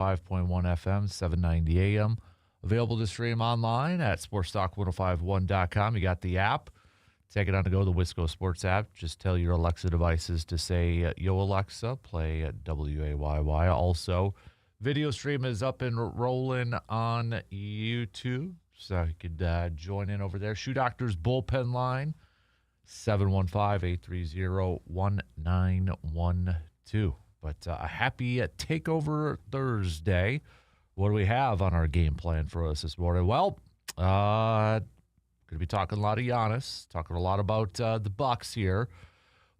5.1 FM, 790 AM. Available to stream online at sportstalk1051.com. You got the app. Take it on to go, the Wisco Sports App. Just tell your Alexa devices to say, Yo, Alexa, play WAYY. Also, video stream is up and rolling on YouTube, so you could join in over there. Shoe Doctor's bullpen line, 715-830-1912. But a happy Takeover Thursday. What do we have on our game plan for us this morning? Well, going to be talking a lot of Giannis, talking a lot about the Bucks here.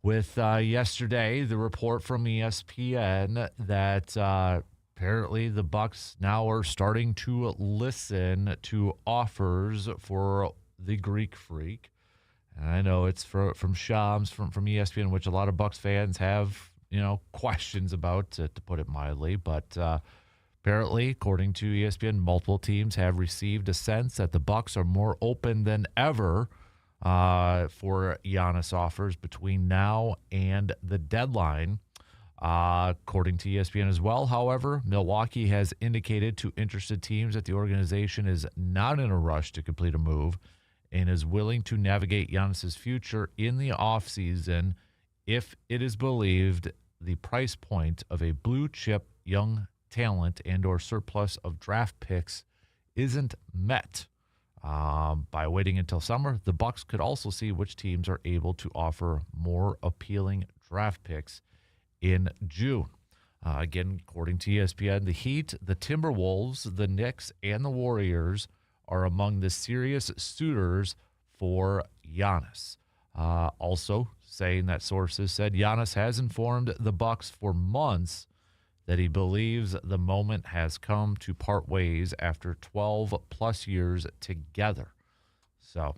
With yesterday, the report from ESPN that apparently the Bucks now are starting to listen to offers for the Greek Freak. And I know it's from Shams from ESPN, which a lot of Bucks fans have, questions about, to put it mildly. But apparently, according to ESPN, multiple teams have received a sense that the Bucks are more open than ever for Giannis offers between now and the deadline. According to ESPN as well, however, Milwaukee has indicated to interested teams that the organization is not in a rush to complete a move and is willing to navigate Giannis's future in the offseason if it is believed the price point of a blue-chip young talent and or surplus of draft picks isn't met. By waiting until summer, the Bucks could also see which teams are able to offer more appealing draft picks in June. Again, according to ESPN, the Heat, the Timberwolves, the Knicks, and the Warriors are among the serious suitors for Giannis. Also saying that sources said Giannis has informed the Bucks for months that he believes the moment has come to part ways after 12-plus years together. So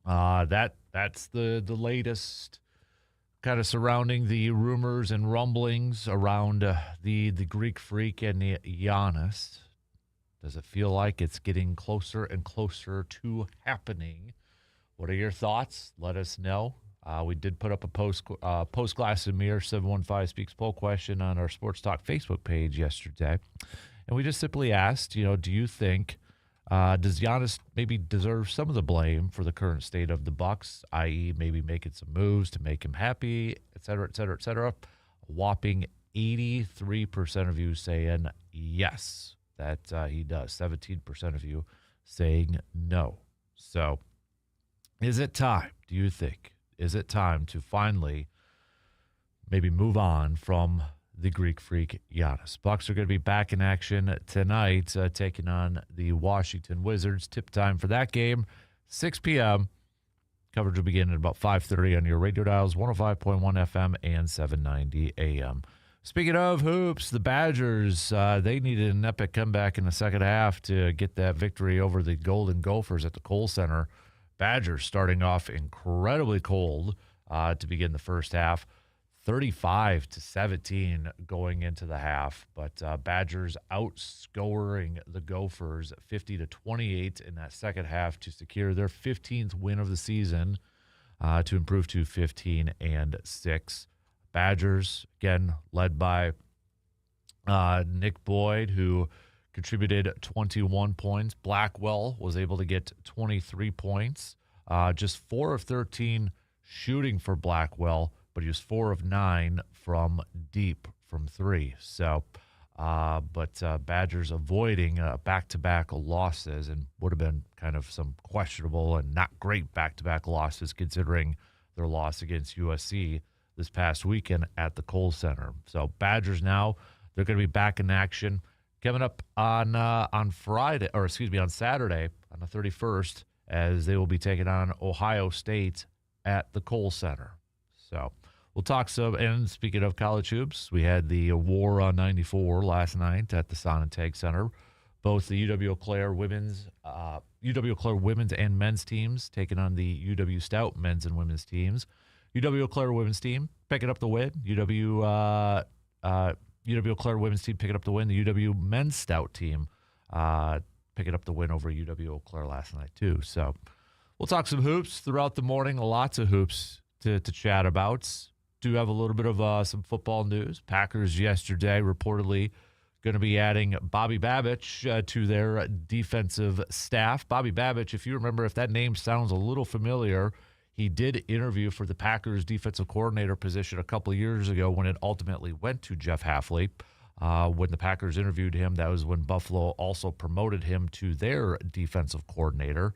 that's the latest kind of surrounding the rumors and rumblings around the Greek Freak and the Giannis. Does it feel like it's getting closer and closer to happening? What are your thoughts? Let us know. We did put up a post Glass and Mirror 715 Speaks poll question on our Sports Talk Facebook page yesterday. And we just simply asked, do you think, does Giannis maybe deserve some of the blame for the current state of the Bucks, i.e. maybe making some moves to make him happy, et cetera, et cetera, et cetera? A whopping 83% of you saying yes, that he does. 17% of you saying no. So is it time, do you think? Is it time to finally maybe move on from the Greek Freak Giannis? Bucks are going to be back in action tonight, taking on the Washington Wizards. Tip time for that game, 6 p.m. Coverage will begin at about 5:30 on your radio dials, 105.1 FM and 790 AM. Speaking of hoops, the Badgers, they needed an epic comeback in the second half to get that victory over the Golden Gophers at the Kohl Center. Badgers starting off incredibly cold to begin the first half, 35-17 going into the half. But Badgers outscoring the Gophers 50-28 in that second half to secure their 15th win of the season to improve to 15-6. Badgers, again, led by Nick Boyd, who contributed 21 points. Blackwell was able to get 23 points. Just 4 of 13 shooting for Blackwell, but he was 4 of 9 from deep from 3. So, but Badgers avoiding back-to-back losses, and would have been kind of some questionable and not great back-to-back losses considering their loss against USC this past weekend at the Kohl Center. So Badgers now, they're going to be back in action. Coming up on Saturday, on the 31st, as they will be taking on Ohio State at the Kohl Center. So we'll talk some. And speaking of college hoops, we had the War on 94 last night at the Sonentag Center. Both the UW-Eau Claire women's and men's teams taking on the UW Stout men's and women's teams. UW-Eau Claire women's team picking up the win. UW-Eau Claire women's team picking up the win. The UW men's stout team picking up the win over UW-Eau Claire last night, too. So we'll talk some hoops throughout the morning. Lots of hoops to chat about. Do have a little bit of some football news. Packers yesterday reportedly going to be adding Bobby Babich to their defensive staff. Bobby Babich, if you remember, if that name sounds a little familiar, he did interview for the Packers defensive coordinator position a couple of years ago when it ultimately went to Jeff Hafley. When the Packers interviewed him, that was when Buffalo also promoted him to their defensive coordinator.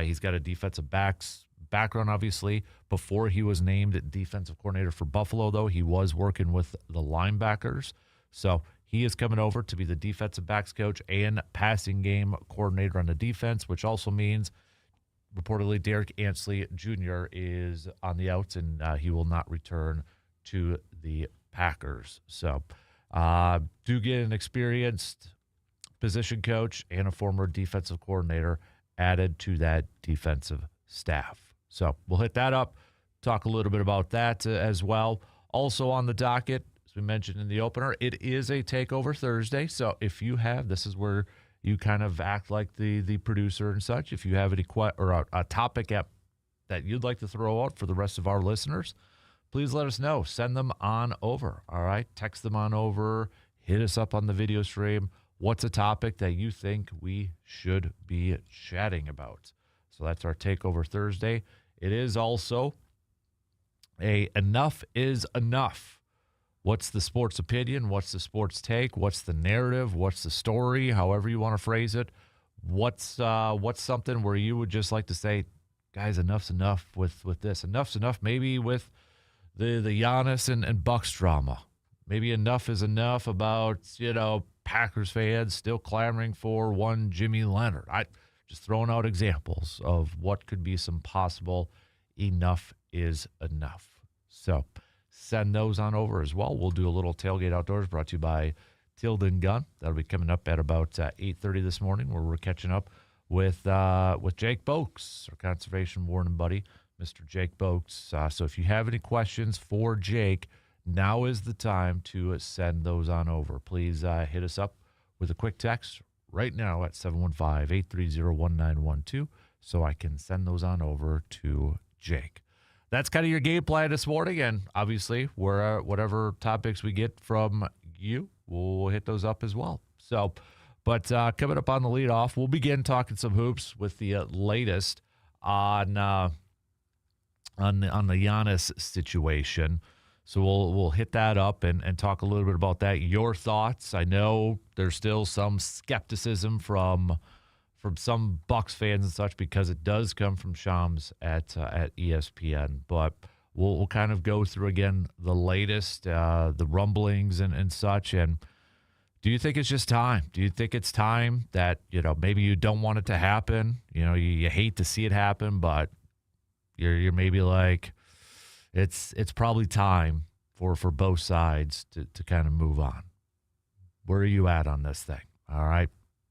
He's got a defensive backs background, obviously. Before he was named defensive coordinator for Buffalo, though, he was working with the linebackers. So he is coming over to be the defensive backs coach and passing game coordinator on the defense, which also means reportedly Derek Ansley Jr. is on the outs, and he will not return to the Packers. So do get an experienced position coach and a former defensive coordinator added to that defensive staff. So we'll hit that up, talk a little bit about that as well. Also on the docket, as we mentioned in the opener, it is a Takeover Thursday. So if you have, this is where you kind of act like the producer and such. If you have any a topic that you'd like to throw out for the rest of our listeners, please let us know. Send them on over, all right? Text them on over. Hit us up on the video stream. What's a topic that you think we should be chatting about? So that's our Takeover Thursday. It is also a Enough is Enough. What's the sports opinion? What's the sports take? What's the narrative? What's the story? However you want to phrase it. What's something where you would just like to say, guys, enough's enough with this. Enough's enough maybe with the Giannis and Bucks drama. Maybe enough is enough about, Packers fans still clamoring for one Jimmy Leonard. I just throwing out examples of what could be some possible enough is enough. So send those on over as well. We'll do a little Tailgate Outdoors brought to you by Tilden Gun. That'll be coming up at about 8:30 this morning, where we're catching up with Jake Boakes, our conservation warden buddy, Mr. Jake Boakes. So if you have any questions for Jake, now is the time to send those on over. Please hit us up with a quick text right now at 715-830-1912 so I can send those on over to Jake. That's kind of your game plan this morning, and obviously, whatever topics we get from you, we'll hit those up as well. So, but coming up on the leadoff, we'll begin talking some hoops with the latest on the Giannis situation. So we'll hit that up and talk a little bit about that. Your thoughts? I know there's still some skepticism from some Bucks fans and such because it does come from Shams at ESPN. But we'll kind of go through again the latest, the rumblings and such. And do you think it's just time? Do you think it's time that maybe you don't want it to happen? You hate to see it happen, but you're maybe like, it's probably time for both sides to kind of move on. Where are you at on this thing? All right.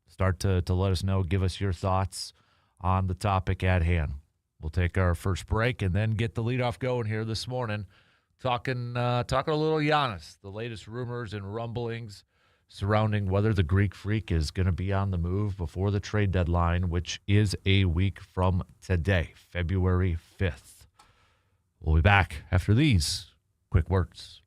Start to let us know. Give us your thoughts on the topic at hand. We'll take our first break and then get the leadoff going here this morning. Talking a little Giannis, the latest rumors and rumblings surrounding whether the Greek Freak is going to be on the move before the trade deadline, which is a week from today, February 5th. We'll be back after these quick words.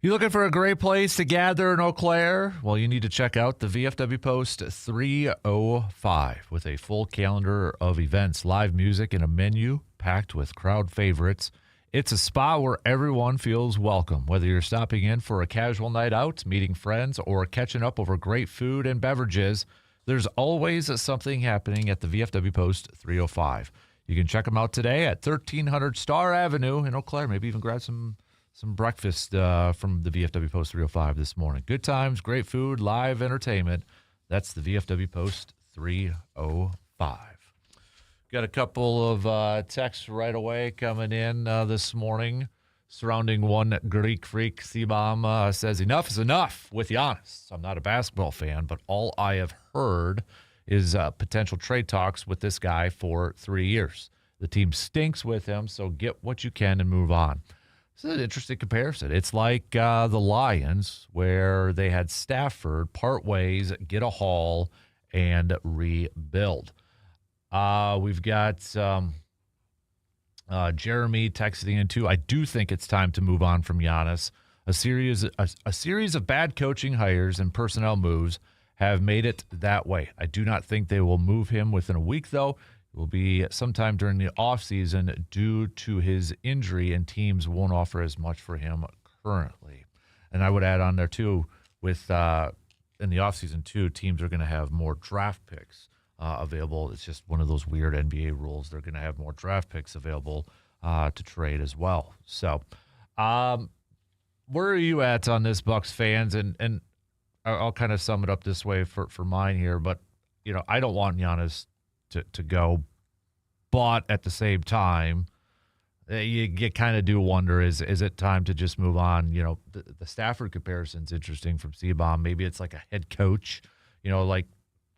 You looking for a great place to gather in Eau Claire? Well, you need to check out the VFW Post 305 with a full calendar of events, live music, and a menu packed with crowd favorites. It's a spot where everyone feels welcome, whether you're stopping in for a casual night out, meeting friends, or catching up over great food and beverages. There's always something happening at the VFW Post 305. You can check them out today at 1300 Star Avenue in Eau Claire. Maybe even grab some breakfast from the VFW Post 305 this morning. Good times, great food, live entertainment. That's the VFW Post 305. Got a couple of texts right away coming in this morning surrounding one Greek freak. Sibam says, enough is enough with Giannis. I'm not a basketball fan, but all I have heard is potential trade talks with this guy for 3 years. The team stinks with him, so get what you can and move on. This is an interesting comparison. It's like the Lions, where they had Stafford part ways, get a haul, and rebuild. We've got Jeremy texting in too. I do think it's time to move on from Giannis. A series of bad coaching hires and personnel moves have made it that way. I do not think they will move him within a week, though. It will be sometime during the offseason due to his injury, and teams won't offer as much for him currently. And I would add on there, too, with in the offseason, too, teams are going to have more draft picks available. It's just one of those weird NBA rules. They're going to have more draft picks available to trade as well. So where are you at on this, Bucks fans? And I'll kind of sum it up this way for mine here. But, you know, I don't want Giannis to go, but at the same time, you kind of do wonder, is it time to just move on? You know, the Stafford comparison's interesting from C-Bomb. Maybe it's like a head coach, you know, like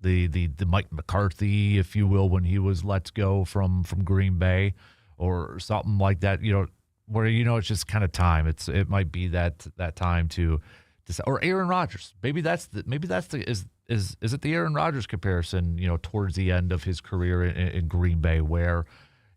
the Mike McCarthy, if you will, when he was let go from Green Bay or something like that, you know, where, you know, it's just kind of time. It might be that time to or Aaron Rodgers. Maybe that's is it the Aaron Rodgers comparison, you know, towards the end of his career in Green Bay, where,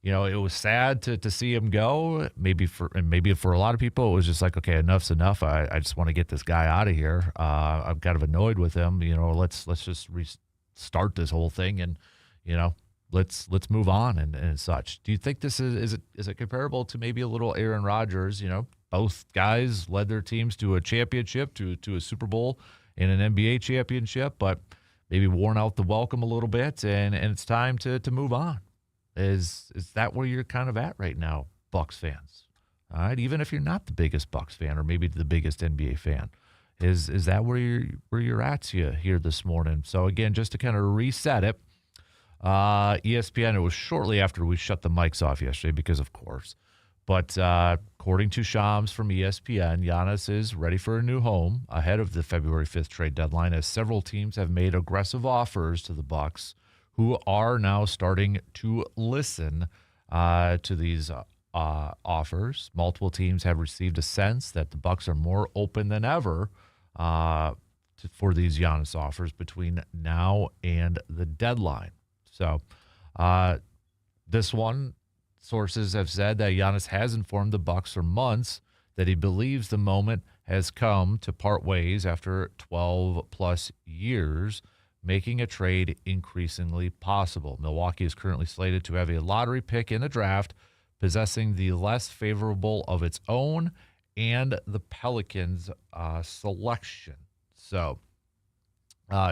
you know, it was sad to see him go. Maybe for a lot of people, it was just like, okay, enough's enough. I just want to get this guy out of here. I'm kind of annoyed with him. You know, let's just restart this whole thing, and, you know, let's move on and such. Do you think this is it comparable to maybe a little Aaron Rodgers? You know, both guys led their teams to a championship, to a Super Bowl and an NBA championship, but maybe worn out the welcome a little bit, and it's time to move on. Is that where you're kind of at right now, Bucks fans? All right, even if you're not the biggest Bucks fan or maybe the biggest NBA fan, is that where you're at here this morning? So again, just to kind of reset it, ESPN, it was shortly after we shut the mics off yesterday because of course, but according to Shams from ESPN, Giannis is ready for a new home ahead of the February 5th trade deadline, as several teams have made aggressive offers to the Bucks, who are now starting to listen to these offers. Multiple teams have received a sense that the Bucks are more open than ever for these Giannis offers between now and the deadline. So this one, sources have said that Giannis has informed the Bucks for months that he believes the moment has come to part ways after 12-plus years, making a trade increasingly possible. Milwaukee is currently slated to have a lottery pick in the draft, possessing the less favorable of its own and the Pelicans' selection. So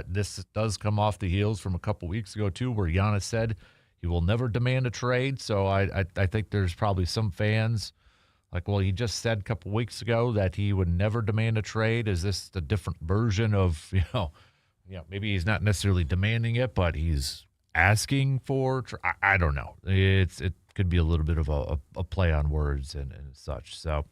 this does come off the heels from a couple weeks ago, too, where Giannis said he will never demand a trade. So I think there's probably some fans like, well, he just said a couple weeks ago that he would never demand a trade. Is this a different version of, you know, maybe he's not necessarily demanding it, but he's asking for I don't know. It could be a little bit of a play on words and such. So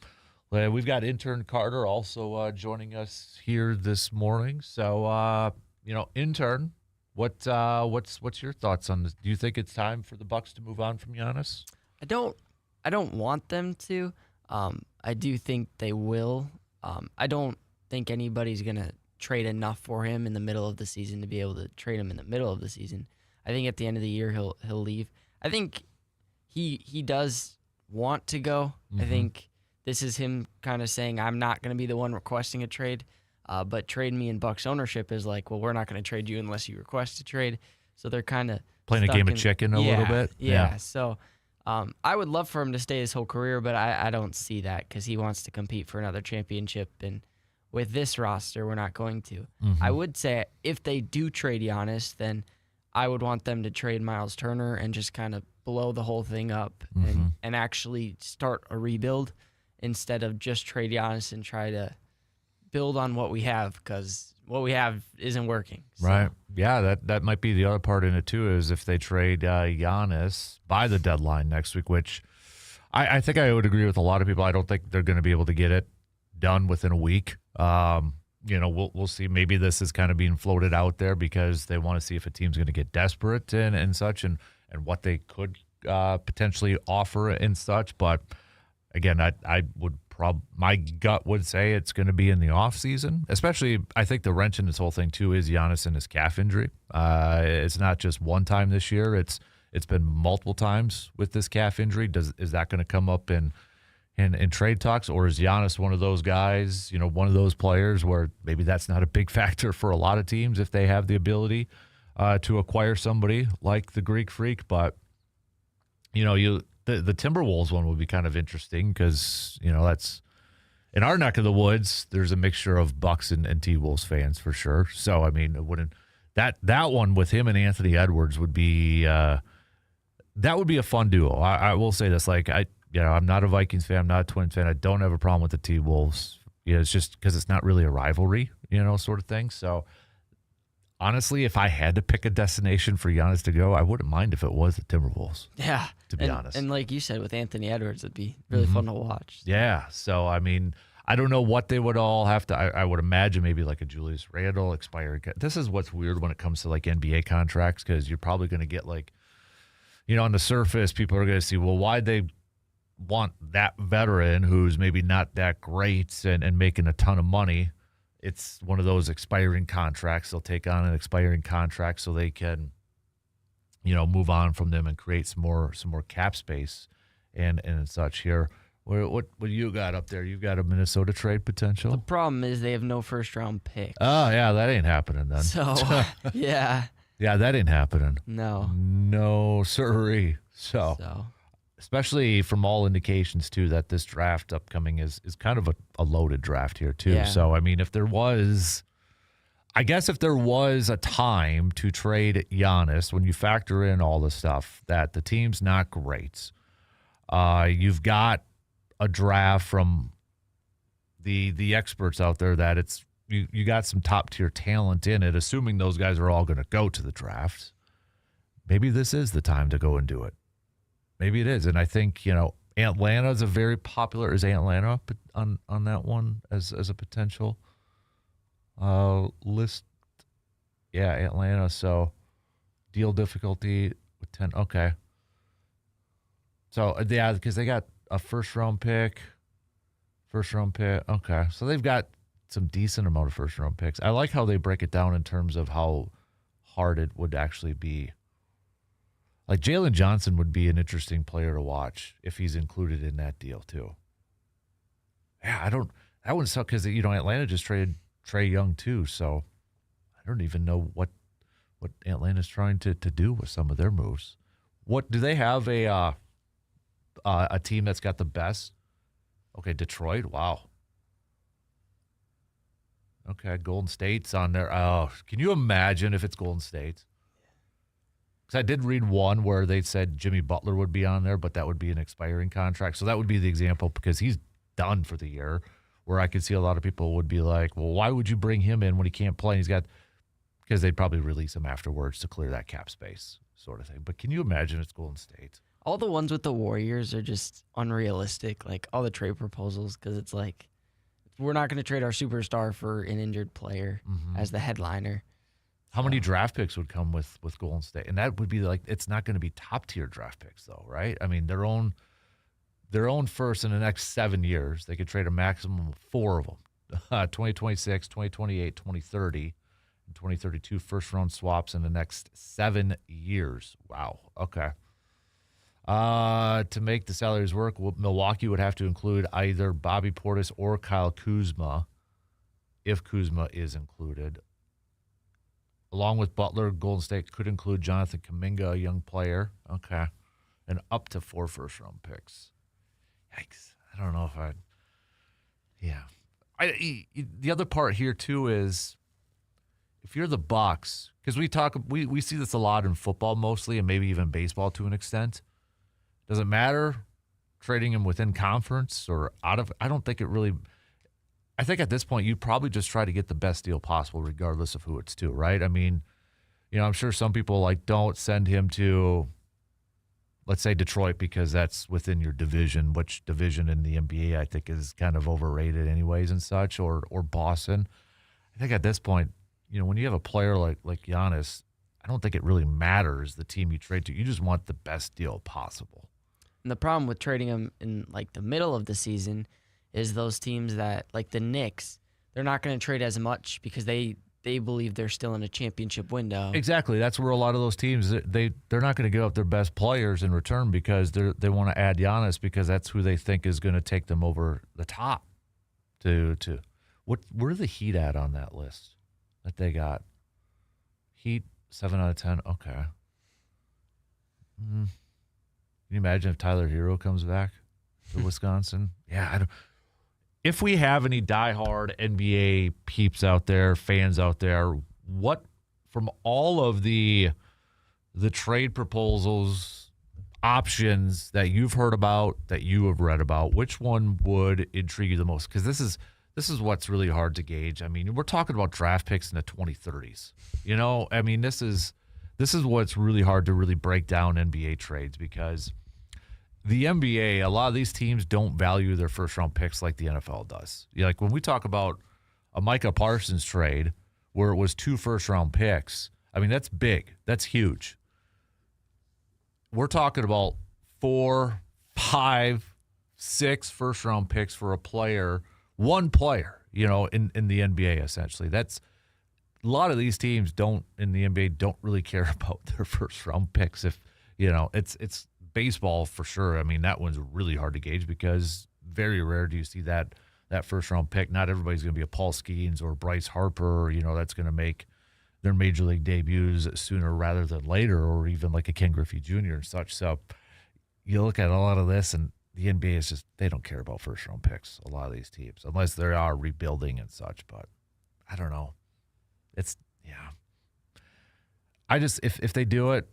we've got intern Carter also joining us here this morning. So, you know, intern, what's your thoughts on this? Do you think it's time for the Bucks to move on from Giannis? I don't want them to. I do think they will. I don't think anybody's going to trade enough for him in the middle of the season to be able to trade him in the middle of the season. I think at the end of the year he'll leave. I think he does want to go. Mm-hmm. I think this is him kind of saying, I'm not going to be the one requesting a trade, but trade me, and Bucks ownership is like, well, we're not going to trade you unless you request a trade. So they're kind of playing a game of chicken a little bit. Yeah. So I would love for him to stay his whole career, but I don't see that because he wants to compete for another championship. And with this roster, we're not going to. Mm-hmm. I would say if they do trade Giannis, then I would want them to trade Miles Turner and just kind of blow the whole thing up and actually start a rebuild instead of just trade Giannis and try to build on what we have, because what we have isn't working. So. Right. Yeah, that might be the other part in it, too, is if they trade Giannis by the deadline next week, which I think I would agree with a lot of people. I don't think they're going to be able to get it done within a week. We'll see. Maybe this is kind of being floated out there because they want to see if a team's going to get desperate and such and what they could potentially offer and such. But again, I would my gut would say it's going to be in the off season. Especially, I think the wrench in this whole thing too is Giannis and his calf injury. It's not just one time this year. It's been multiple times with this calf injury. Is that going to come up in trade talks, or is Giannis one of those guys, one of those players where maybe that's not a big factor for a lot of teams if they have the ability to acquire somebody like the Greek Freak? But, the Timberwolves one would be kind of interesting because, that's in our neck of the woods. There's a mixture of Bucks and T-Wolves fans for sure. So, I mean, it wouldn't that one with him and Anthony Edwards would be that would be a fun duo. I will say this, like I'm not a Vikings fan. I'm not a Twins fan. I don't have a problem with the T-Wolves. It's just because it's not really a rivalry, sort of thing. So, honestly, if I had to pick a destination for Giannis to go, I wouldn't mind if it was the Timberwolves. Yeah. To be honest. And like you said, with Anthony Edwards, it'd be really fun to watch. Yeah. So, I mean, I don't know what they would all have to. I would imagine maybe like a Julius Randle expiring. This is what's weird when it comes to like NBA contracts, because you're probably going to get like, on the surface, people are going to see, well, why'd they want that veteran who's maybe not that great and making a ton of money? It's one of those expiring contracts. They'll take on an expiring contract so they can, move on from them and create some more cap space and such here. What do you got up there? You've got a Minnesota trade potential? The problem is they have no first-round pick. Oh, yeah, that ain't happening then. So, yeah. Yeah, that ain't happening. No, sirree. So. Especially from all indications, too, that this draft upcoming is kind of a loaded draft here, too. Yeah. So, I mean, if there was a time to trade Giannis, when you factor in all the stuff, that the team's not great, you've got a draft from the experts out there that it's you got some top-tier talent in it, assuming those guys are all going to go to the draft, maybe this is the time to go and do it. Maybe it is. And I think, Atlanta is a very popular. Is Atlanta on that one as a potential list? Yeah, Atlanta. So deal difficulty with 10. Okay. So, yeah, because they got a first-round pick. Okay. So they've got some decent amount of first-round picks. I like how they break it down in terms of how hard it would actually be. Like Jalen Johnson would be an interesting player to watch if he's included in that deal too. Yeah, that wouldn't suck because Atlanta just traded Trae Young too, so I don't even know what Atlanta's trying to do with some of their moves. What do they have a team that's got the best? Okay, Detroit. Wow. Okay, Golden State's on there. Oh, can you imagine if it's Golden State? I did read one where they said Jimmy Butler would be on there, but that would be an expiring contract. So that would be the example because he's done for the year, where I could see a lot of people would be like, well, why would you bring him in when he can't play? Because they'd probably release him afterwards to clear that cap space sort of thing. But can you imagine it's Golden State? All the ones with the Warriors are just unrealistic, like all the trade proposals, because it's like, we're not going to trade our superstar for an injured player as the headliner. How many draft picks would come with Golden State? And that would be like, it's not going to be top-tier draft picks, though, right? I mean, their own first in the next 7 years. They could trade a maximum of 4 of them. 2026, 2028, 2030, and 2032 first-round swaps in the next 7 years. Wow. Okay. To make the salaries work, Milwaukee would have to include either Bobby Portis or Kyle Kuzma, if Kuzma is included. Along with Butler, Golden State could include Jonathan Kuminga, a young player. Okay. And up to 4 first-round picks. Yikes. I don't know if I'd... Yeah. The other part here, too, is if you're the Bucks, because we see this a lot in football mostly, and maybe even baseball to an extent. Does it matter trading him within conference or out of? I don't think it really. I think at this point you'd probably just try to get the best deal possible, regardless of who it's to, right? I mean, I'm sure some people don't send him to, let's say, Detroit, because that's within your division, which division in the NBA I think is kind of overrated anyways and such, or Boston. I think at this point, when you have a player like Giannis, I don't think it really matters the team you trade to. You just want the best deal possible. And the problem with trading him in the middle of the season is those teams that, like the Knicks, they're not going to trade as much because they believe they're still in a championship window. Exactly. That's where a lot of those teams, they're not going to give up their best players in return because they want to add Giannis because that's who they think is going to take them over the top. Where are the Heat at on that list that they got? Heat 7 out of 10. Okay. Can you imagine if Tyler Hero comes back to Wisconsin? Yeah, if we have any diehard NBA peeps out there, fans out there, what from all of the trade proposals, options that you've heard about, that you have read about, which one would intrigue you the most? Because this is what's really hard to gauge. I mean, we're talking about draft picks in the 2030s. I mean, this is what's really hard to really break down NBA trades, because the NBA, a lot of these teams don't value their first-round picks like the NFL does. Like when we talk about a Micah Parsons trade where it was 2 first-round picks, I mean, that's big. That's huge. We're talking about 4, 5, 6 first-round picks for one player, in the NBA, essentially. That's a lot of these teams in the NBA don't really care about their first-round picks. If, it's baseball for sure. I mean, that one's really hard to gauge because very rare do you see that first-round pick. Not everybody's going to be a Paul Skeens or Bryce Harper, that's going to make their major league debuts sooner rather than later, or even like a Ken Griffey Jr. and such. So you look at a lot of this, and the NBA is just, they don't care about first-round picks, a lot of these teams, unless they are rebuilding and such. But I don't know. I just, if they do it,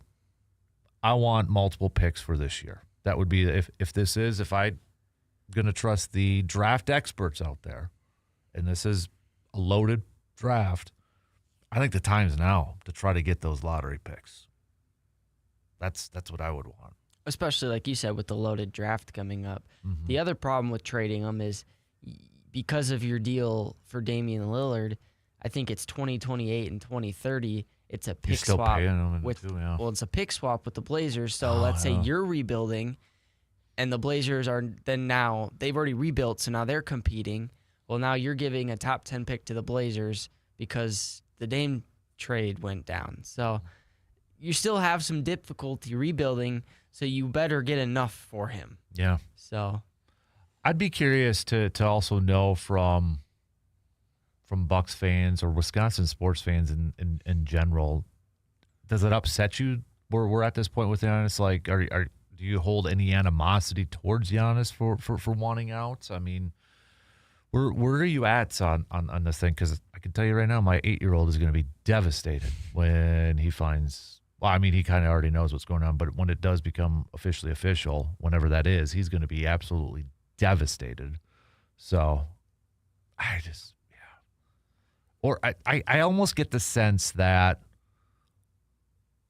I want multiple picks for this year. That would be, if I'm going to trust the draft experts out there, and this is a loaded draft, I think the time's now to try to get those lottery picks. That's what I would want. Especially, like you said, with the loaded draft coming up. Mm-hmm. The other problem with trading them is because of your deal for Damian Lillard, I think it's 2028 and 2030. It's a pick swap it's a pick swap with the Blazers. So let's say you're rebuilding, and the Blazers they've already rebuilt, so now they're competing. Well, now you're giving a top 10 pick to the Blazers because the Dame trade went down. So you still have some difficulty rebuilding, so you better get enough for him. Yeah. So I'd be curious to also know from Bucks fans or Wisconsin sports fans in general, does it upset you where we're at this point with Giannis? Like, do you hold any animosity towards Giannis for wanting out? I mean, where are you at on this thing? Because I can tell you right now, my 8-year-old is going to be devastated when he finds. Well, I mean, he kind of already knows what's going on, but when it does become officially official, whenever that is, he's going to be absolutely devastated. So, I almost get the sense that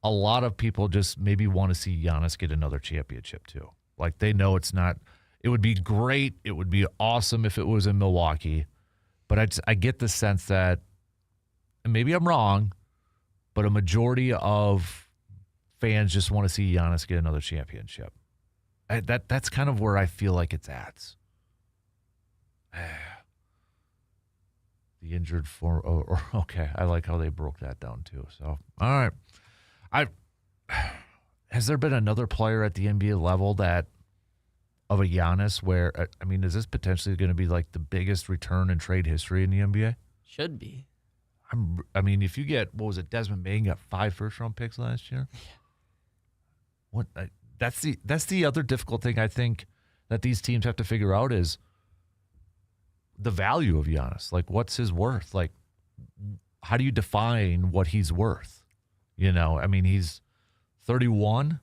a lot of people just maybe want to see Giannis get another championship too. Like, they know it's not. It would be great. It would be awesome if it was in Milwaukee, but I get the sense that, and maybe I'm wrong, but a majority of fans just want to see Giannis get another championship. That's kind of where I feel like it's at. The injured form. Okay, I like how they broke that down too. So, all right, has there been another player at the NBA level that of a Giannis where, I mean, is this potentially going to be like the biggest return in trade history in the NBA? Should be. I mean, if you get, what was it, Desmond Bain got 5 first-round picks last year? What? That's the other difficult thing I think that these teams have to figure out is the value of Giannis. Like, what's his worth? Like, how do you define what he's worth? You know, I mean, he's 31.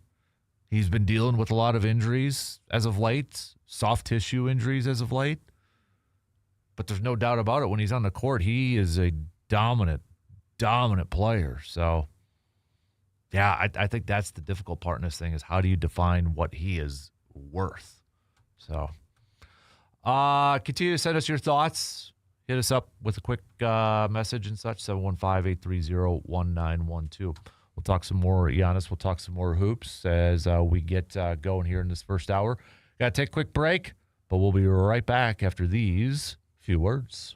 He's been dealing with a lot of injuries as of late, soft tissue injuries as of late. But there's no doubt about it. When he's on the court, he is a dominant player. So, yeah, I think that's the difficult part in this thing is how do you define what he is worth? So, continue to send us your thoughts. Hit us up with a quick message and such, 715-830-1912. We'll talk some more Giannis. We'll talk some more hoops as we get going here in this first hour. Got to take a quick break, but we'll be right back after these few words.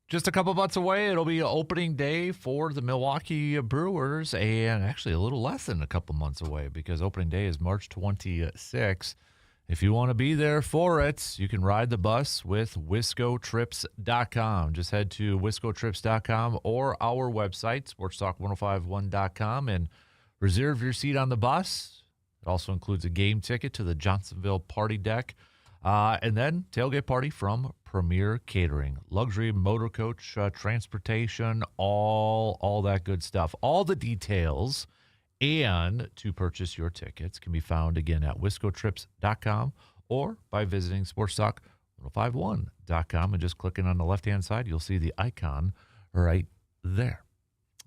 just a couple months away, it'll be opening day for the Milwaukee Brewers, and actually a little less than a couple months away because opening day is March 26th. If you want to be there for it, you can ride the bus with WiscoTrips.com. Just head to WiscoTrips.com or our website, SportsTalk1051.com, and reserve your seat on the bus. It also includes a game ticket to the Johnsonville Party Deck, and then tailgate party from Premier Catering, luxury motor coach transportation, all that good stuff. All the details and to purchase your tickets can be found again at WiscoTrips.com or by visiting SportsTalk1051.com and just clicking on the left-hand side, you'll see the icon right there.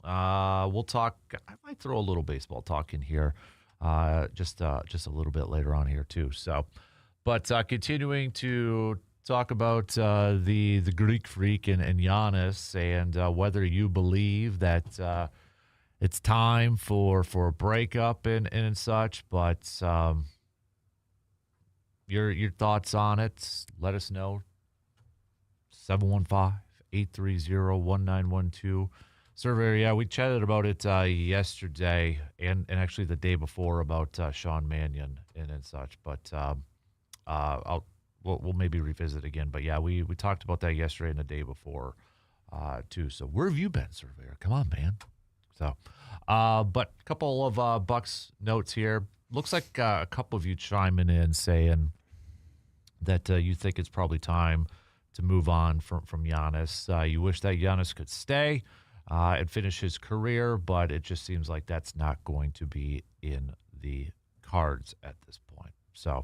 We'll talk. I might throw a little baseball talk in here, just a little bit later on here too. So, but continuing to talk about the Greek Freak and Giannis and whether you believe that it's time for a breakup and such. But your thoughts on it? Let us know. 715-830-1912. Survey, yeah, we chatted about it yesterday and actually the day before about Sean Mannion and such. But we'll maybe revisit again. But yeah, we talked about that yesterday and the day before too. So where have you been, Surveyor? Come on, man. So, but a couple of Bucks notes here. Looks like a couple of you chiming in saying that you think it's probably time to move on from Giannis. You wish that Giannis could stay and finish his career, but it just seems like that's not going to be in the cards at this point. So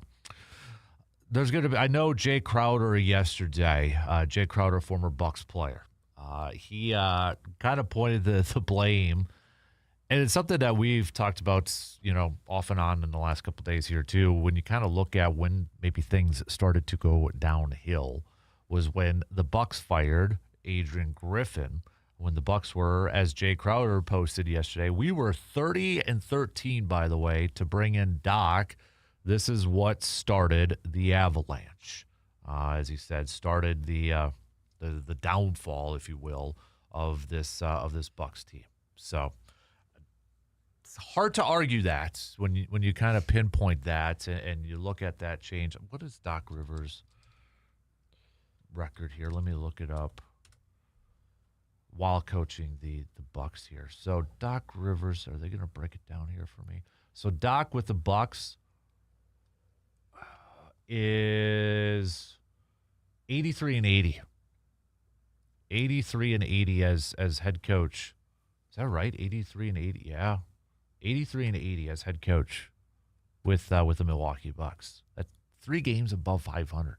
there's going to be, I know Jay Crowder yesterday, Jay Crowder, former Bucks player, he kind of pointed the blame, and it's something that we've talked about, off and on in the last couple of days here too. When you kind of look at when maybe things started to go downhill, was when the Bucks fired Adrian Griffin. When the Bucks were, as Jay Crowder posted yesterday, we were 30-13, by the way, to bring in Doc. This is what started the avalanche, as he said, started the downfall, if you will, of this Bucks team. So it's hard to argue that when you kind of pinpoint that and you look at that change. What is Doc Rivers' record here? Let me look it up while coaching the Bucks here. So Doc Rivers, are they going to break it down here for me? So Doc with the Bucks is 83-80. 83-80 as head coach. Is that right? 83-80. Yeah. 83-80 as head coach with the Milwaukee Bucks. That's 3 games above 500.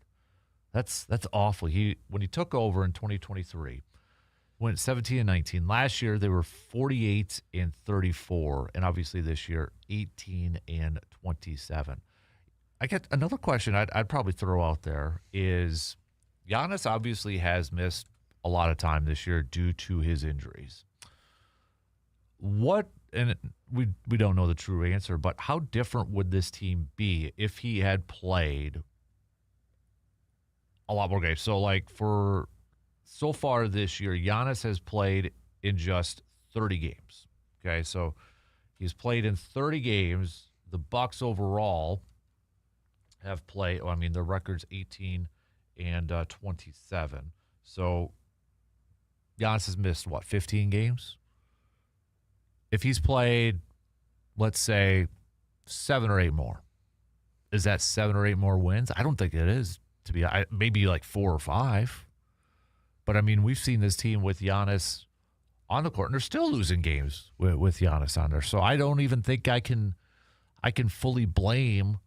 That's awful. When he took over in 2023, went 17-19. Last year they were 48-34, and obviously this year 18-27. I get another question I'd probably throw out there is Giannis obviously has missed a lot of time this year due to his injuries. And we don't know the true answer, but how different would this team be if he had played a lot more games? So like so far this year, Giannis has played in just 30 games. Okay, so he's played in 30 games. The Bucks overall have played, the record's 18-27. So Giannis has missed, 15 games? If he's played, let's say, 7 or 8 more, is that 7 or 8 more wins? I don't think it is, maybe like 4 or 5. But, we've seen this team with Giannis on the court, and they're still losing games with Giannis on there. So I don't even think I can fully blame,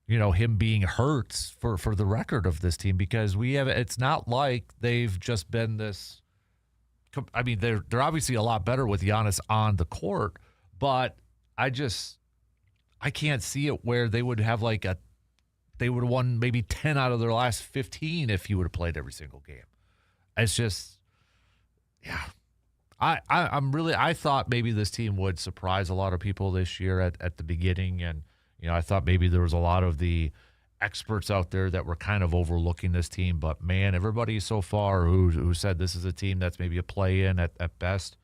him being hurt for the record of this team, because it's not like they've just been this. They're obviously a lot better with Giannis on the court, but I can't see it where they would have they would have won maybe 10 out of their last 15 if he would have played every single game. It's just, yeah. I thought maybe this team would surprise a lot of people this year at the beginning, and I thought maybe there was a lot of the experts out there that were kind of overlooking this team, but man, everybody so far who said this is a team that's maybe a play-in at best,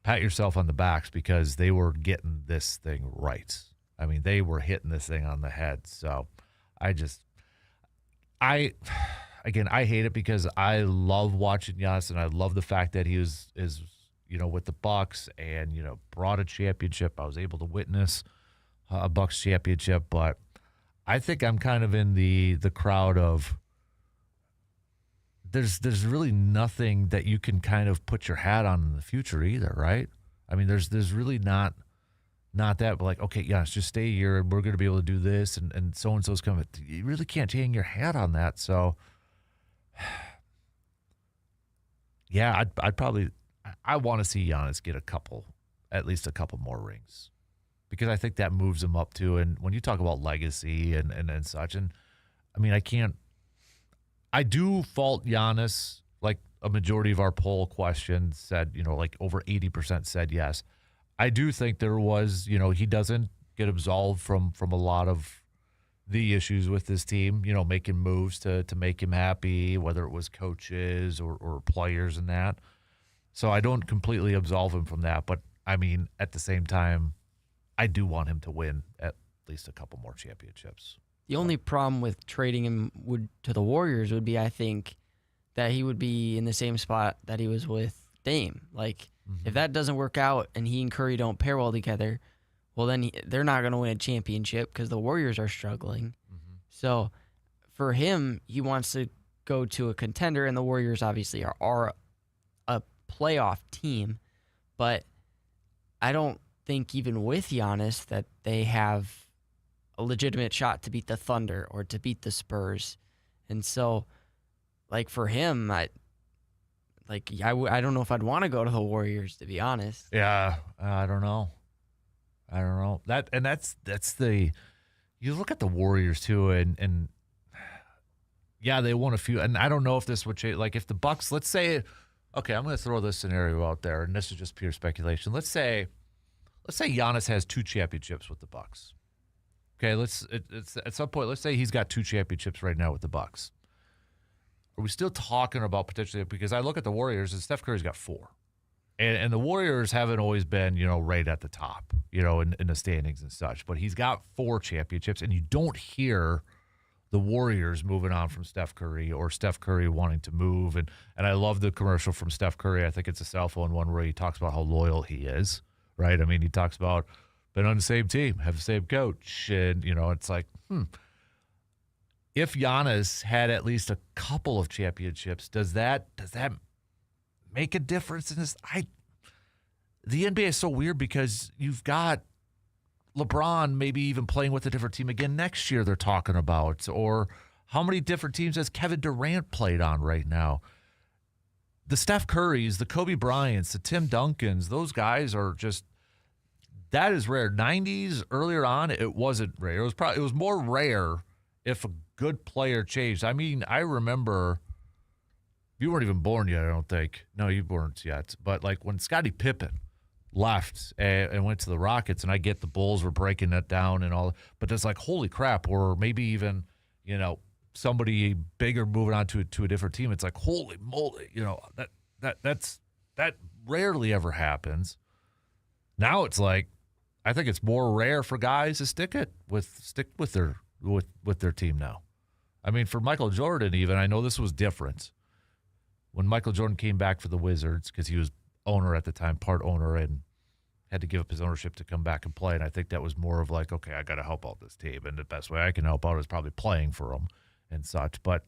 pat yourself on the backs because they were getting this thing right. I mean, they were hitting this thing on the head. So I hate it because I love watching Giannis, and I love the fact that he is with the Bucks and brought a championship. I was able to witness a Bucks championship, but I think I'm kind of in the crowd of there's really nothing that you can kind of put your hat on in the future either, right? I mean, there's really not that, but like, okay, Giannis, just stay here and we're going to be able to do this and so-and-so's coming. You really can't hang your hat on that. So, yeah, I'd probably I want to see Giannis get at least a couple more rings, because I think that moves him up too. And when you talk about legacy and such, and I mean, I do fault Giannis. Like a majority of our poll questions said, like over 80% said yes. I do think there was, he doesn't get absolved from a lot of the issues with this team, making moves to make him happy, whether it was coaches or players and that. So I don't completely absolve him from that. But, I mean, at the same time, I do want him to win at least a couple more championships. The only problem with trading him to the Warriors would be, I think, that he would be in the same spot that he was with Dame. Like, if that doesn't work out and he and Curry don't pair well together, well, then they're not going to win a championship because the Warriors are struggling. So for him, he wants to go to a contender, and the Warriors obviously are a playoff team. But I don't think even with Giannis that they have a legitimate shot to beat the Thunder or to beat the Spurs. And so, like, for him, I don't know if I'd want to go to the Warriors, to be honest. Yeah, I don't know. That's you look at the Warriors too, and yeah, they won a few, and I don't know if this would change. Like if the Bucks, let's say, okay, I'm going to throw this scenario out there, and this is just pure speculation. Let's say Giannis has 2 championships with the Bucks. Okay, it's at some point, let's say he's got 2 championships right now with the Bucks. Are we still talking about potentially? Because I look at the Warriors, and Steph Curry's got 4. And the Warriors haven't always been, right at the top, in the standings and such. But he's got 4 championships, and you don't hear the Warriors moving on from Steph Curry or Steph Curry wanting to move. And I love the commercial from Steph Curry. I think it's a cell phone one where he talks about how loyal he is, right? I mean, he talks about been on the same team, have the same coach. And, it's like, if Giannis had at least a couple of championships, does that make a difference in this? The NBA is so weird because you've got LeBron maybe even playing with a different team again next year they're talking about, or how many different teams has Kevin Durant played on right now? The Steph Currys, the Kobe Bryants, the Tim Duncans, those guys are just, that is rare. 90s, earlier on, it wasn't rare. It was more rare if a good player changed. I mean, I remember, you weren't even born yet, I don't think. No, you weren't yet. But like when Scottie Pippen left and went to the Rockets, and I get the Bulls were breaking that down and all, but it's like, holy crap, or maybe even, somebody bigger moving on to a different team. It's like, holy moly, that rarely ever happens. Now it's like, I think it's more rare for guys to stick with their team now. I mean, for Michael Jordan even, I know this was different. When Michael Jordan came back for the Wizards, because he was owner at the time, part owner, and had to give up his ownership to come back and play. And I think that was more of like, okay, I got to help out this team. And the best way I can help out is probably playing for them and such. But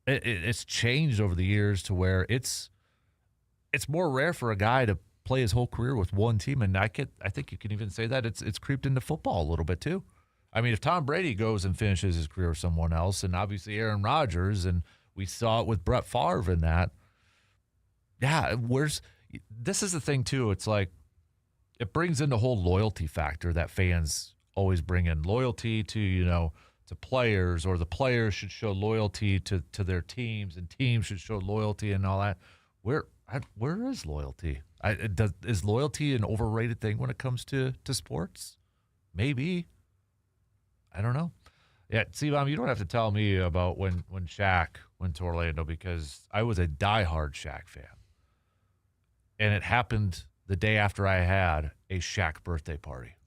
it's changed over the years to where it's more rare for a guy to play his whole career with one team. And I think you can even say that it's creeped into football a little bit too. I mean, if Tom Brady goes and finishes his career with someone else, and obviously Aaron Rodgers, and we saw it with Brett Favre in that. Yeah, this is the thing too. It's like it brings in the whole loyalty factor that fans always bring in. Loyalty to to players, or the players should show loyalty to their teams, and teams should show loyalty and all that. Where is loyalty? Is loyalty an overrated thing when it comes to sports? Maybe. I don't know. Yeah, see, Mom, you don't have to tell me about when Shaq went to Orlando because I was a diehard Shaq fan. And it happened the day after I had a Shaq birthday party.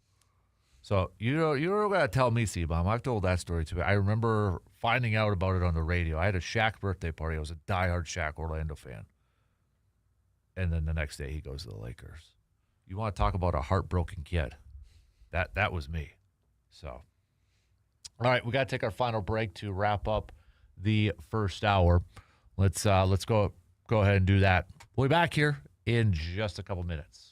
So you don't gotta tell me, C-Bomb. I've told that story too. I remember finding out about it on the radio. I had a Shaq birthday party. I was a diehard Shaq Orlando fan. And then the next day he goes to the Lakers. You want to talk about a heartbroken kid? That was me. So, all right, we got to take our final break to wrap up the first hour. Let's go ahead and do that. We'll be back here in just a couple minutes.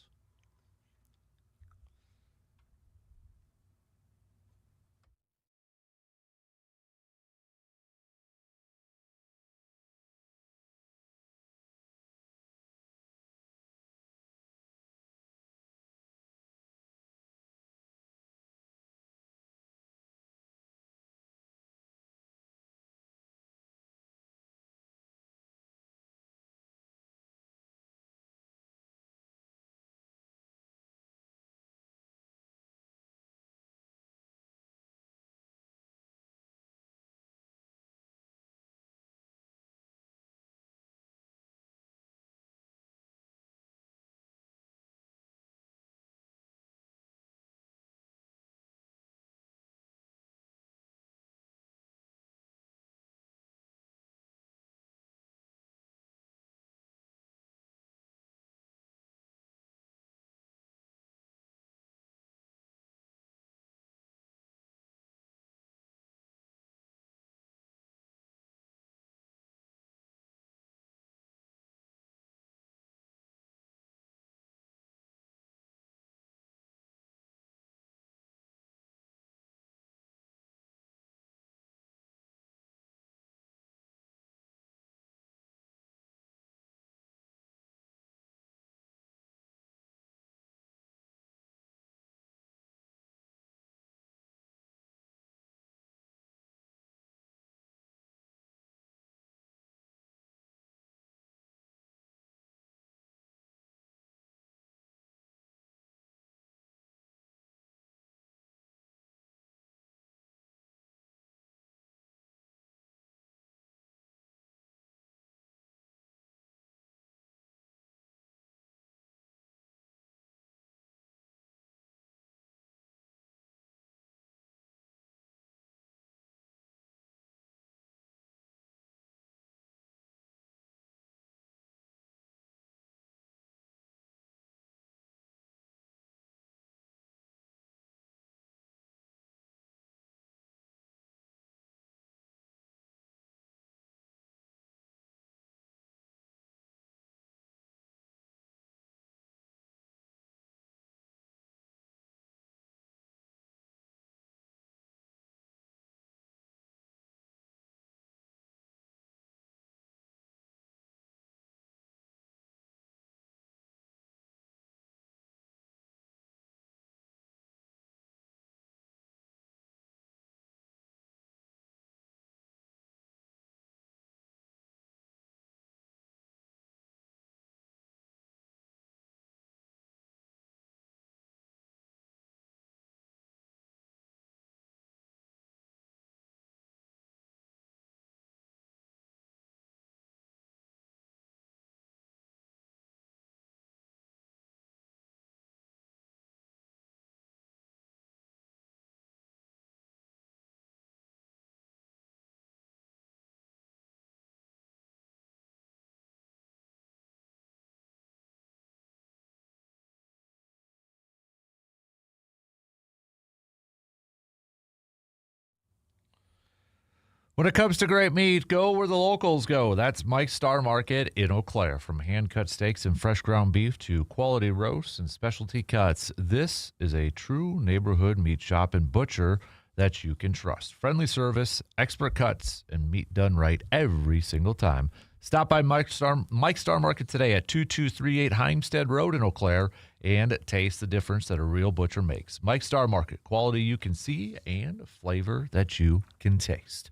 When it comes to great meat, go where the locals go. That's Mike's Star Market in Eau Claire. From hand-cut steaks and fresh ground beef to quality roasts and specialty cuts, this is a true neighborhood meat shop and butcher that you can trust. Friendly service, expert cuts, and meat done right every single time. Stop by Mike's Star Market today at 2238 Heimstead Road in Eau Claire and taste the difference that a real butcher makes. Mike's Star Market, quality you can see and flavor that you can taste.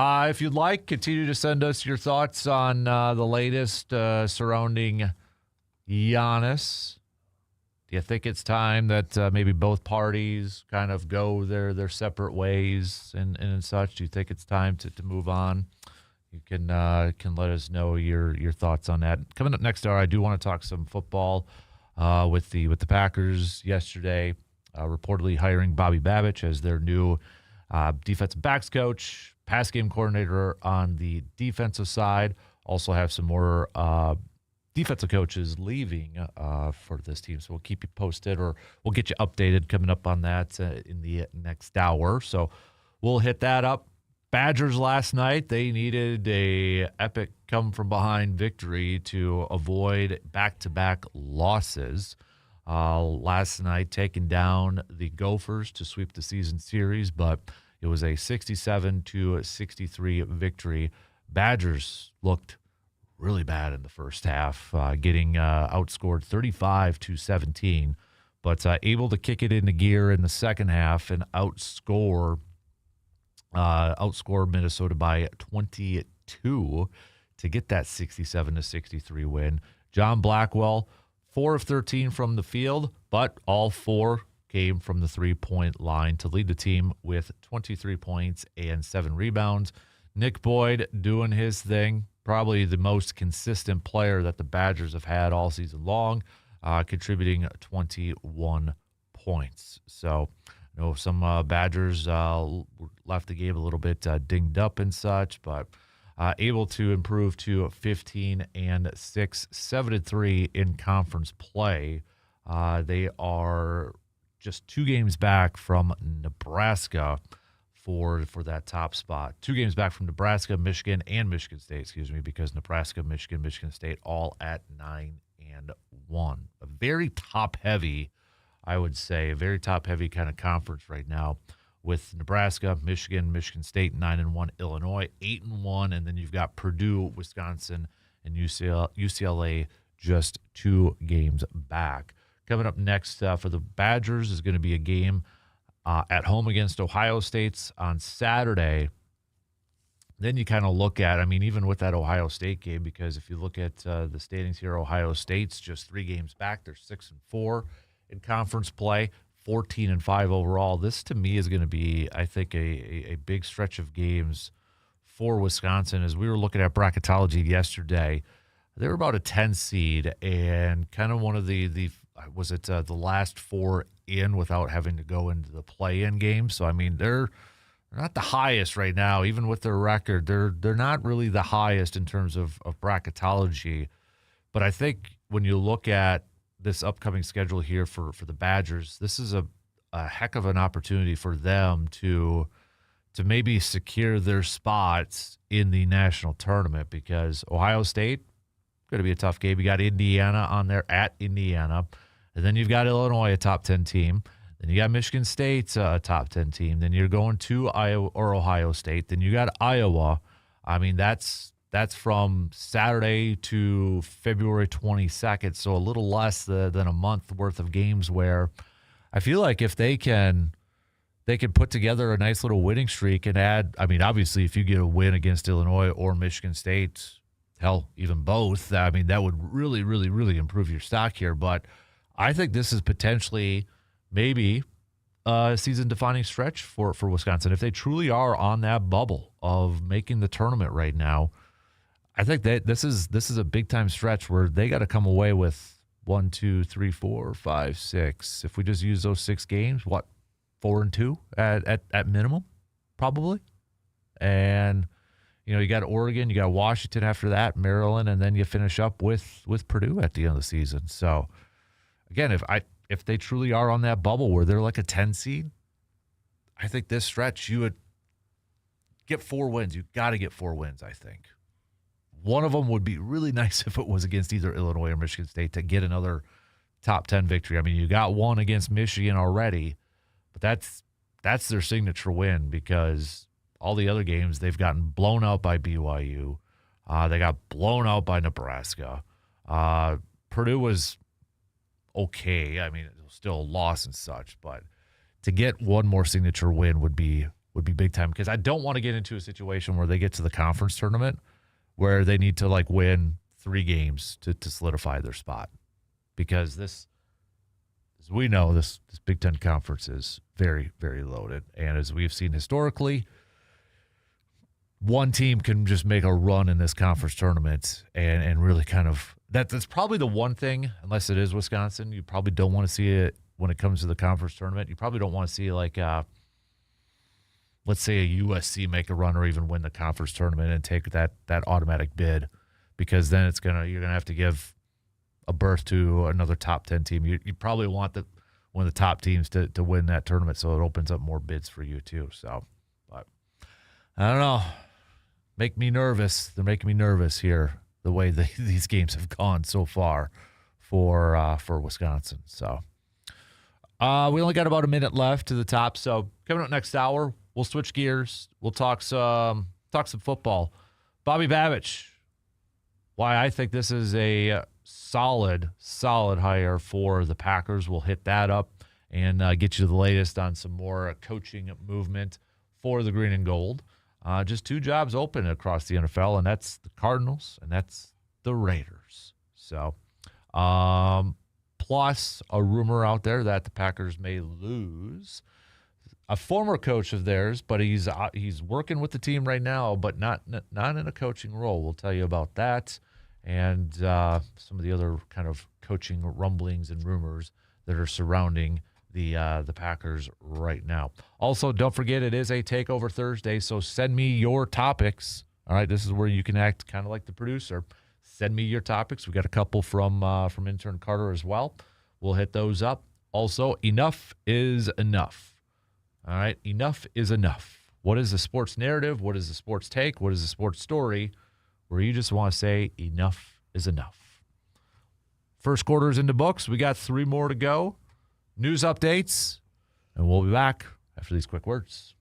If you'd like, continue to send us your thoughts on the latest surrounding Giannis Do you think it's time that maybe both parties kind of go their separate ways and such? Do you think it's time to move on? You can let us know your thoughts on that. Coming up next hour, I do want to talk some football with the Packers yesterday, reportedly hiring Bobby Babich as their new defensive backs coach, pass game coordinator on the defensive side. Also have some more defensive coaches leaving for this team. So we'll keep you posted, or we'll get you updated coming up on that in the next hour. So we'll hit that up. Badgers last night, they needed a epic come-from-behind victory to avoid back-to-back losses. Last night, taking down the Gophers to sweep the season series, but it was a 67-63 victory. Badgers looked really bad in the first half, getting outscored 35-17, but able to kick it into gear in the second half and outscore Minnesota by 22 to get that 67-63 win. John Blackwell, 4 of 13 from the field, but all 4 came from the three-point line to lead the team with 23 points and 7 rebounds. Nick Boyd doing his thing, probably the most consistent player that the Badgers have had all season long, contributing 21 points. So, you know, some Badgers left the game a little bit dinged up and such, but able to improve to 15-6, 7-3 in conference play. They are just 2 games back from Nebraska for that top spot. 2 games back from Nebraska, Michigan, and Michigan State, because Nebraska, Michigan, Michigan State all at 9-1. A very top-heavy, I would say, a very top-heavy kind of conference right now, with Nebraska, Michigan, Michigan State 9-1, Illinois 8-1, and then you've got Purdue, Wisconsin, and UCLA just 2 games back. Coming up next for the Badgers is going to be a game at home against Ohio State on Saturday. Then you kind of look at, I mean, even with that Ohio State game, because if you look at the standings here, Ohio State's just 3 games back. They're 6-4 in conference play, 14-5 overall. This, to me, is going to be, I think, a big stretch of games for Wisconsin. As we were looking at bracketology yesterday, they were about a 10 seed and kind of one of the last 4 in without having to go into the play-in game. So, I mean, they're not the highest right now, even with their record. They're not really the highest in terms of bracketology. But I think when you look at this upcoming schedule here for the Badgers, this is a heck of an opportunity for them to maybe secure their spots in the national tournament, because Ohio State, going to be a tough game. You got Indiana on there at Indiana. And then you've got Illinois, a top 10 team. Then you got Michigan State, a top 10 team. Then you're going to Iowa or Ohio State. Then you got Iowa. I mean, that's from Saturday to February 22nd, so a little less than a month worth of games, where I feel like if they can put together a nice little winning streak and add, I mean, obviously if you get a win against Illinois or Michigan State, hell, even both, I mean, that would really, really, really improve your stock here. But I think this is potentially maybe a season-defining stretch for Wisconsin. If they truly are on that bubble of making the tournament right now, I think that this is a big-time stretch where they got to come away with 1, 2, 3, 4, 5, 6. If we just use those 6 games, 4-2 at minimum, probably. And you know, you got Oregon, you got Washington after that, Maryland, and then you finish up with Purdue at the end of the season. So, again, if they truly are on that bubble where they're like a 10 seed, I think this stretch you would get 4 wins. You got to get 4 wins, I think. One of them would be really nice if it was against either Illinois or Michigan State to get another top 10 victory. I mean, you got one against Michigan already, but that's their signature win, because all the other games they've gotten blown out by BYU. They got blown out by Nebraska. Purdue was okay. I mean, it was still a loss and such, but to get one more signature win would be big time, because I don't want to get into a situation where they get to the conference tournament where they need to like win 3 games to solidify their spot, because this As we know, this Big Ten Conference is very, very loaded. And as we've seen historically, one team can just make a run in this conference tournament and really kind of that's probably the one thing, unless it is Wisconsin, you probably don't want to see it when it comes to the conference tournament. You probably don't want to see like let's say a USC make a run or even win the conference tournament and take that automatic bid, because then you're gonna have to give a berth to another top 10 team. You probably want one of the top teams to win that tournament, so it opens up more bids for you too. So, but I don't know. Make me nervous. They're making me nervous here, the way these games have gone so far for Wisconsin. So we only got about a minute left to the top. So coming up next hour, we'll switch gears. We'll talk some football. Bobby Babich, why I think this is a solid hire for the Packers. We'll hit that up and get you the latest on some more coaching movement for the Green and Gold. Just 2 jobs open across the NFL, and that's the Cardinals and that's the Raiders. So, plus a rumor out there that the Packers may lose a former coach of theirs, but he's working with the team right now, but not in a coaching role. We'll tell you about that and some of the other kind of coaching rumblings and rumors that are surrounding the Packers right now. Also, don't forget, it is a Takeover Thursday, so send me your topics. All right, this is where you can act kind of like the producer. Send me your topics. We got a couple from intern Carter as well. We'll hit those up. Also, enough is enough. All right, enough is enough. What is the sports narrative? What is the sports take? What is the sports story? Where you just want to say enough is enough. First quarter's into books. We got 3 more to go. News updates, and we'll be back after these quick words.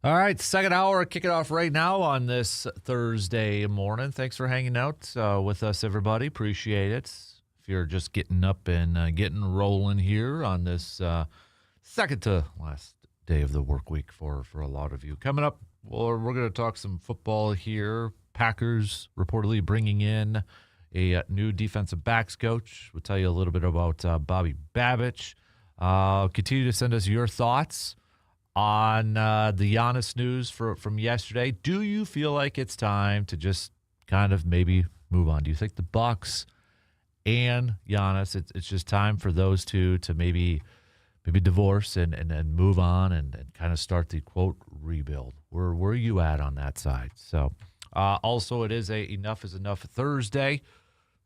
All right, second hour, kicking off right now on this Thursday morning. Thanks for hanging out with us, everybody. Appreciate it. If you're just getting up and getting rolling here on this second to last day of the work week for a lot of you. Coming up, we're going to talk some football here. Packers reportedly bringing in a new defensive backs coach. We'll tell you a little bit about Bobby Babich. Continue to send us your thoughts on the Giannis news from yesterday. Do you feel like it's time to just kind of maybe move on? Do you think the Bucks and Giannis, it's just time for those two to maybe divorce and move on and kind of start the, quote, rebuild? Where are you at on that side? So also, it is a Enough is Enough Thursday.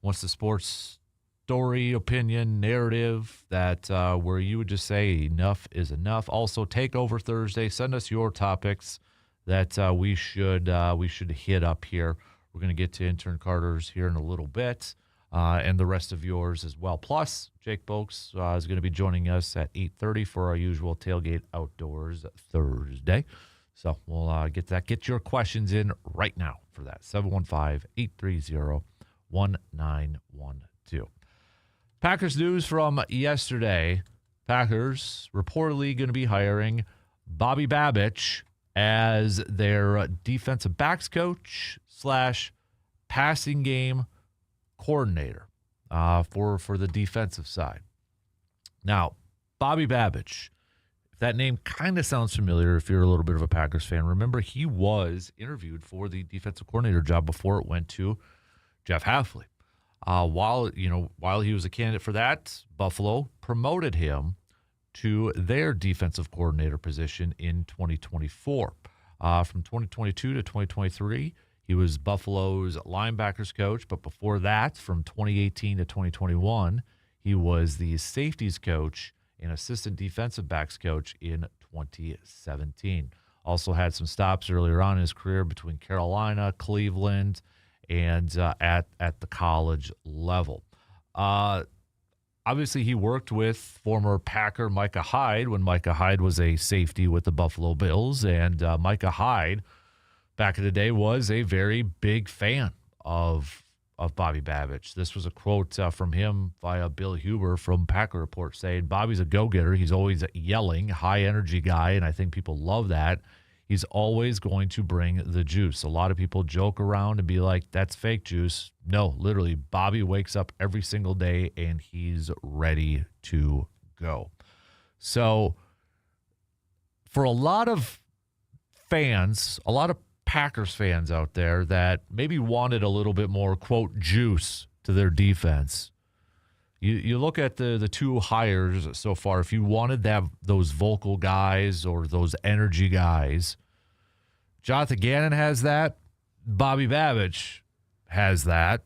Once the sports story, opinion, narrative that where you would just say enough is enough. Also, Takeover Thursday. Send us your topics that we should hit up here. We're going to get to intern Carter's here in a little bit, and the rest of yours as well. Plus, Jake Boakes is going to be joining us at 8:30 for our usual Tailgate Outdoors Thursday. So we'll get that. Get your questions in right now for that. 715-830-1912. Packers news from yesterday. Packers reportedly going to be hiring Bobby Babich as their defensive backs coach / passing game coordinator for the defensive side. Now, Bobby Babich, if that name kind of sounds familiar if you're a little bit of a Packers fan, remember he was interviewed for the defensive coordinator job before it went to Jeff Hafley. While he was a candidate for that, Buffalo promoted him to their defensive coordinator position in 2024. From 2022 to 2023, he was Buffalo's linebackers coach, but before that, from 2018 to 2021, he was the safeties coach and assistant defensive backs coach in 2017. Also had some stops earlier on in his career between Carolina, Cleveland, and at the college level. Obviously, he worked with former Packer Micah Hyde when Micah Hyde was a safety with the Buffalo Bills, and Micah Hyde, back in the day, was a very big fan of Bobby Babich. This was a quote from him via Bill Huber from Packer Report saying, "Bobby's a go-getter. He's always yelling, high-energy guy, and I think people love that. He's always going to bring the juice." A lot of people joke around and be like, that's fake juice. No, literally, Bobby wakes up every single day and he's ready to go. So for a lot of fans, a lot of Packers fans out there that maybe wanted a little bit more, quote, juice to their defense, you look at the two hires so far. If you wanted those vocal guys or those energy guys, Jonathan Gannon has that. Bobby Babich has that.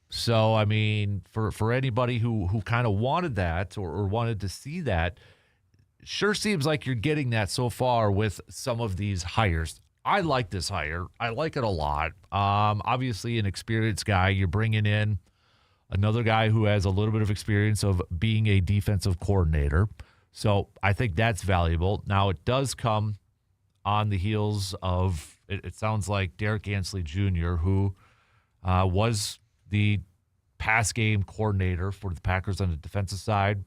So, I mean, for anybody who kind of wanted that or wanted to see that, sure seems like you're getting that so far with some of these hires. I like this hire. I like it a lot. Obviously, an experienced guy. You're bringing in another guy who has a little bit of experience of being a defensive coordinator. So I think that's valuable. Now, it does come on the heels of, it sounds like Derek Ansley Jr., who was the pass game coordinator for the Packers on the defensive side.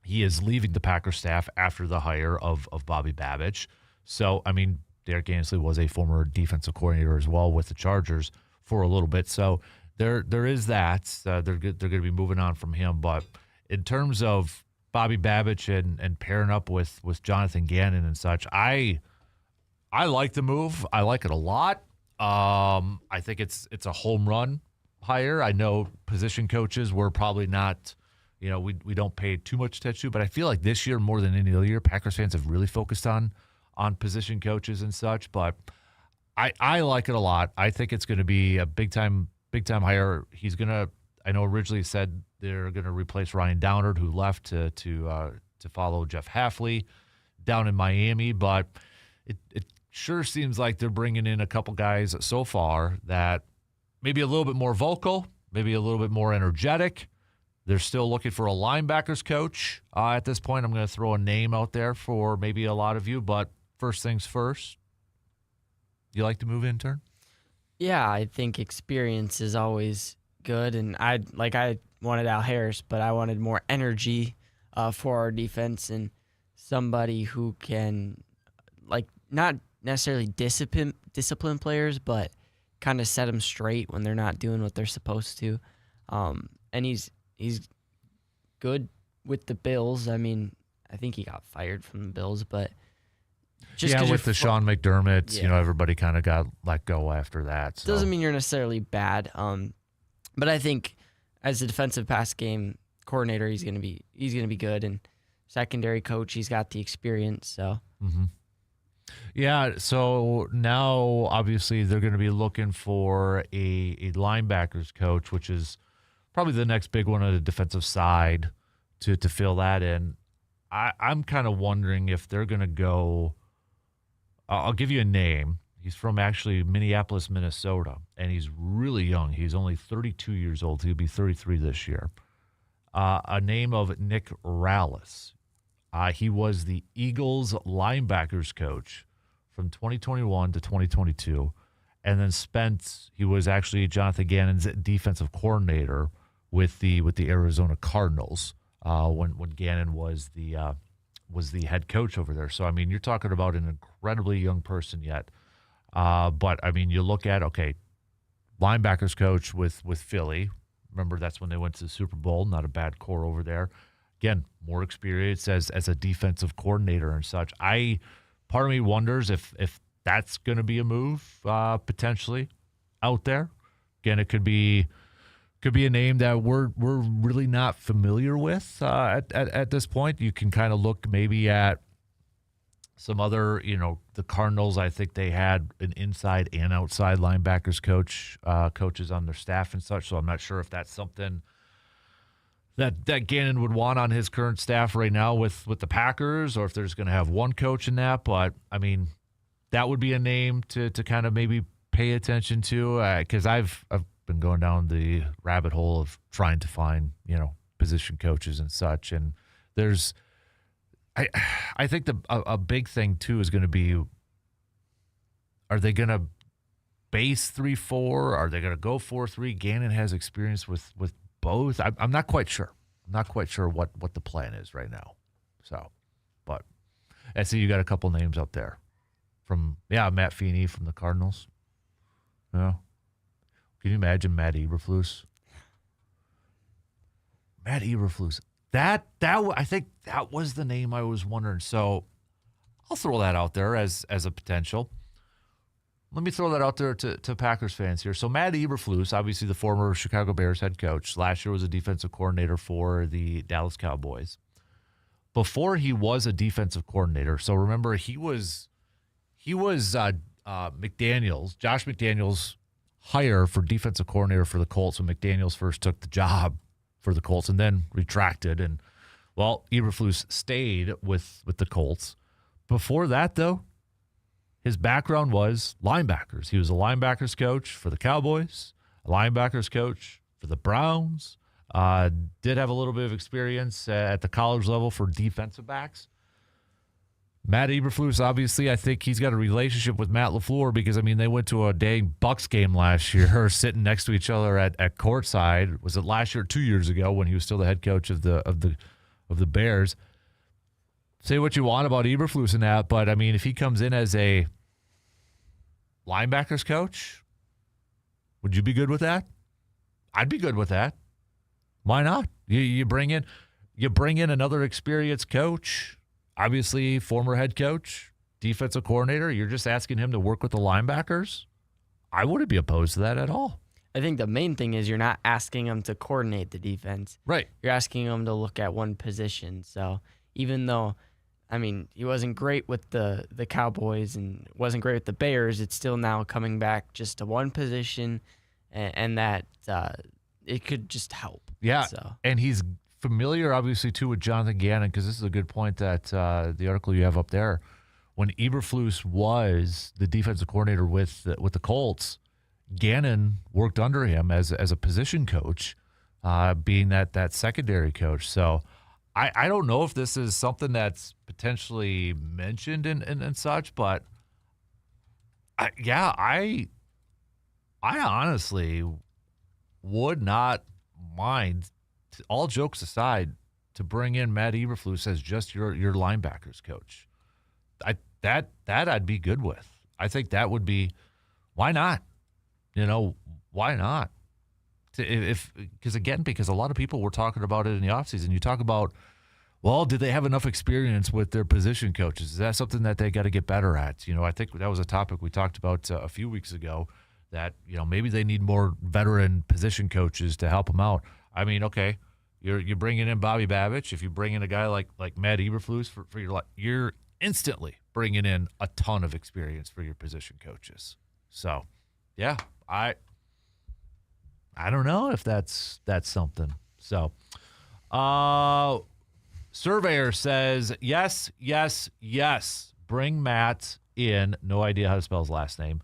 He is leaving the Packers staff after the hire of Bobby Babich. So, I mean, Derek Ansley was a former defensive coordinator as well with the Chargers for a little bit. So, There is that. They're going to be moving on from him. But in terms of Bobby Babich and pairing up with Jonathan Gannon and such, I like the move. I like it a lot. I think it's a home run hire. I know position coaches were probably not, we don't pay too much attention to, but I feel like this year more than any other year, Packers fans have really focused on position coaches and such. But I like it a lot. I think it's going to be a big time hire. He's going to, I know originally said they're going to replace Ryan Downard, who left to follow Jeff Hafley down in Miami, but it sure seems like they're bringing in a couple guys so far that maybe a little bit more vocal, maybe a little bit more energetic. They're still looking for a linebackers coach. At this point, I'm going to throw a name out there for maybe a lot of you, but first things first, you like to move intern? Yeah, I think experience is always good, and I wanted Al Harris, but I wanted more energy for our defense and somebody who can not necessarily discipline players, but kind of set them straight when they're not doing what they're supposed to. And he's good with the Bills. I mean, I think he got fired from the Bills, but with the Sean McDermott, everybody kind of got let go after that. So. Doesn't mean you're necessarily bad. But I think as a defensive pass game coordinator, he's gonna be good, and secondary coach, he's got the experience. So. Mm-hmm. Yeah, so now obviously they're going to be looking for a linebackers coach, which is probably the next big one on the defensive side to fill that in. I'm kind of wondering if they're going to go – I'll give you a name. He's from actually Minneapolis, Minnesota, and he's really young. He's only 32 years old. He'll be 33 this year. A name of Nick Rallis. He was the Eagles linebackers coach from 2021 to 2022, and then he was actually Jonathan Gannon's defensive coordinator with the Arizona Cardinals when Gannon was the head coach over there. So I mean, you're talking about an incredibly young person yet. But I mean, you look at linebackers coach with Philly. Remember, that's when they went to the Super Bowl. Not a bad core over there. Again, more experience as a defensive coordinator and such. Part of me wonders if that's going to be a move potentially out there. Again, it could be a name that we're really not familiar with at this point. You can kind of look maybe at some other, the Cardinals. I think they had an inside and outside linebackers coaches on their staff and such. So I'm not sure if that's something that Gannon would want on his current staff right now with the Packers, or if there's going to have one coach in that. But, I mean, that would be a name to kind of maybe pay attention to, because I've been going down the rabbit hole of trying to find, position coaches and such. And I think a big thing, too, is going to be, are they going to base 3-4? Are they going to go 4-3? Gannon has experience with both. I'm not quite sure. I'm not quite sure what the plan is right now. So, but I see you got a couple names out there from Matt Feeney from the Cardinals. Yeah. Can you imagine Matt Eberflus? Matt Eberflus. That I think that was the name I was wondering. So I'll throw that out there as a potential. Let me throw that out there to Packers fans here. So Matt Eberflus, obviously the former Chicago Bears head coach, last year was a defensive coordinator for the Dallas Cowboys. Before he was a defensive coordinator, so remember he was Josh McDaniels' hire for defensive coordinator for the Colts when McDaniels first took the job for the Colts and then retracted. And, Eberflus stayed with the Colts. Before that, though, his background was linebackers. He was a linebackers coach for the Cowboys, a linebackers coach for the Browns, did have a little bit of experience at the college level for defensive backs. Matt Eberflus, obviously, I think he's got a relationship with Matt LaFleur because, they went to a dang Bucks game last year, sitting next to each other at courtside. Was it last year or 2 years ago when he was still the head coach of the Bears? Say what you want about Eberflus and that, but, if he comes in as a linebackers coach, would you be good with that? I'd be good with that. Why not? You bring in another experienced coach, obviously former head coach, defensive coordinator. You're just asking him to work with the linebackers. I wouldn't be opposed to that at all. I think the main thing is you're not asking him to coordinate the defense. Right. You're asking him to look at one position. So even though, he wasn't great with the Cowboys and wasn't great with the Bears, it's still now coming back just to one position, and that it could just help. Yeah, so. And he's familiar, obviously, too, with Jonathan Gannon, because this is a good point that the article you have up there. When Eberflus was the defensive coordinator with the Colts, Gannon worked under him as a position coach, being that secondary coach. So I don't know if this is something that's potentially mentioned and such, but I honestly would not mind, all jokes aside, to bring in Matt Eberflus as just your linebackers coach. That I'd be good with. I think that would be, why not? Why not? Because a lot of people were talking about it in the offseason. You talk about, well, did they have enough experience with their position coaches? Is that something that they got to get better at? I think that was a topic we talked about a few weeks ago, that, maybe they need more veteran position coaches to help them out. I mean, okay, you're bringing in Bobby Babich. If you bring in a guy like Matt Eberflus for your, you're instantly bringing in a ton of experience for your position coaches. So, yeah, I don't know if that's something. So, Surveyor says, yes, yes, yes. Bring Matt in. No idea how to spell his last name.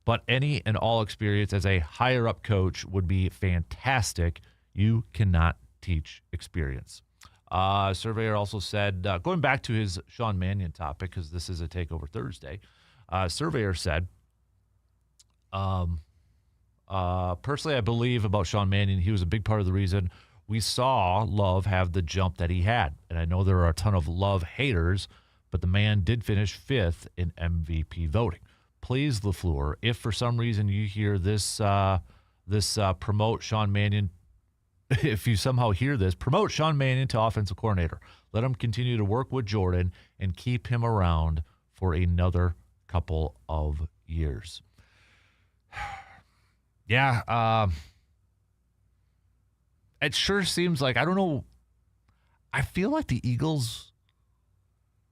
But any and all experience as a higher-up coach would be fantastic. You cannot teach experience. Surveyor also said, going back to his Sean Mannion topic, because this is a Takeover Thursday, Surveyor said, personally, I believe about Sean Mannion, he was a big part of the reason we saw Love have the jump that he had. And I know there are a ton of Love haters, but the man did finish 5th in MVP voting. Please, LaFleur, if for some reason you hear this promote Sean Mannion, if you somehow hear this, promote Sean Mannion to offensive coordinator. Let him continue to work with Jordan and keep him around for another couple of years. Yeah, it sure seems like, I don't know, I feel like the Eagles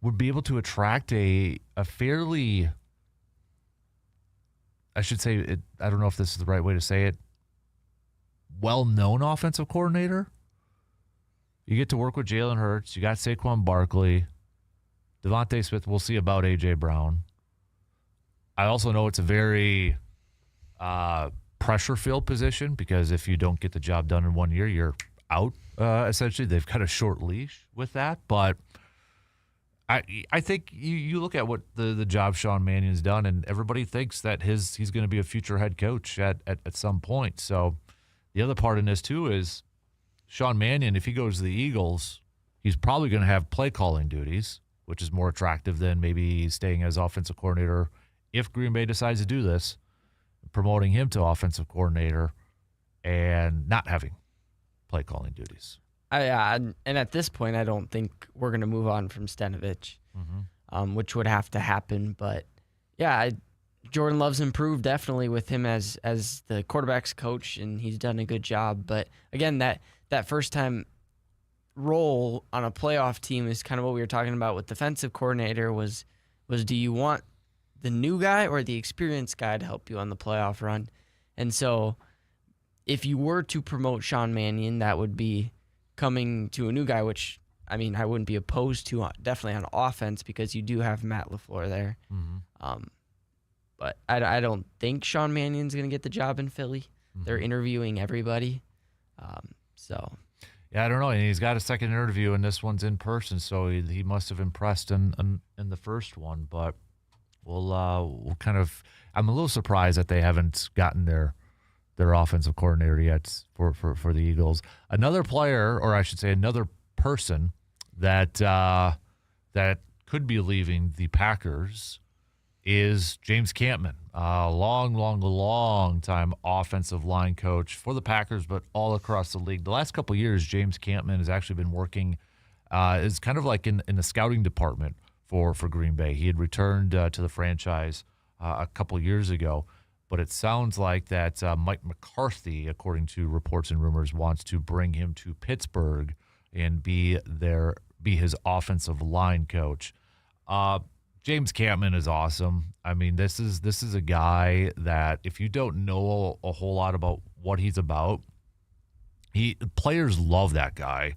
would be able to attract a fairly, I should say, I don't know if this is the right way to say it, well-known offensive coordinator. You get to work with Jalen Hurts. You got Saquon Barkley. Devontae Smith, we'll see about A.J. Brown. I also know it's a very pressure-filled position, because if you don't get the job done in 1 year, you're out, essentially. They've got a short leash with that. But I think you look at what the job Sean Mannion's done, and everybody thinks that he's going to be a future head coach at some point. So the other part in this, too, is Sean Mannion, if he goes to the Eagles, he's probably going to have play-calling duties, which is more attractive than maybe staying as offensive coordinator if Green Bay decides to do this, promoting him to offensive coordinator and not having play-calling duties. And at this point, I don't think we're going to move on from Stenovich, which would have to happen. But, yeah, Jordan Love's improved definitely with him as the quarterback's coach, and he's done a good job. But, again, that first-time role on a playoff team is kind of what we were talking about with defensive coordinator was do you want the new guy or the experienced guy to help you on the playoff run? And so if you were to promote Sean Mannion, that would be coming to a new guy, which, I mean, I wouldn't be opposed to definitely on offense, because you do have Matt LaFleur there. But I don't think Sean Mannion's going to get the job in Philly. They're interviewing everybody. Yeah, I don't know. And he's got a second interview, and this one's in person, so he must have impressed in the first one. But we'll kind of, I'm a little surprised that they haven't gotten their offensive coordinator yet for the Eagles. Another player, or I should say another person that could be leaving the Packers is James Campman, a long time offensive line coach for the Packers, but all across the league. The last couple of years, James Campman has actually been working is kind of like in the scouting department for Green Bay. He had returned to the franchise a couple of years ago, but it sounds like that Mike McCarthy, according to reports and rumors, wants to bring him to Pittsburgh and be his offensive line coach. James Campman is awesome. I mean, this is a guy that if you don't know a whole lot about what he's about, players love that guy.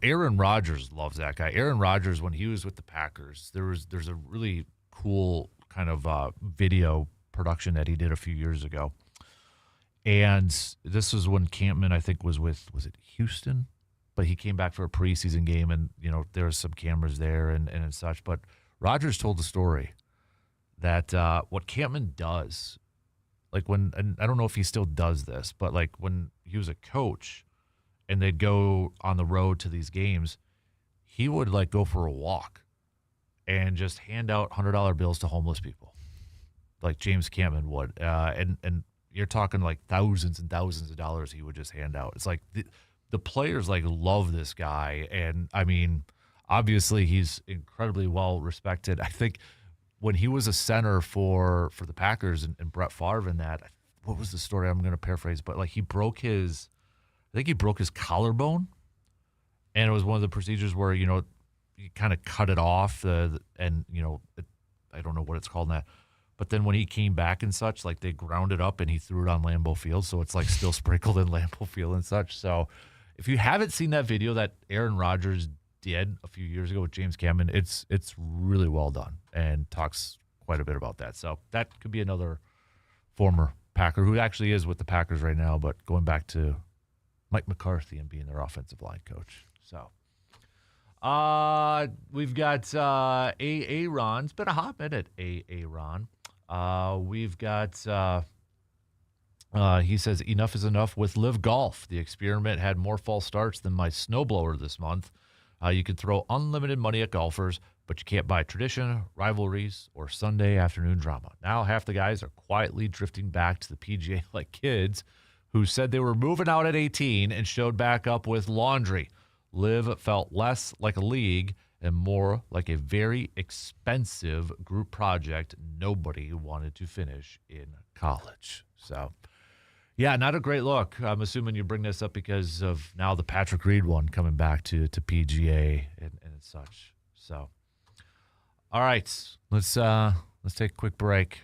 Aaron Rodgers loves that guy. Aaron Rodgers, when he was with the Packers, there's a really cool kind of video production that he did a few years ago. And this was when Campman, I think, was it Houston? But he came back for a preseason game, and there was some cameras there and such. But Rodgers told the story that what Campman does, like and I don't know if he still does this, but like when he was a coach and they'd go on the road to these games, he would like go for a walk and just hand out $100 bills to homeless people, like James Campman would. And you're talking like thousands and thousands of dollars he would just hand out. It's like the players like love this guy. And I mean, obviously he's incredibly well respected. I think when he was a center for the Packers and Brett Favre and that, what was the story? I'm going to paraphrase, but like I think he broke his collarbone, and it was one of the procedures where, you kind of cut it off, and, I don't know what it's called in that. But then when he came back and such, like they ground it up and he threw it on Lambeau Field, so it's like still sprinkled in Lambeau Field and such. So if you haven't seen that video that Aaron Rodgers did a few years ago with James Campman, it's really well done and talks quite a bit about that. So that could be another former Packer who actually is with the Packers right now, but going back to Mike McCarthy and being their offensive line coach. So we've got Aaron. It's been a hot minute, Aaron. We've got he says enough is enough with Live Golf. The experiment had more false starts than my snowblower this month. You can throw unlimited money at golfers, but you can't buy tradition, rivalries, or Sunday afternoon drama. Now half the guys are quietly drifting back to the PGA like kids who said they were moving out at 18 and showed back up with laundry. Live felt less like a league and more like a very expensive group project nobody wanted to finish in college. So, yeah, not a great look. I'm assuming you bring this up because of now the Patrick Reed one coming back to PGA and such. So, all right, let's take a quick break.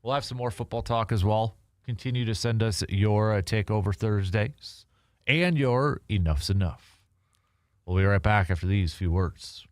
We'll have some more football talk as well. Continue to send us your Takeover Thursdays and your Enough's Enough. We'll be right back after these few words.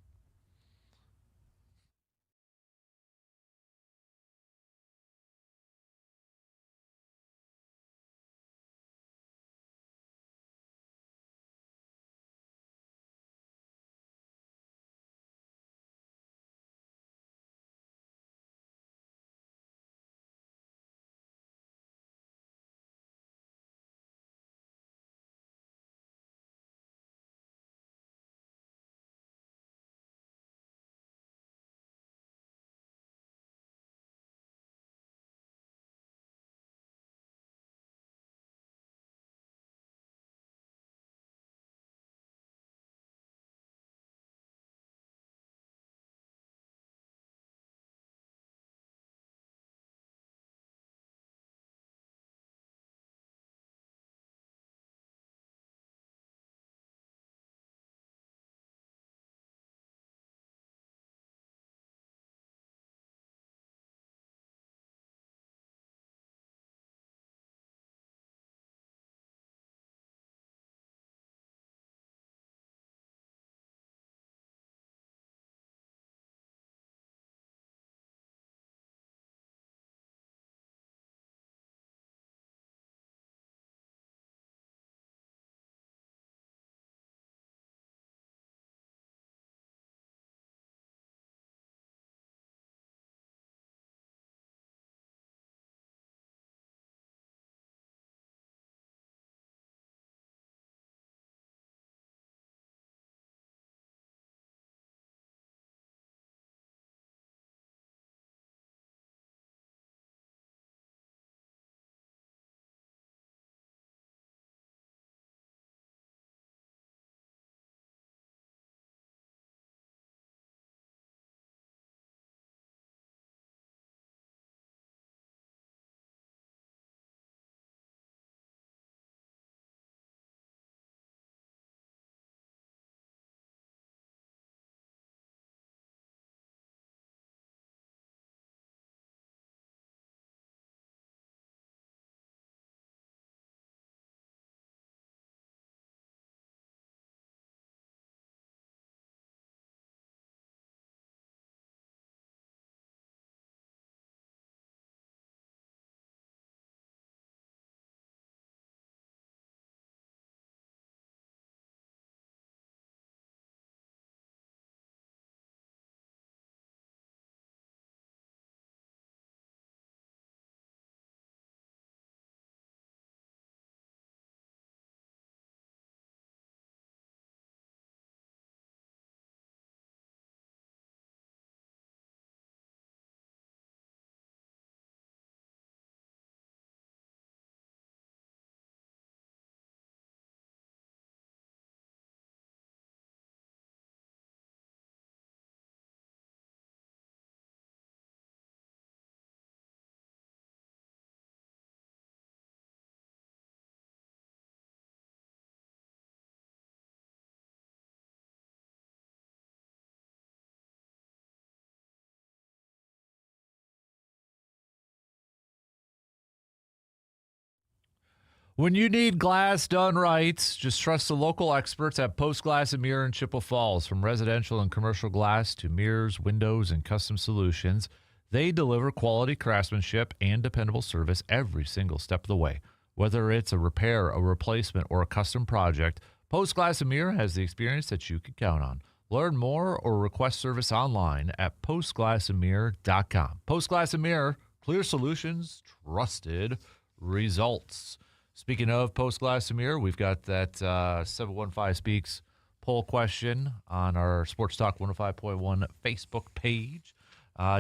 When you need glass done right, just trust the local experts at Post Glass and Mirror in Chippewa Falls. From residential and commercial glass to mirrors, windows, and custom solutions, they deliver quality craftsmanship and dependable service every single step of the way. Whether it's a repair, a replacement, or a custom project, Post Glass and Mirror has the experience that you can count on. Learn more or request service online at postglassandmirror.com. Post Glass and Mirror, clear solutions, trusted results. Speaking of Post Glass and Mirror, we've got that 715 Speaks poll question on our Sports Talk 105.1 Facebook page.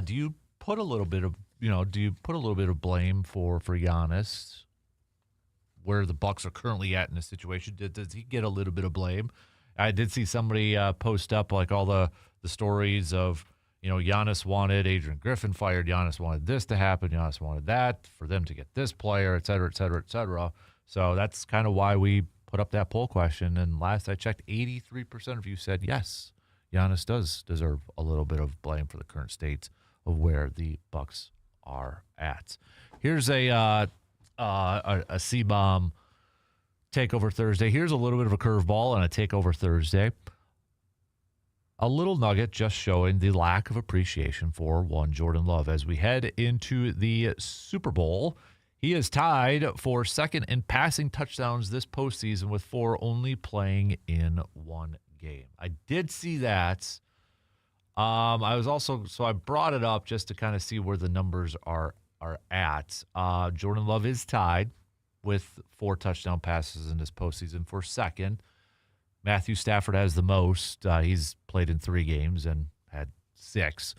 Do you put a little bit of blame for Giannis where the Bucks are currently at in this situation? Does he get a little bit of blame? I did see somebody post up like all the stories of, Giannis wanted Adrian Griffin fired. Giannis wanted this to happen. Giannis wanted that for them to get this player, et cetera, et cetera, et cetera. So that's kind of why we put up that poll question. And last I checked, 83% of you said yes, Giannis does deserve a little bit of blame for the current state of where the Bucks are at. Here's a C-bomb Takeover Thursday. Here's a little bit of a curveball on a Takeover Thursday. A little nugget just showing the lack of appreciation for one Jordan Love. As we head into the Super Bowl, he is tied for second in passing touchdowns this postseason with 4 only playing in one game. I did see that. I brought it up just to kind of see where the numbers are at. Jordan Love is tied with 4 touchdown passes in this postseason for second. Matthew Stafford has the most. He's played in 3 games and had 6.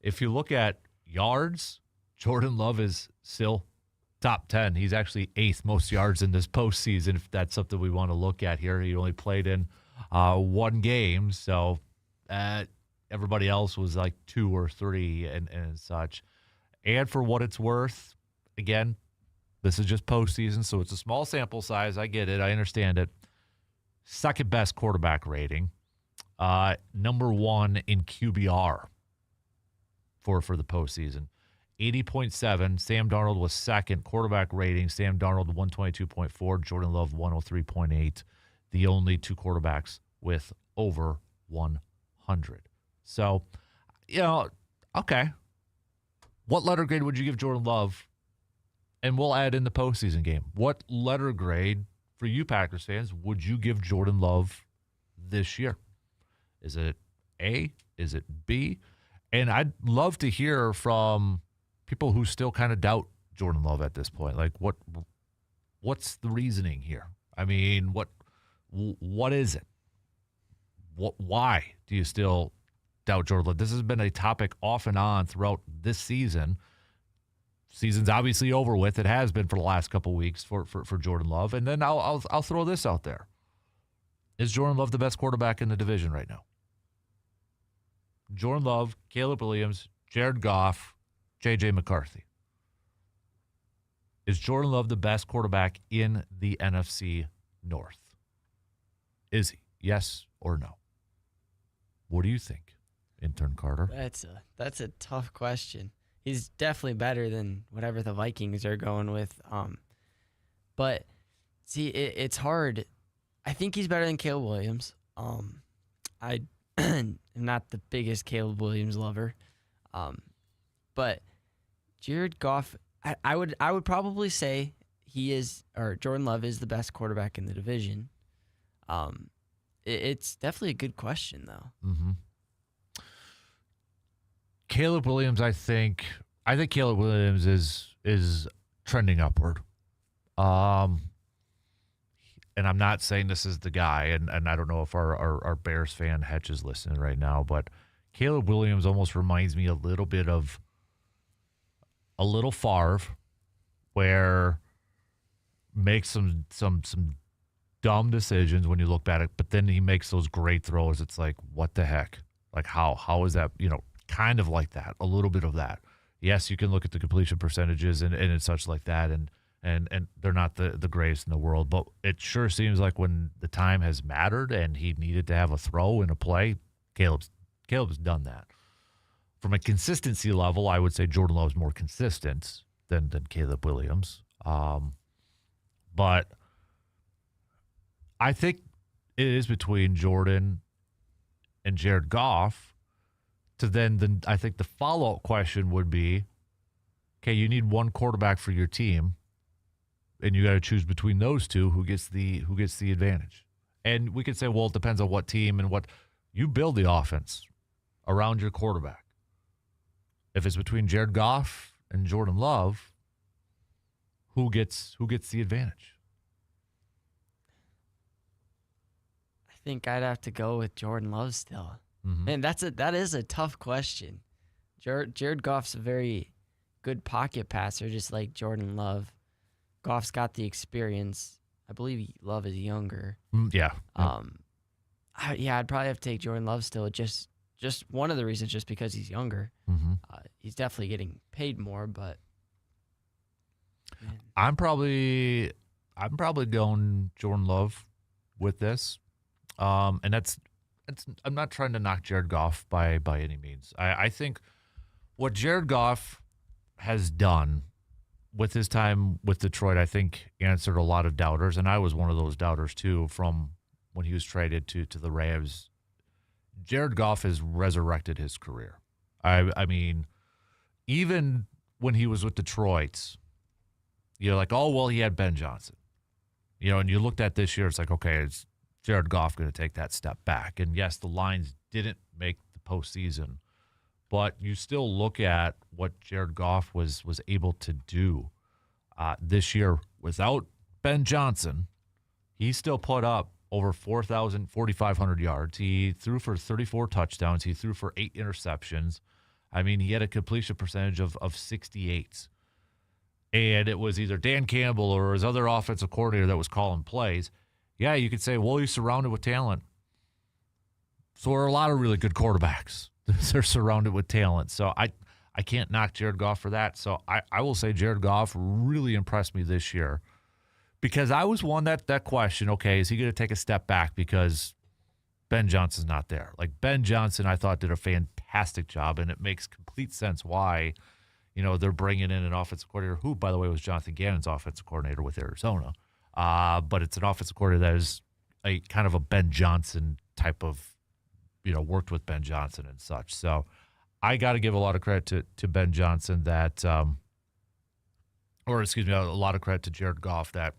If you look at yards, Jordan Love is still top 10. He's actually 8th most yards in this postseason, if that's something we want to look at here. He only played in 1 game, so everybody else was like 2 or 3 and such. And for what it's worth, again, this is just postseason, so it's a small sample size. I get it. I understand it. Second best quarterback rating. Number 1 in QBR for the postseason. 80.7. Sam Darnold was second. Quarterback rating, Sam Darnold 122.4. Jordan Love 103.8. The only 2 quarterbacks with over 100. So, okay. What letter grade would you give Jordan Love? And we'll add in the postseason game. What letter grade for you Packers fans would you give Jordan Love this year? Is it A? Is it B? And I'd love to hear from people who still kind of doubt Jordan Love at this point. Like, what's the reasoning here? I mean, what is it? Why do you still doubt Jordan Love? This has been a topic off and on throughout this season. Season's obviously over with. It has been for the last couple of weeks for Jordan Love. And then I'll throw this out there. Is Jordan Love the best quarterback in the division right now? Jordan Love, Caleb Williams, Jared Goff, J.J. McCarthy. Is Jordan Love the best quarterback in the NFC North? Is he? Yes or no? What do you think, Intern Carter? That's a tough question. He's definitely better than whatever the Vikings are going with. But see, it's hard. I think he's better than Caleb Williams. I am not the biggest Caleb Williams lover. But Jared Goff, I would probably say Jordan Love is the best quarterback in the division. It's definitely a good question though. Mm-hmm. Caleb Williams, I think Caleb Williams is trending upward. And I'm not saying this is the guy, and I don't know if our Bears fan Hetch is listening right now, but Caleb Williams almost reminds me a little bit of a little Favre, where makes some dumb decisions when you look at it, but then he makes those great throws. It's like, what the heck? Like, how is that, kind of like that, a little bit of that. Yes, you can look at the completion percentages and such like that, and they're not the greatest in the world, but it sure seems like when the time has mattered and he needed to have a throw in a play, Caleb's done that. From a consistency level, I would say Jordan Love is more consistent than Caleb Williams. But I think it is between Jordan and Jared Goff. To then I think the follow-up question would be, okay, you need one quarterback for your team, and you got to choose between those two who gets the advantage. And we could say, well, it depends on what team and what you build the offense around your quarterback. If it's between Jared Goff and Jordan Love, who gets the advantage? I think I'd have to go with Jordan Love still. Mm-hmm. Man, that is a tough question. Jared Goff's a very good pocket passer, just like Jordan Love. Goff's got the experience. I believe Love is younger. Yeah. I'd probably have to take Jordan Love still. Just one of the reasons, just because he's younger. Mm-hmm. He's definitely getting paid more, but man. I'm probably going Jordan Love with this, and I'm not trying to knock Jared Goff by any means. I think what Jared Goff has done with his time with Detroit, I think answered a lot of doubters, and I was one of those doubters too from when he was traded to the Rams. Jared Goff has resurrected his career. I mean, even when he was with Detroit, you're like, oh, well, he had Ben Johnson. And you looked at this year, it's like, okay, is Jared Goff going to take that step back? And yes, the Lions didn't make the postseason, but you still look at what Jared Goff was able to do this year without Ben Johnson. He still put up over 4,500 yards. He threw for 34 touchdowns. He threw for 8 interceptions. I mean, he had a completion percentage of 68. And it was either Dan Campbell or his other offensive coordinator that was calling plays. Yeah, you could say, well, he's surrounded with talent. So are a lot of really good quarterbacks. They're surrounded with talent. So I can't knock Jared Goff for that. So I will say Jared Goff really impressed me this year, because I was one that question, okay, is he going to take a step back because Ben Johnson's not there? Like, Ben Johnson, I thought, did a fantastic job, and it makes complete sense why, they're bringing in an offensive coordinator who, by the way, was Jonathan Gannon's offensive coordinator with Arizona. But it's an offensive coordinator that is a kind of a Ben Johnson type of, worked with Ben Johnson and such. So I got to give a lot of credit to Ben Johnson a lot of credit to Jared Goff that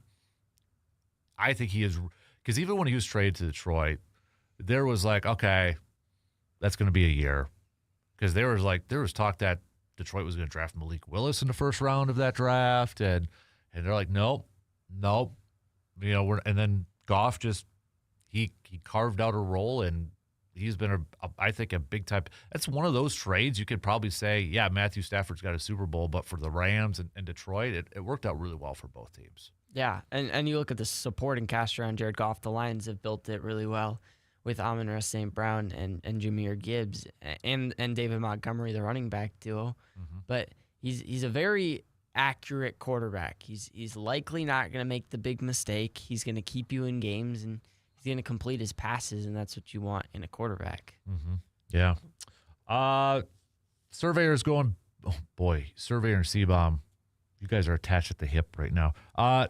I think he is, because even when he was traded to Detroit, there was like, okay, that's going to be a year. Because there was talk that Detroit was going to draft Malik Willis in the first round of that draft. And they're like, nope. And then Goff just, he carved out a role, and he's been, I think, a big type. That's one of those trades you could probably say, yeah, Matthew Stafford's got a Super Bowl, but for the Rams and Detroit, it worked out really well for both teams. Yeah, and you look at the supporting cast around Jared Goff, the Lions have built it really well with Amon-Ra St. Brown and Jahmyr Gibbs and David Montgomery, the running back duo. Mm-hmm. But he's a very accurate quarterback. He's likely not going to make the big mistake. He's going to keep you in games, and he's going to complete his passes, and that's what you want in a quarterback. Mm-hmm. Yeah. Surveyor's going, oh boy, Surveyor and Seabaum, you guys are attached at the hip right now.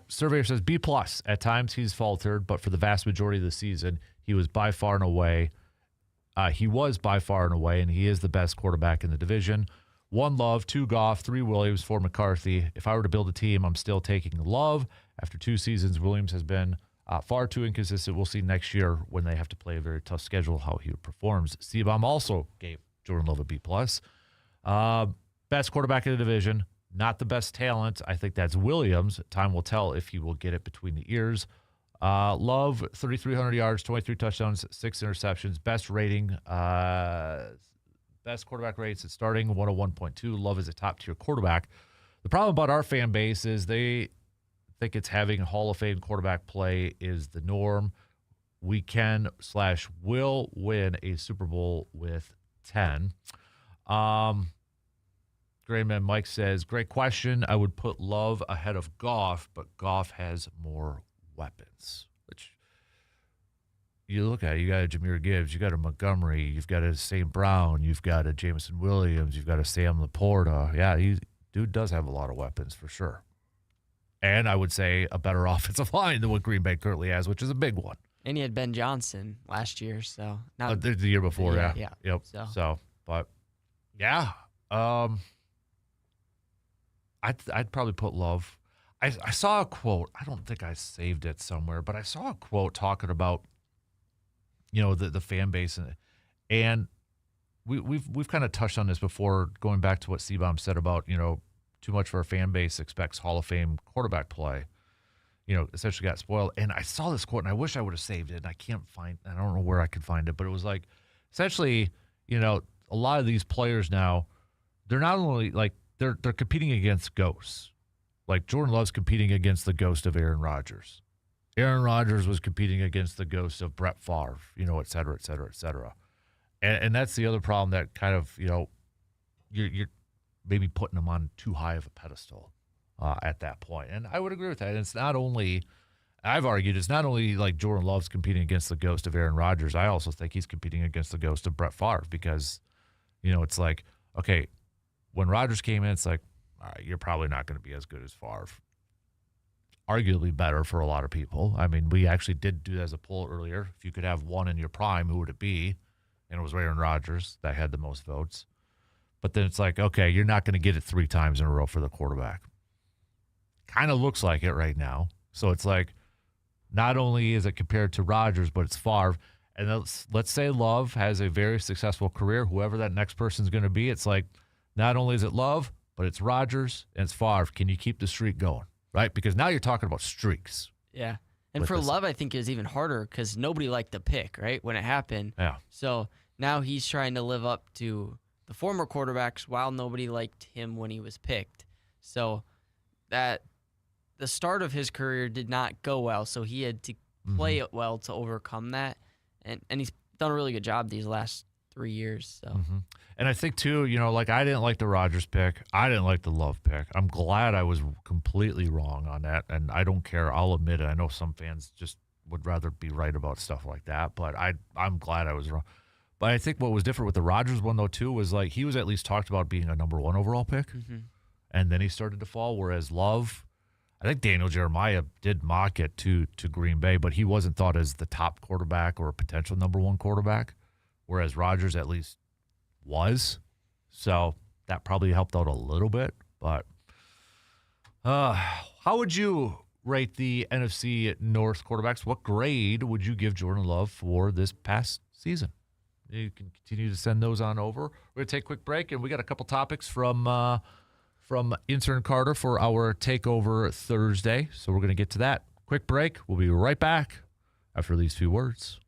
Surveyor says B+. At times he's faltered, but for the vast majority of the season, he was by far and away, and he is the best quarterback in the division. 1 Love, 2 Goff, 3 Williams, 4 McCarthy. If I were to build a team, I'm still taking Love. After 2 seasons, Williams has been far too inconsistent. We'll see next year when they have to play a very tough schedule how he performs. Seabaum also gave Jordan Love a B+. Best quarterback in the division, not the best talent. I think that's Williams. Time will tell if he will get it between the ears. Love, 3,300 yards, 23 touchdowns, 6 interceptions. Best rating, best quarterback rates at starting, 101.2. Love is a top-tier quarterback. The problem about our fan base is they think it's having Hall of Fame quarterback play is the norm. We can/will win a Super Bowl with 10. Grayman Mike says, great question. I would put Love ahead of Goff, but Goff has more weapons. Which you look at, you got a Jahmyr Gibbs, you got a Montgomery, you've got a St. Brown, you've got a Jameson Williams, you've got a Sam Laporta. Yeah, dude does have a lot of weapons for sure. And I would say a better offensive line than what Green Bay currently has, which is a big one. And he had Ben Johnson last year, so not The year before, yeah. Yep. So, But yeah, I'd probably put Love. I saw a quote. I don't think I saved it somewhere, but I saw a quote talking about, the fan base, and we've kind of touched on this before, going back to what Seabaum said about, too much of our fan base expects Hall of Fame quarterback play. Essentially got spoiled. And I saw this quote, and I wish I would have saved it, and I don't know where I could find it, but it was like, essentially, a lot of these players now, they're not only like, they're competing against ghosts. Like Jordan Love's competing against the ghost of Aaron Rodgers. Aaron Rodgers was competing against the ghost of Brett Favre, et cetera, et cetera, et cetera. And that's the other problem, that kind of, you're maybe putting them on too high of a pedestal at that point. And I would agree with that. And I've argued it's not only like Jordan Love's competing against the ghost of Aaron Rodgers. I also think he's competing against the ghost of Brett Favre, because, it's like, okay, when Rodgers came in, it's like, all right, you're probably not going to be as good as Favre. Arguably better for a lot of people. I mean, we actually did do that as a poll earlier. If you could have one in your prime, who would it be? And it was Aaron Rodgers that had the most votes. But then it's like, okay, you're not going to get it 3 times in a row for the quarterback. Kind of looks like it right now. So it's like, not only is it compared to Rodgers, but it's Favre. And let's say Love has a very successful career. Whoever that next person is going to be, it's like, not only is it Love, but it's Rodgers and it's Favre. Can you keep the streak going? Right? Because now you're talking about streaks. Yeah. And for Love, I think it was even harder because nobody liked the pick, right, when it happened. Yeah. So now he's trying to live up to the former quarterbacks while nobody liked him when he was picked. So that the start of his career did not go well, so he had to play it well to overcome that. And he's done a really good job these last 3 years. So. And I think, too, like I didn't like the Rodgers pick. I didn't like the Love pick. I'm glad I was completely wrong on that, and I don't care. I'll admit it. I know some fans just would rather be right about stuff like that, but I'm glad I was wrong. But I think what was different with the Rodgers one, though, too, was like he was at least talked about being a number 1 overall pick, and then he started to fall, whereas Love, I think Daniel Jeremiah did mock it to Green Bay, but he wasn't thought as the top quarterback or a potential number 1 quarterback, whereas Rodgers at least was. So that probably helped out a little bit. But how would you rate the NFC North quarterbacks? What grade would you give Jordan Love for this past season? You can continue to send those on over. We're going to take a quick break, and we got a couple topics from intern Carter for our Takeover Thursday. So we're going to get to that. Quick break. We'll be right back after these few words.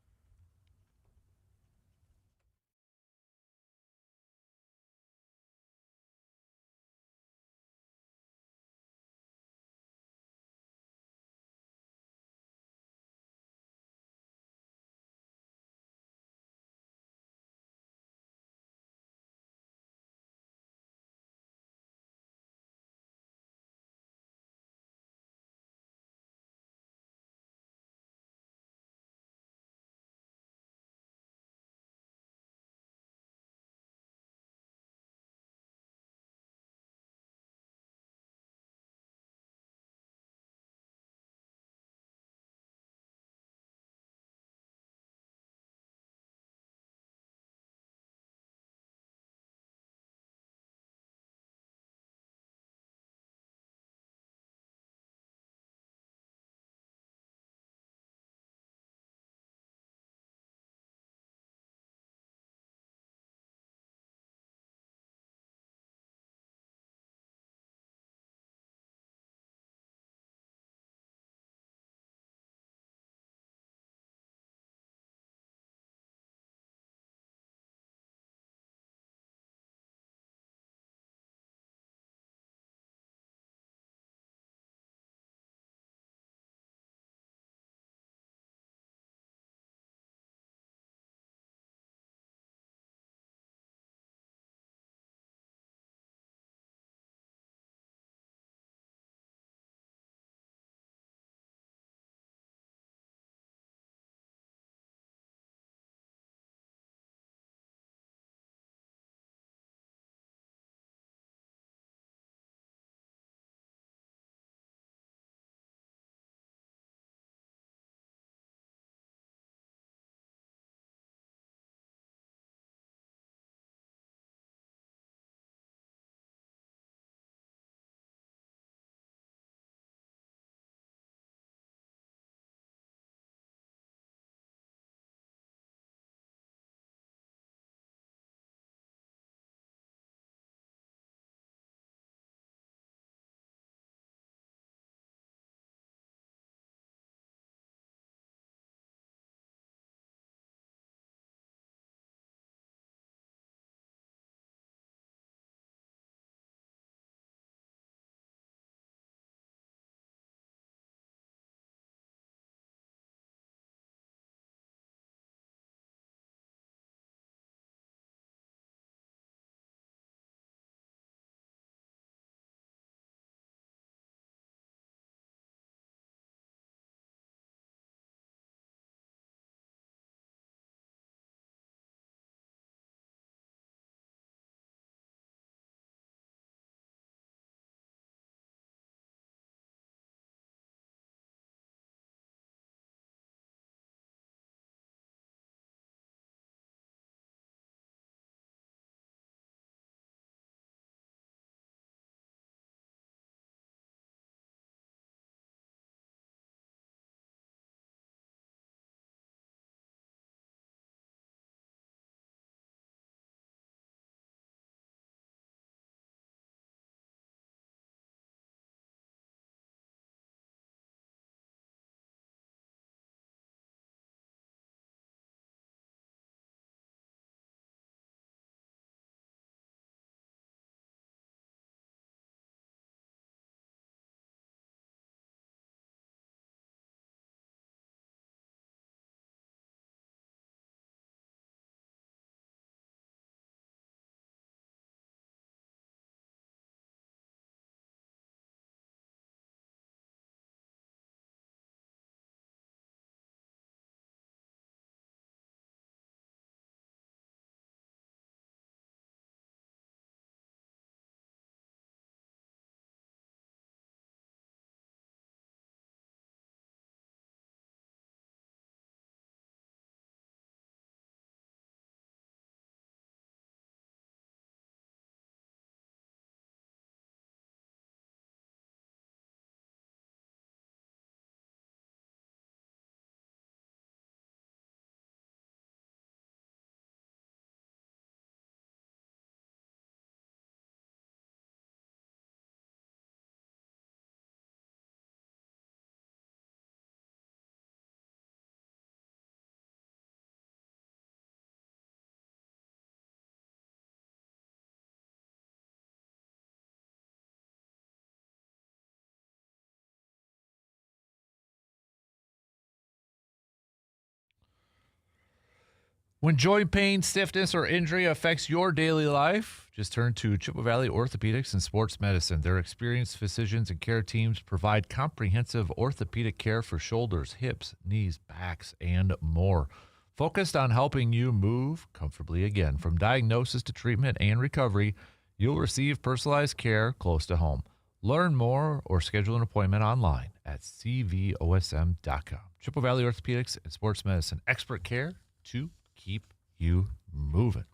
When joint pain, stiffness, or injury affects your daily life, just turn to Chippewa Valley Orthopedics and Sports Medicine. Their experienced physicians and care teams provide comprehensive orthopedic care for shoulders, hips, knees, backs, and more. Focused on helping you move comfortably again. From diagnosis to treatment and recovery, you'll receive personalized care close to home. Learn more or schedule an appointment online at cvosm.com. Chippewa Valley Orthopedics and Sports Medicine. Expert care to keep you moving.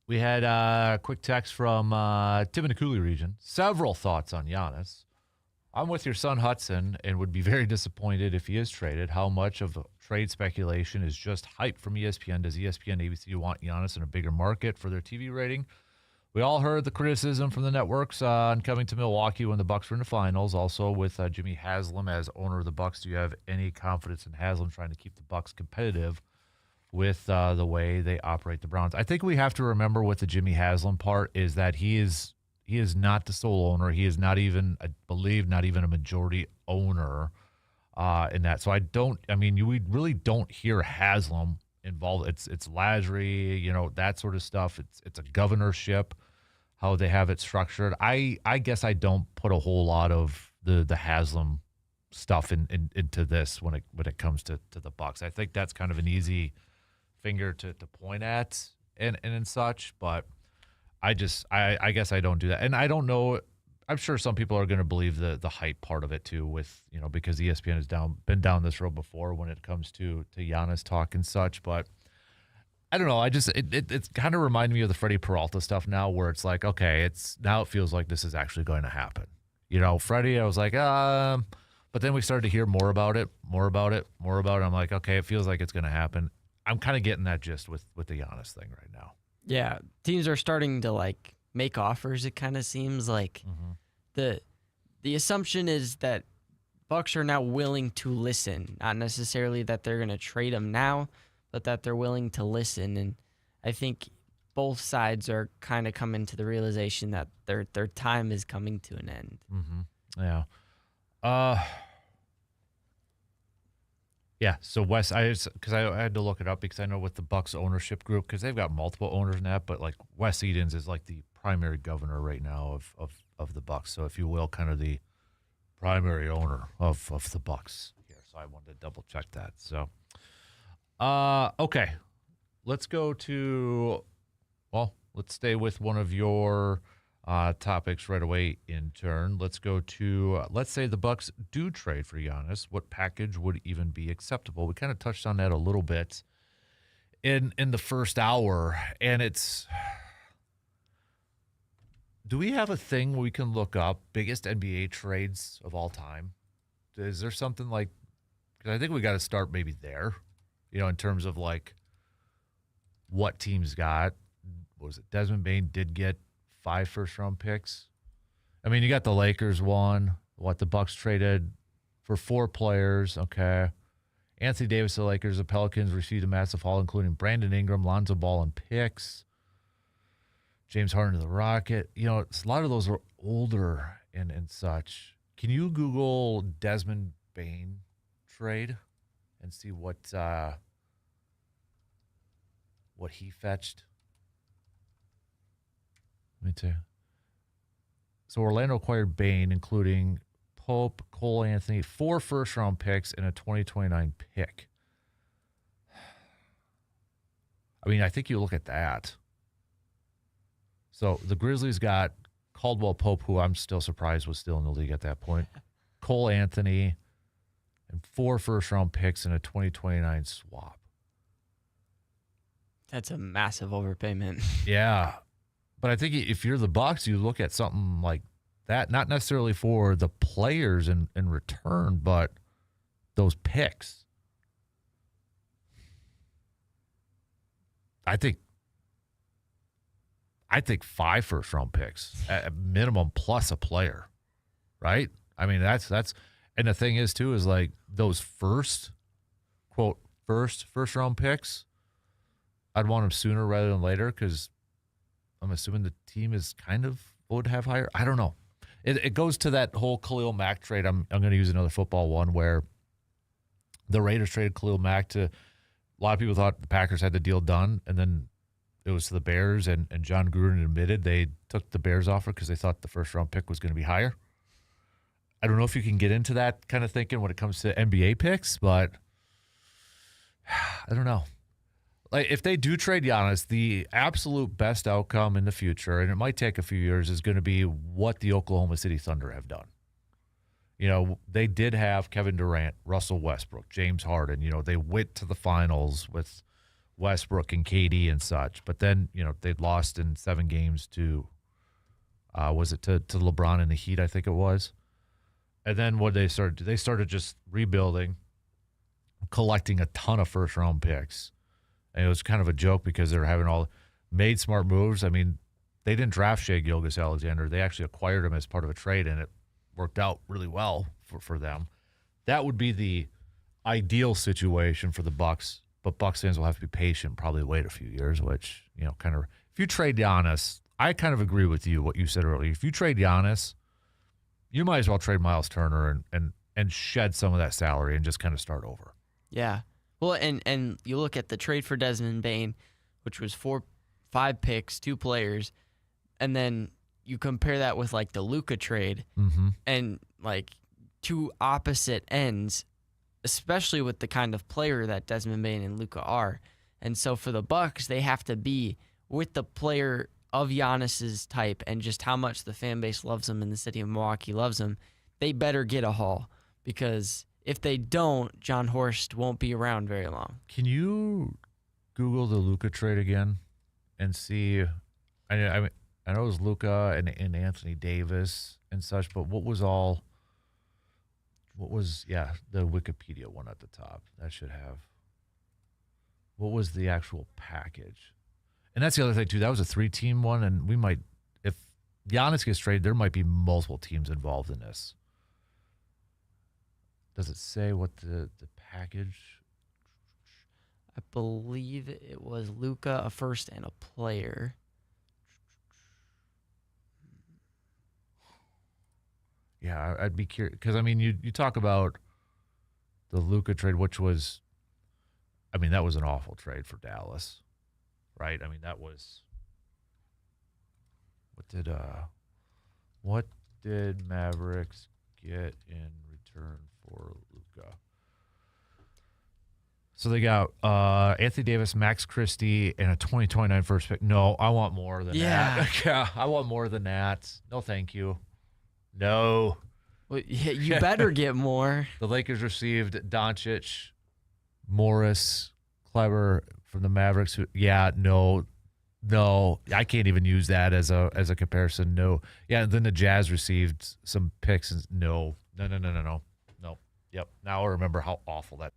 We had a quick text from Tim in the Cooley region. Several thoughts on Giannis. I'm with your son Hudson and would be very disappointed if he is traded. How much of trade speculation is just hype from ESPN? Does ESPN, ABC want Giannis in a bigger market for their TV rating? We all heard the criticism from the networks on coming to Milwaukee when the Bucks were in the finals. Also with Jimmy Haslam as owner of the Bucks, do you have any confidence in Haslam trying to keep the Bucks competitive with the way they operate the Browns? I think we have to remember with the Jimmy Haslam part is that he is not the sole owner. He is not even, I believe, not even a majority owner in that. So we really don't hear Haslam involved. It's Lasry, that sort of stuff. It's a governorship, how they have it structured. I guess I don't put a whole lot of the Haslam stuff into this when it comes to the Bucks. I think that's kind of an easy finger to point at and such, but I guess I don't do that. And I don't know, I'm sure some people are going to believe the hype part of it too with, because ESPN has been down this road before when it comes to Giannis talk and such, but I don't know. It's kind of reminding me of the Freddie Peralta stuff now where it's like, okay, it feels like this is actually going to happen. Freddie, I was like, but then we started to hear more about it. I'm like, okay, it feels like it's going to happen. I'm kind of getting that gist with the Giannis thing right now. Yeah, teams are starting to make offers. It kind of seems like the assumption is that Bucks are now willing to listen, not necessarily that they're going to trade him now, but that they're willing to listen. And I think both sides are kind of coming to the realization that their time is coming to an end. Mm-hmm. Yeah. Yeah, so Wes, because I had to look it up because I know with the Bucks ownership group, because they've got multiple owners in that, but Wes Edens is the primary governor right now of the Bucks. So if you will, kind of the primary owner of the Bucks here. So I wanted to double check that. So, okay, let's stay with one of your topics right away in turn. Let's go to, let's say the Bucks do trade for Giannis. What package would even be acceptable? We kind of touched on that a little bit in the first hour, and do we have a thing we can look up biggest NBA trades of all time? Is there something because I think we got to start maybe there, in terms of what teams got. What was it? Desmond Bane did get 5 first-round picks. I mean, you got the Lakers one. The Bucks traded for 4 players. Okay. Anthony Davis to the Lakers. The Pelicans received a massive haul, including Brandon Ingram, Lonzo Ball, and picks. James Harden to the Rocket. A lot of those are older and such. Can you Google Desmond Bane trade and see what he fetched? Let me tell you. So Orlando acquired Bane, including Pope, Cole Anthony, 4 first-round picks, and a 2029 pick. I mean, I think you look at that. So the Grizzlies got Caldwell Pope, who I'm still surprised was still in the league at that point, Cole Anthony, and 4 first-round picks and a 2029 swap. That's a massive overpayment. Yeah. But I think if you're the Bucks, you look at something like that, not necessarily for the players in return, but those picks. I think 5 first-round picks at minimum plus a player, right? I mean, that's and the thing is too is those first round picks, I'd want them sooner rather than later because I'm assuming the team is would have higher. I don't know. It goes to that whole Khalil Mack trade. I'm going to use another football one where the Raiders traded Khalil Mack to a lot of people thought the Packers had the deal done, and then it was to the Bears, and John Gruden admitted they took the Bears offer because they thought the first-round pick was going to be higher. I don't know if you can get into that kind of thinking when it comes to NBA picks, but I don't know. Like, if they do trade Giannis, the absolute best outcome in the future, and it might take a few years, is going to be what the Oklahoma City Thunder have done. You know, they did have Kevin Durant, Russell Westbrook, James Harden. You know, they went to the finals with Westbrook and KD and such. But then, you know, they'd lost in 7 games to, was it to LeBron and the Heat, I think it was. And then what they started just rebuilding, collecting a ton of first-round picks. And it was kind of a joke because they were having made smart moves. I mean, they didn't draft Shai Gilgeous-Alexander. They actually acquired him as part of a trade, and it worked out really well for them. That would be the ideal situation for the Bucks, but Bucks fans will have to be patient, probably wait a few years, which, you know, kind of, if you trade Giannis, I kind of agree with you, what you said earlier. If you trade Giannis, you might as well trade Miles Turner and shed some of that salary and just kind of start over. Yeah. Well, and you look at the trade for Desmond Bane, which was 5 picks, 2 players, and then you compare that with like the Luka trade, and like 2 opposite ends, especially with the kind of player that Desmond Bane and Luka are. And so for the Bucks, they have to be with the player of Giannis's type and just how much the fan base loves him and the city of Milwaukee loves him. They better get a haul, because if they don't, John Horst won't be around very long. Can you Google the Luka trade again and see? I know it was Luka and Anthony Davis and such, but what was the Wikipedia one at the top? That should have. What was the actual package? And that's the other thing, too. That was a 3-team one, and we might, if Giannis gets traded, there might be multiple teams involved in this. Does it say what the package? I believe it was Luka, a first, and a player. Yeah, I'd be curious. Because, I mean, you talk about the Luka trade, which was, I mean, that was an awful trade for Dallas, right? I mean, that was, what did Mavericks get in return for Luka? So they got Anthony Davis, Max Christie, and a 2029 first pick. No, I want more than that. Yeah, I want more than that. No, thank you. No. Well, yeah, you better get more. The Lakers received Doncic, Morris, Kleber from the Mavericks. No, I can't even use that as a comparison. No. Yeah, and then the Jazz received some picks. No. Yep. Now I remember how awful that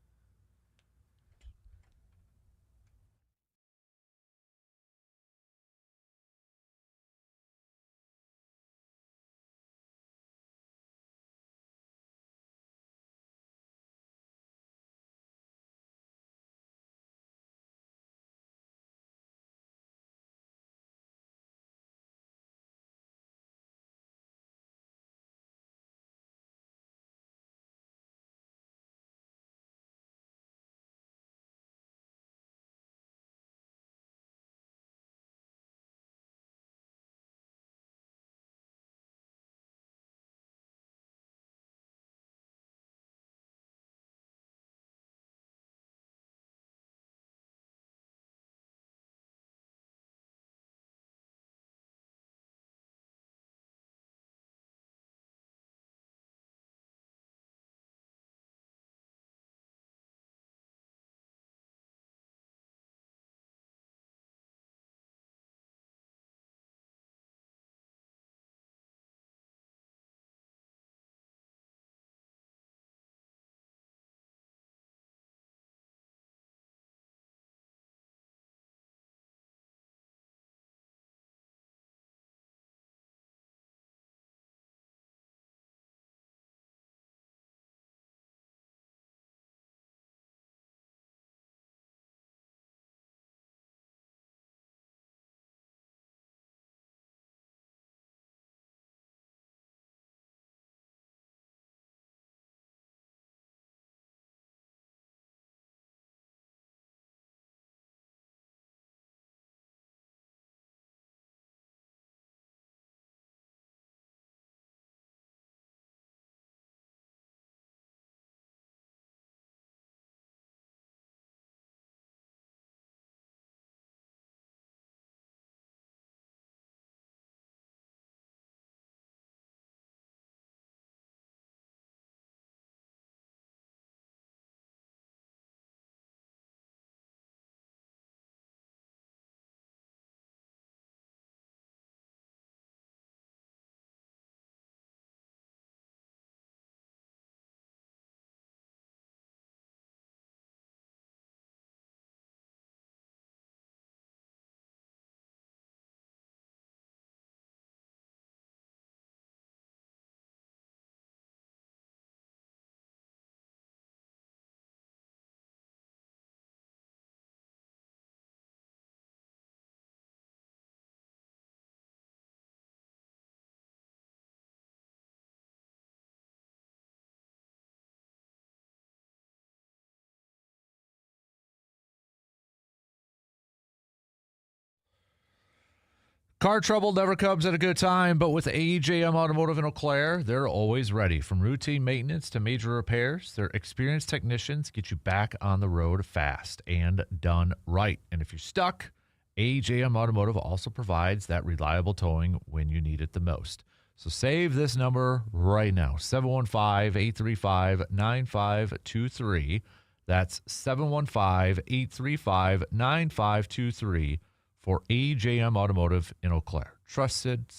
Car trouble never comes at a good time, but with AJM Automotive in Eau Claire, they're always ready. From routine maintenance to major repairs, their experienced technicians get you back on the road fast and done right. And if you're stuck, AJM Automotive also provides that reliable towing when you need it the most. So save this number right now, 715-835-9523. That's 715-835-9523 for AJM Automotive in Eau Claire. Trusted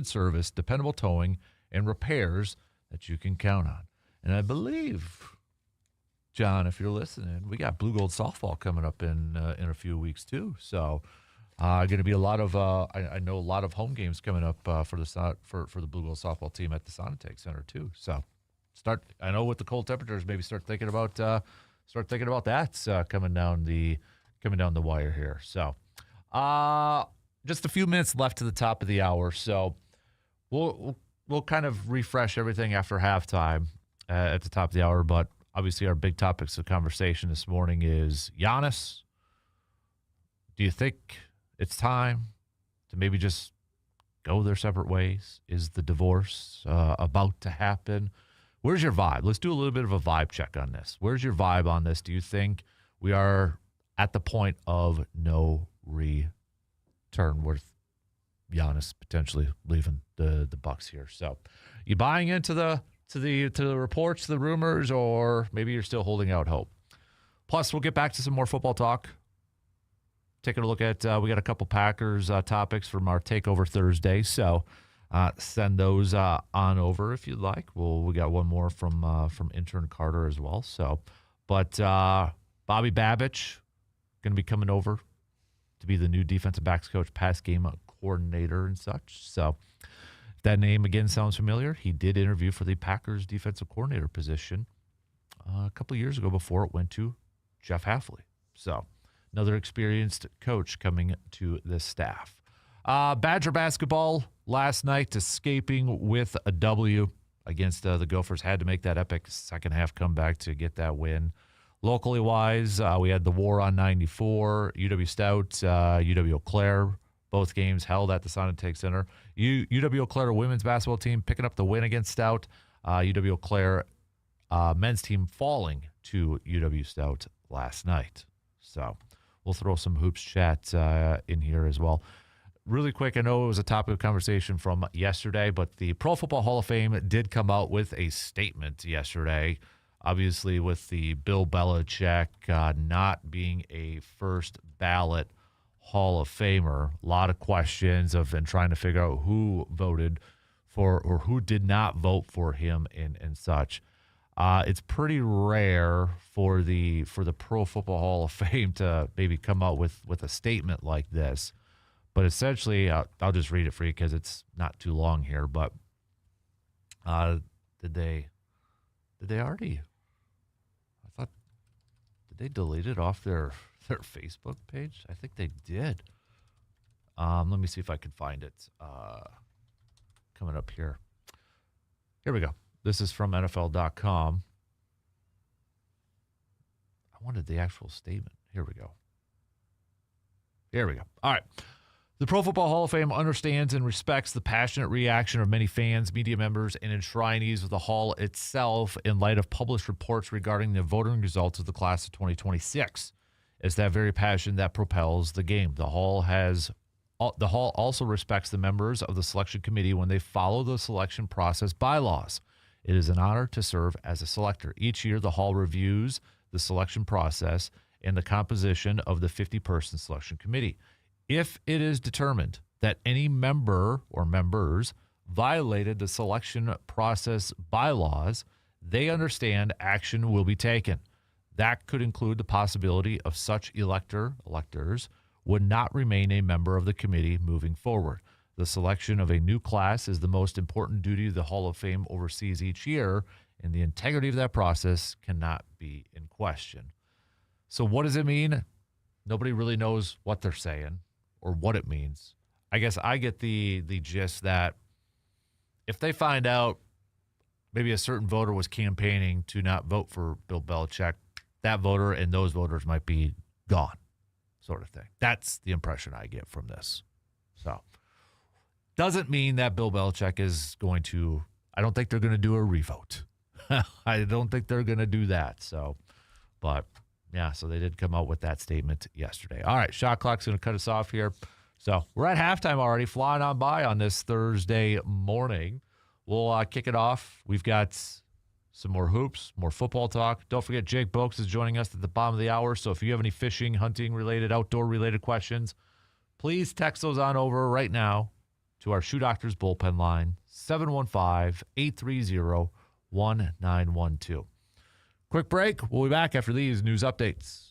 service, dependable towing, and repairs that you can count on. And I believe, John, if you're listening, we got Blue Gold softball coming up in a few weeks too. So going to be a lot of I know a lot of home games coming up for the Blue Gold softball team at the Sonotake Center too. So I know with the cold temperatures, maybe start thinking about that coming down the wire here. So. Just a few minutes left to the top of the hour, so we'll kind of refresh everything after halftime at the top of the hour. But obviously, our big topics of conversation this morning is Giannis. Do you think it's time to maybe just go their separate ways? Is the divorce about to happen? Where's your vibe? Let's do a little bit of a vibe check on this. Where's your vibe on this? Do you think we are at the point of no return with Giannis potentially leaving the Bucks here? So, you buying into the reports, the rumors, or maybe you're still holding out hope? Plus, we'll get back to some more football talk. Taking a look at we got a couple Packers topics from our Takeover Thursday, so send those on over if you'd like. We got one more from intern Carter as well. So, but Bobby Babich going to be coming over to be the new defensive backs coach, pass game coordinator and such. So if that name again sounds familiar, he did interview for the Packers defensive coordinator position a couple of years ago before it went to Jeff Hafley. So another experienced coach coming to this staff. Badger basketball last night escaping with a W against the Gophers. Had to make that epic second half comeback to get that win. Locally wise, we had the War on 94, UW Stout, UW Eau Claire, both games held at the Sonotake Center. UW Eau Claire women's basketball team picking up the win against Stout. UW Eau Claire men's team falling to UW Stout last night. So we'll throw some hoops chat in here as well. Really quick, I know it was a topic of conversation from yesterday, but the Pro Football Hall of Fame did come out with a statement yesterday. Obviously, with the Bill Belichick not being a first ballot Hall of Famer, a lot of questions and trying to figure out who voted for or who did not vote for him and such. It's pretty rare for the Pro Football Hall of Fame to maybe come out with a statement like this. But essentially, I'll just read it for you because it's not too long here. But did they already? Did they delete it off their Facebook page? I think they did. Let me see if I can find it. Coming up here. Here we go. This is from NFL.com. I wanted the actual statement. Here we go. All right. The Pro Football Hall of Fame understands and respects the passionate reaction of many fans, media members, and enshrinees of the Hall itself in light of published reports regarding the voting results of the class of 2026. It's that very passion that propels the game. The Hall also respects the members of the selection committee when they follow the selection process bylaws. It is an honor to serve as a selector. Each year, the Hall reviews the selection process and the composition of the 50-person selection committee. If it is determined that any member or members violated the selection process bylaws, they understand action will be taken. That could include the possibility of such electors would not remain a member of the committee moving forward. The selection of a new class is the most important duty the Hall of Fame oversees each year, and the integrity of that process cannot be in question. So what does it mean? Nobody really knows what they're saying or what it means. I guess I get the gist that if they find out maybe a certain voter was campaigning to not vote for Bill Belichick, that voter and those voters might be gone, sort of thing. That's the impression I get from this. So Doesn't mean that Bill Belichick is going to, I don't think they're going to do a revote. I don't think they're going to do that. So, but yeah, so they did come out with that statement yesterday. All right, shot clock's going to cut us off here. So we're at halftime already, flying on by on this Thursday morning. We'll kick it off. We've got some more hoops, more football talk. Don't forget, Jake Boakes is joining us at the bottom of the hour. So if you have any fishing, hunting related, outdoor related questions, please text those on over right now to our Shoe Doctors bullpen line, 715-830-1912. Quick break. We'll be back after these news updates.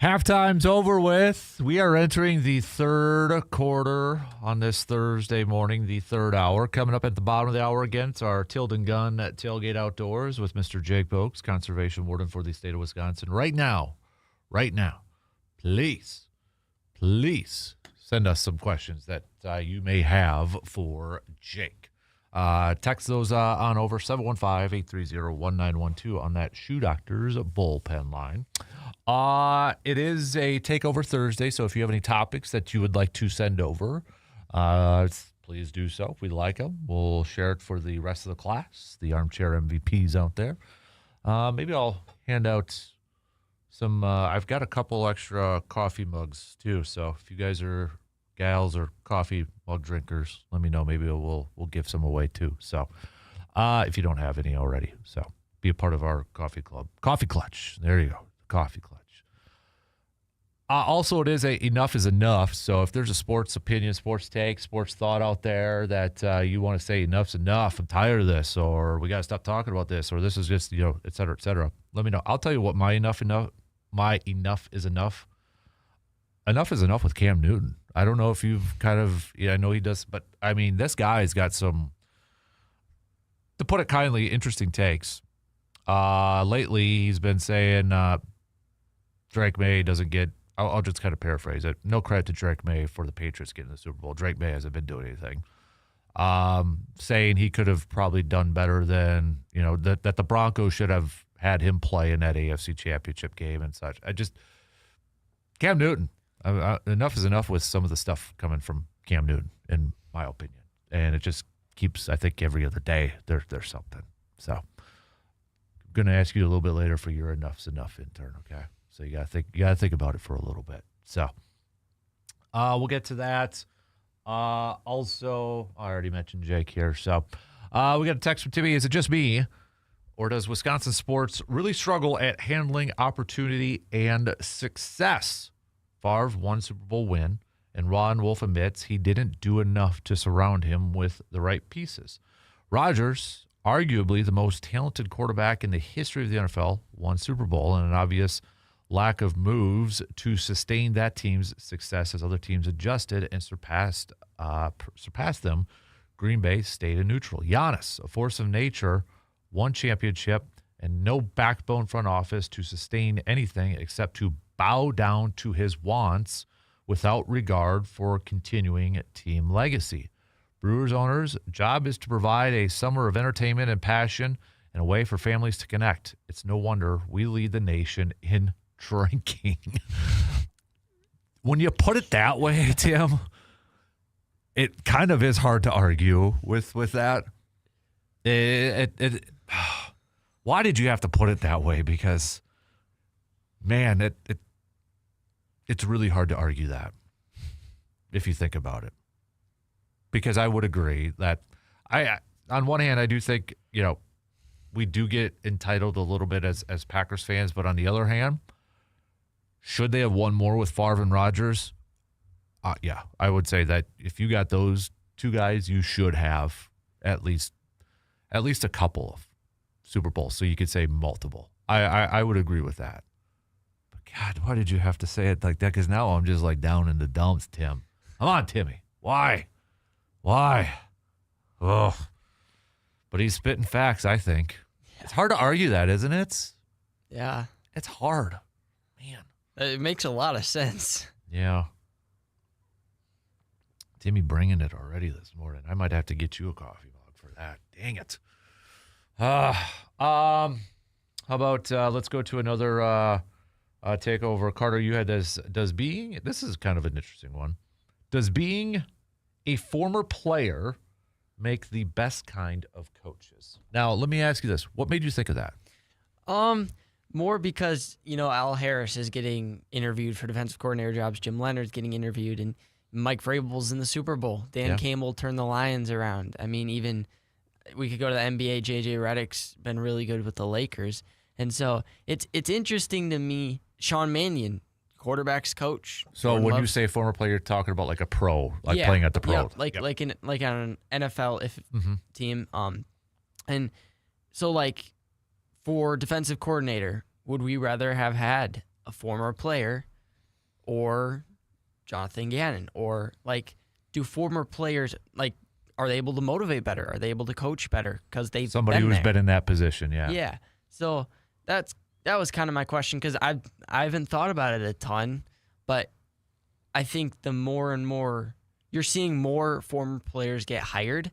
Halftime's over with. We are entering the third quarter on this Thursday morning, the third hour. Coming up at the bottom of the hour again, it's our Tilden Gun at Tailgate Outdoors with Mr. Jake Boakes, Conservation Warden for the state of Wisconsin. Right now, please send us some questions that you may have for Jake. Text those on over 715-830-1912 on that Shoe Doctors bullpen line. It is a Takeover Thursday, so if you have any topics that you would like to send over, please do so. If we like them, we'll share it for the rest of the class, the armchair MVPs out there. Maybe I'll hand out I've got a couple extra coffee mugs too. So if you guys are gals or coffee mug drinkers, let me know. Maybe we'll give some away too. So if you don't have any already, so be a part of our coffee club. Coffee Clutch. There you go. Coffee Clutch. Also, it is enough is enough. So if there's a sports opinion, sports take, sports thought out there that you want to say enough's enough, I'm tired of this, or we got to stop talking about this, or this is just, et cetera, let me know. I'll tell you what my enough is enough. Enough is enough with Cam Newton. I don't know if you've I know he does, but I mean, this guy's got some, to put it kindly, interesting takes. Lately, he's been saying Drake May doesn't get, I'll just kind of paraphrase it. No credit to Drake May for the Patriots getting the Super Bowl. Drake May hasn't been doing anything. Saying he could have probably done better than, that the Broncos should have had him play in that AFC Championship game and such. Cam Newton, enough is enough with some of the stuff coming from Cam Newton, in my opinion. And it just keeps, I think, every other day there's something. So I'm going to ask you a little bit later for your enough's enough intern, okay? So you gotta think about it for a little bit. So we'll get to that. Also, I already mentioned Jake here. So we got a text from Timmy. Is it just me, or does Wisconsin sports really struggle at handling opportunity and success? Favre won Super Bowl win, and Ron Wolf admits he didn't do enough to surround him with the right pieces. Rodgers, arguably the most talented quarterback in the history of the NFL, won Super Bowl, and an obvious lack of moves to sustain that team's success as other teams adjusted and surpassed them. Green Bay stayed in neutral. Giannis, a force of nature, won championship, and no backbone front office to sustain anything except to bow down to his wants without regard for continuing team legacy. Brewers owners' job is to provide a summer of entertainment and passion and a way for families to connect. It's no wonder we lead the nation in drinking. When you put it that way, Tim, it kind of is hard to argue with that. Why did you have to put it that way? Because, man, it's really hard to argue that if you think about it. Because I would agree that on one hand, I do think, we do get entitled a little bit as Packers fans, but on the other hand, should they have won more with Favre and Rodgers? Yeah, I would say that if you got those two guys, you should have at least a couple of Super Bowls. So you could say multiple. I would agree with that. But God, why did you have to say it like that? Because now I'm just like down in the dumps, Tim. Come on, Timmy. Why? Ugh. But he's spitting facts, I think. Yeah. It's hard to argue that, isn't it? Yeah. It's hard. Man. It makes a lot of sense. Yeah. Timmy bringing it already this morning. I might have to get you a coffee mug for that. Dang it. How about let's go to another takeover. Carter, you had this. This is kind of an interesting one. Does being a former player make the best kind of coaches? Now, let me ask you this. What made you think of that? More because, Al Harris is getting interviewed for defensive coordinator jobs. Jim Leonard's getting interviewed, and Mike Vrabel's in the Super Bowl. Dan Campbell turned the Lions around. I mean, even we could go to the NBA. J.J. Redick's been really good with the Lakers. And so it's interesting to me. Sean Mannion, quarterback's coach. So when you say former player, you're talking about like a pro, playing at the pro. Yeah, like on an NFL team. And so for defensive coordinator, would we rather have had a former player or Jonathan Gannon? Or do former players are they able to motivate better? Are they able to coach better because they've somebody who's been in that position? Yeah. Yeah. So that was kind of my question, because I haven't thought about it a ton, but I think the more and more you're seeing more former players get hired,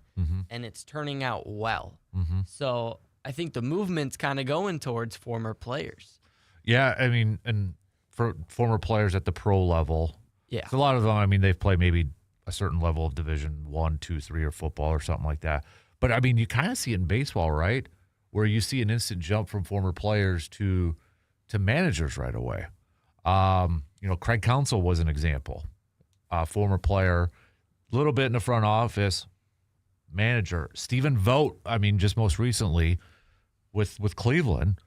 and it's turning out well. So I think the movement's kind of going towards former players. Yeah, I mean, and for former players at the pro level, yeah, a lot of them, I mean, they've played maybe a certain level of Division 1, 2, 3, or football or something like that. But, I mean, you kind of see it in baseball, right, where you see an instant jump from former players to to managers right away. Craig Counsell was an example, former player, a little bit in the front office, manager. Stephen Vogt, just most recently with Cleveland,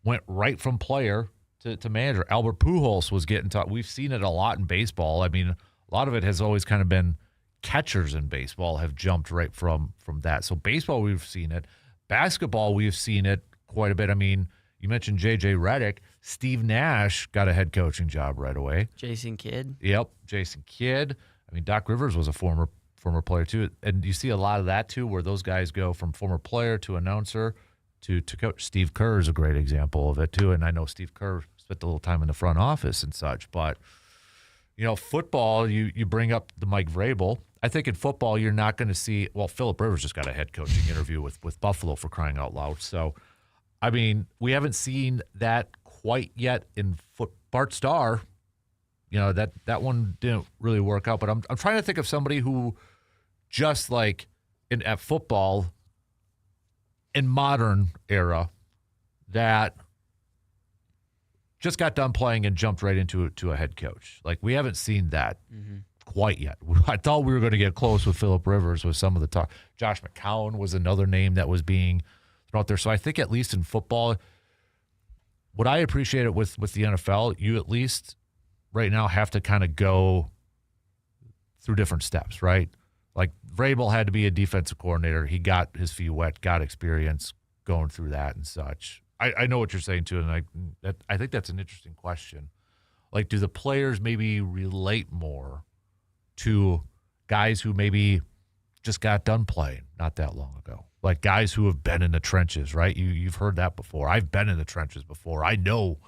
went right from player to manager. Albert Pujols was getting taught. We've seen it a lot in baseball. A lot of it has always kind of been catchers in baseball have jumped right from that. So baseball, we've seen it. Basketball, we've seen it quite a bit. You mentioned J.J. Redick. Steve Nash got a head coaching job right away. Jason Kidd. Yep, Jason Kidd. Doc Rivers was a former player too. And you see a lot of that too, where those guys go from former player to announcer to coach. Steve Kerr is a great example of it too. And I know Steve Kerr spent a little time in the front office and such. But, football, you bring up the Mike Vrabel. I think in football you're not going to see – Phillip Rivers just got a head coaching interview with Buffalo, for crying out loud. So, we haven't seen that quite yet in Bart Starr. That one didn't really work out. But I'm trying to think of somebody who just like at football in modern era that just got done playing and jumped right into a head coach. Like, we haven't seen that quite yet. I thought we were going to get close with Phillip Rivers with some of the talk. Josh McCown was another name that was being thrown out there. So I think at least in football, what I appreciate it with the NFL, you at least right now have to kind of go through different steps, right? Like, Vrabel had to be a defensive coordinator. He got his feet wet, got experience going through that and such. I know what you're saying, too, and I think that's an interesting question. Like, do the players maybe relate more to guys who maybe just got done playing not that long ago? Like, guys who have been in the trenches, right? You've heard that before. I've been in the trenches before. I know,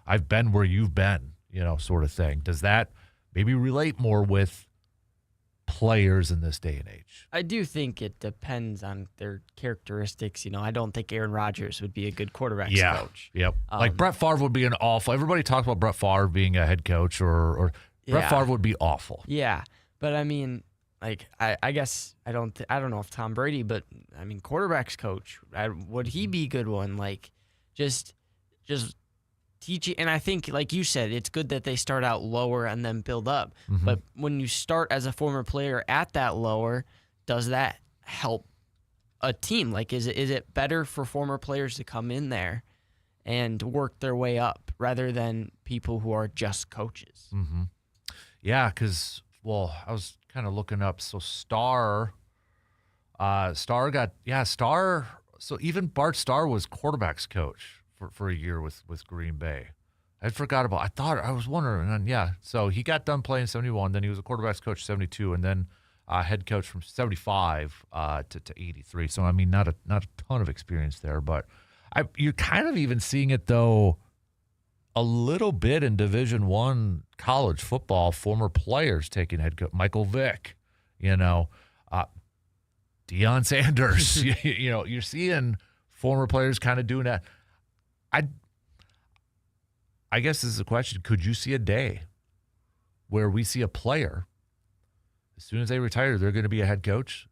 I've been where you've been, sort of thing. Does that maybe relate more with players in this day and age? I do think it depends on their characteristics. I don't think Aaron Rodgers would be a good quarterback's coach. Yep. Like, Brett Favre would be an awful. Everybody talks about Brett Favre being a head coach, or Brett Favre would be awful. Yeah, but I guess I don't know if Tom Brady, but quarterback's coach, would he be a good one? Like, just teaching. And I think, like you said, it's good that they start out lower and then build up. Mm-hmm. But when you start as a former player at that lower, does that help a team? Like, is it better for former players to come in there and work their way up rather than people who are just coaches? Mm-hmm. Yeah, because, I was kind of looking up. So Starr. So even Bart Starr was quarterback's coach for a year with Green Bay. I forgot about. I was wondering. And so he got done playing 71. Then he was a quarterback's coach 72, and then head coach from 75 to 83. So not a ton of experience there, but you're kind of even seeing it though a little bit in Division I college football. Former players taking head coach. Michael Vick, Deion Sanders. You're seeing former players kind of doing that. I guess this is a question. Could you see a day where we see a player, as soon as they retire, they're going to be a head coach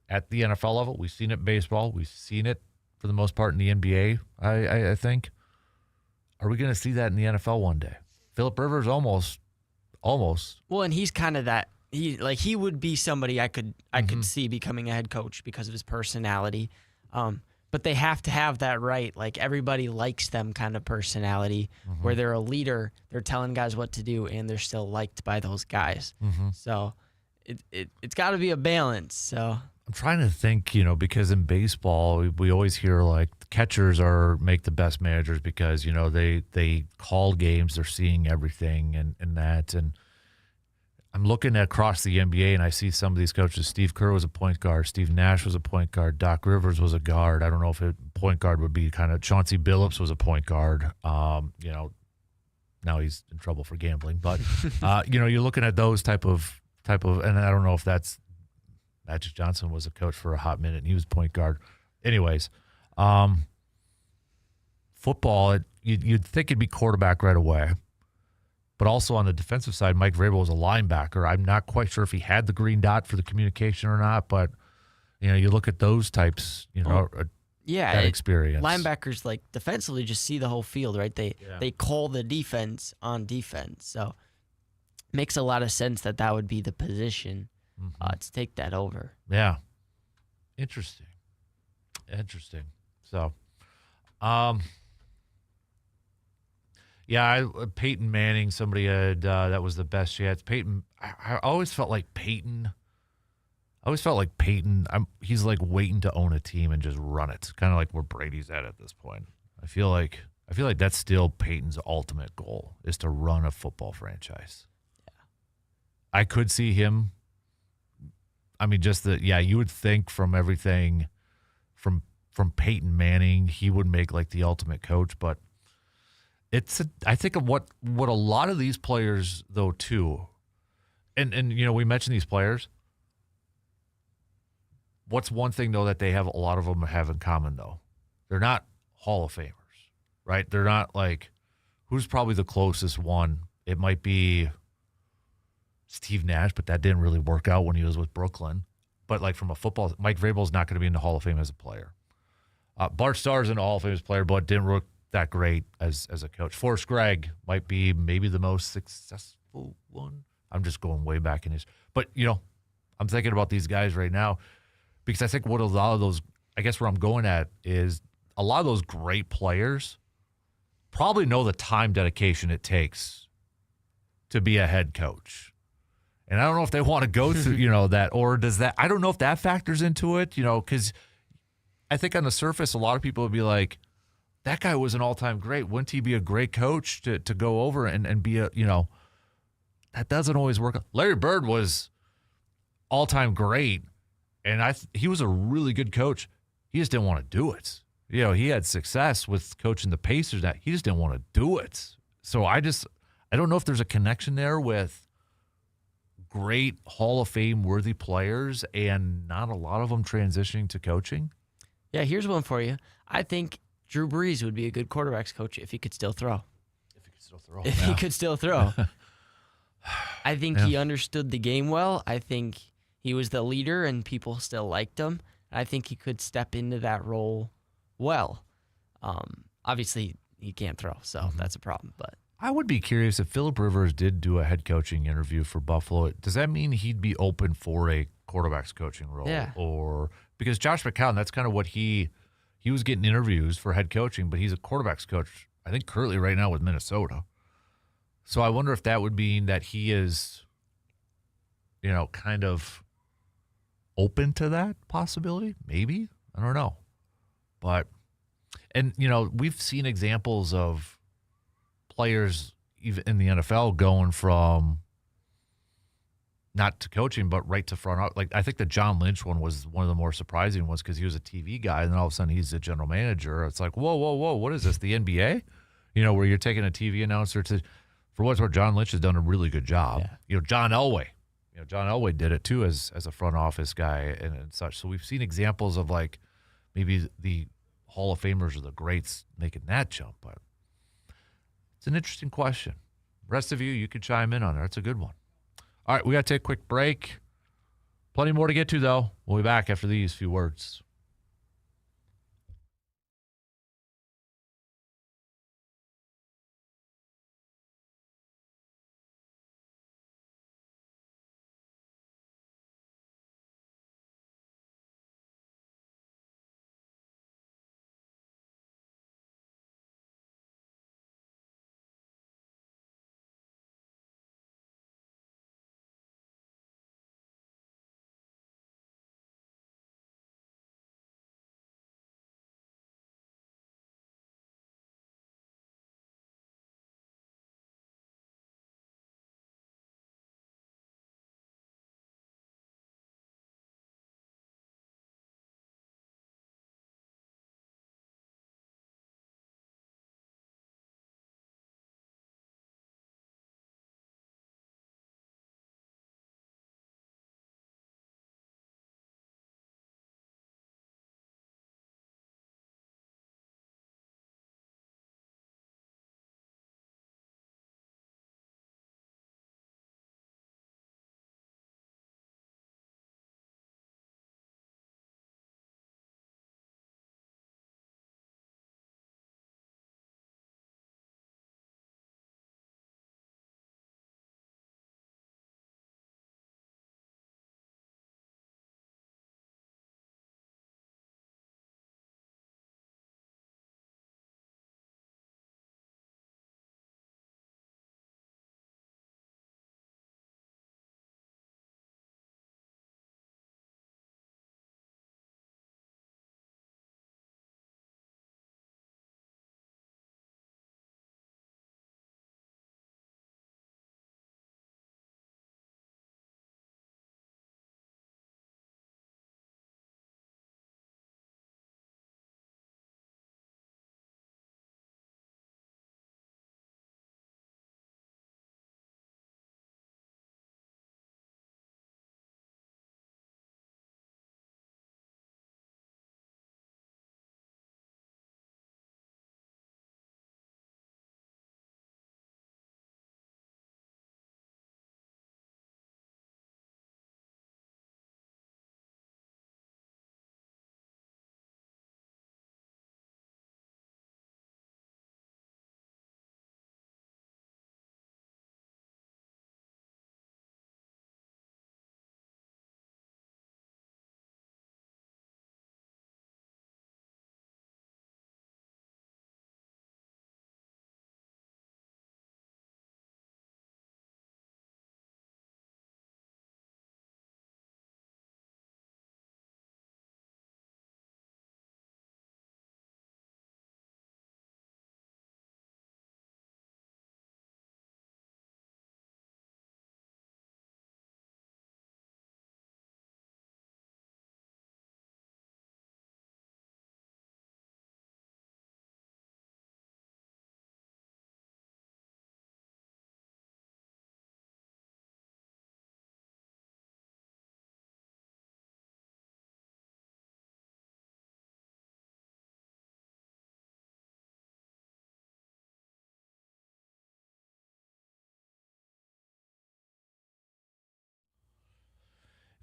at the NFL level? We've seen it in baseball. We've seen it for the most part in the NBA, I think. Are we going to see that in the NFL one day? Phillip Rivers almost. Well, and he's kind of that. He would be somebody I could see becoming a head coach because of his personality. But they have to have that right. Like, everybody likes them kind of personality where they're a leader, they're telling guys what to do, and they're still liked by those guys. So it's got to be a balance. So I'm trying to think, because in baseball we always hear like the catchers make the best managers because they call games, they're seeing everything and that. And I'm looking across the NBA and I see some of these coaches. Steve Kerr was a point guard. Steve Nash was a point guard. Doc Rivers was a guard. I don't know if point guard would be kind of. Chauncey Billups was a point guard. Now he's in trouble for gambling. But you're looking at those type of, and I don't know if that's Magic Johnson was a coach for a hot minute and he was point guard. Anyways, football, you'd think it'd be quarterback right away. But also on the defensive side, Mike Vrabel was a linebacker. I'm not quite sure if he had the green dot for the communication or not, but you look at those types, that experience. Linebackers, like, defensively just see the whole field, right? They call the defense on defense. So makes a lot of sense that would be the position to take that over. Yeah. Interesting. So, Peyton Manning, somebody had that was the best chance. Peyton, I always felt like Peyton. He's like waiting to own a team and just run it, kind of like where Brady's at this point. I feel like that's still Peyton's ultimate goal, is to run a football franchise. Yeah. I could see him. I mean, you would think from everything from Peyton Manning, he would make like the ultimate coach, but I think of what a lot of these players though too, and we mentioned these players. What's one thing though that a lot of them have in common though? They're not Hall of Famers, right? They're not like, who's probably the closest one? It might be Steve Nash, but that didn't really work out when he was with Brooklyn. But like from a football, Mike Vrabel's not going to be in the Hall of Fame as a player. Bart Starr's in the Hall of Fame as a player, but didn't work that great as a coach. Forrest Gregg might be maybe the most successful one. I'm just going way back in his. But, I'm thinking about these guys right now because I think what a lot of those, I guess where I'm going at is a lot of those great players probably know the time dedication it takes to be a head coach. And I don't know if they want to go through, that, or does that, I don't know if that factors into it, because I think on the surface, a lot of people would be like, that guy was an all-time great. Wouldn't he be a great coach to go over and be that doesn't always work. Larry Bird was all-time great, and he was a really good coach. He just didn't want to do it. He had success with coaching the Pacers. That he just didn't want to do it. So I don't know if there's a connection there with great Hall of Fame worthy players and not a lot of them transitioning to coaching. Yeah, here's one for you. I think Drew Brees would be a good quarterbacks coach if he could still throw. If he could still throw. I think he understood the game well. I think he was the leader and people still liked him. I think he could step into that role well. Obviously, he can't throw, so that's a problem. But I would be curious if Phillip Rivers did do a head coaching interview for Buffalo. Does that mean he'd be open for a quarterback's coaching role? Yeah. Or because Josh McCown, that's kind of what he was getting interviews for head coaching, but he's a quarterback's coach, I think currently right now with Minnesota. So I wonder if that would mean that he is, kind of open to that possibility. Maybe. I don't know. But, and, we've seen examples of players even in the NFL going from not to coaching, but right to front office. Like, I think the John Lynch one was one of the more surprising ones because he was a TV guy, and then all of a sudden he's a general manager. It's like, whoa, what is this, the NBA? Where you're taking a TV announcer to, for what's worth, John Lynch has done a really good job. Yeah. John Elway. John Elway did it too as a front office guy and such. So we've seen examples of like maybe the Hall of Famers or the greats making that jump, but it's an interesting question. Rest of you could chime in on there. It's a good one. All right, we got to take a quick break. Plenty more to get to, though. We'll be back after these few words.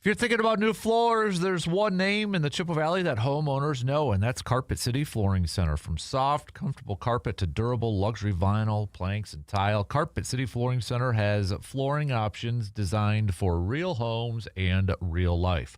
If you're thinking about new floors, there's one name in the Chippewa Valley that homeowners know, and that's Carpet City Flooring Center. From soft, comfortable carpet to durable luxury vinyl, planks, and tile, Carpet City Flooring Center has flooring options designed for real homes and real life.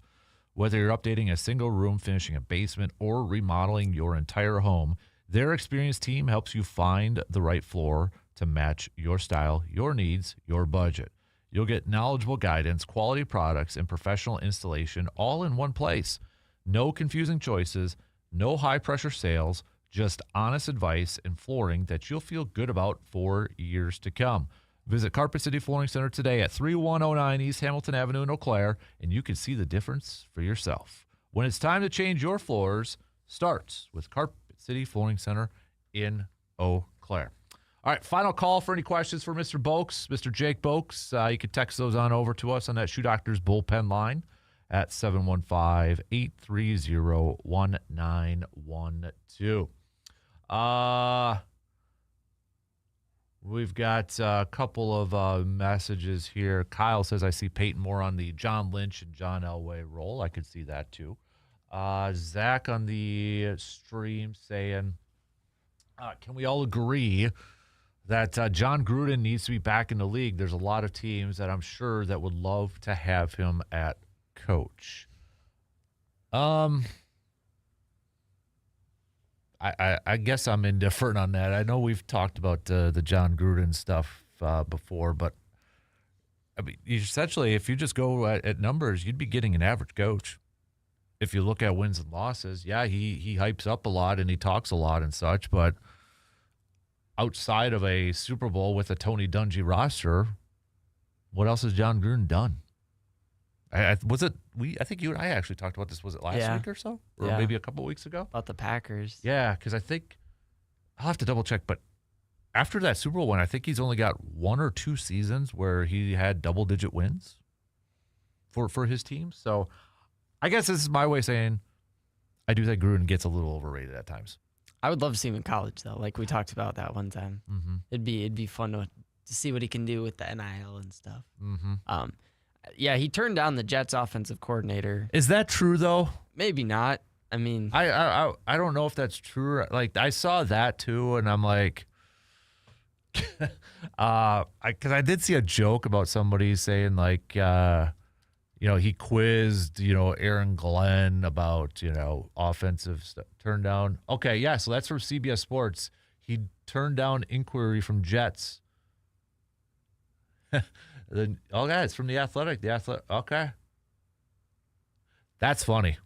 Whether you're updating a single room, finishing a basement, or remodeling your entire home, their experienced team helps you find the right floor to match your style, your needs, your budget. You'll get knowledgeable guidance, quality products, and professional installation all in one place. No confusing choices, no high-pressure sales, just honest advice and flooring that you'll feel good about for years to come. Visit Carpet City Flooring Center today at 3109 East Hamilton Avenue in Eau Claire, and you can see the difference for yourself. When it's time to change your floors, starts with Carpet City Flooring Center in Eau Claire. All right, final call for any questions for Mr. Boakes, Mr. Jake Boakes. You can text those on over to us on that Shoe Doctors bullpen line at 715-830-1912. We've got a couple of messages here. Kyle says, I see Peyton more on the John Lynch and John Elway role. I could see that too. Zach on the stream saying, can we all agree that John Gruden needs to be back in the league? There's a lot of teams that I'm sure that would love to have him at coach. I guess I'm indifferent on that. I know we've talked about the John Gruden stuff before, but I mean, essentially, if you just go at numbers, you'd be getting an average coach. If you look at wins and losses, yeah, he hypes up a lot and he talks a lot and such, but outside of a Super Bowl with a Tony Dungy roster, what else has John Gruden done? I think you and I actually talked about this. Was it last week or so? Or maybe a couple weeks ago? About the Packers. Yeah, because I think I'll have to double check, but after that Super Bowl win, I think he's only got 1 or 2 seasons where he had double-digit wins for his team. So I guess this is my way of saying I do think Gruden gets a little overrated at times. I would love to see him in college, though, like we talked about that one time. Mm-hmm. It'd be fun to see what he can do with the NIL and stuff. Mm-hmm. Yeah, he turned down the Jets offensive coordinator. Is that true, though? Maybe not. I mean, I don't know if that's true. Like, I saw that, too, and I'm like, because I did see a joke about somebody saying, like, he quizzed, Aaron Glenn about, offensive stuff. Turned down. Okay, yeah, so that's from CBS Sports. He turned down inquiry from Jets. It's from The Athletic. Okay. That's funny.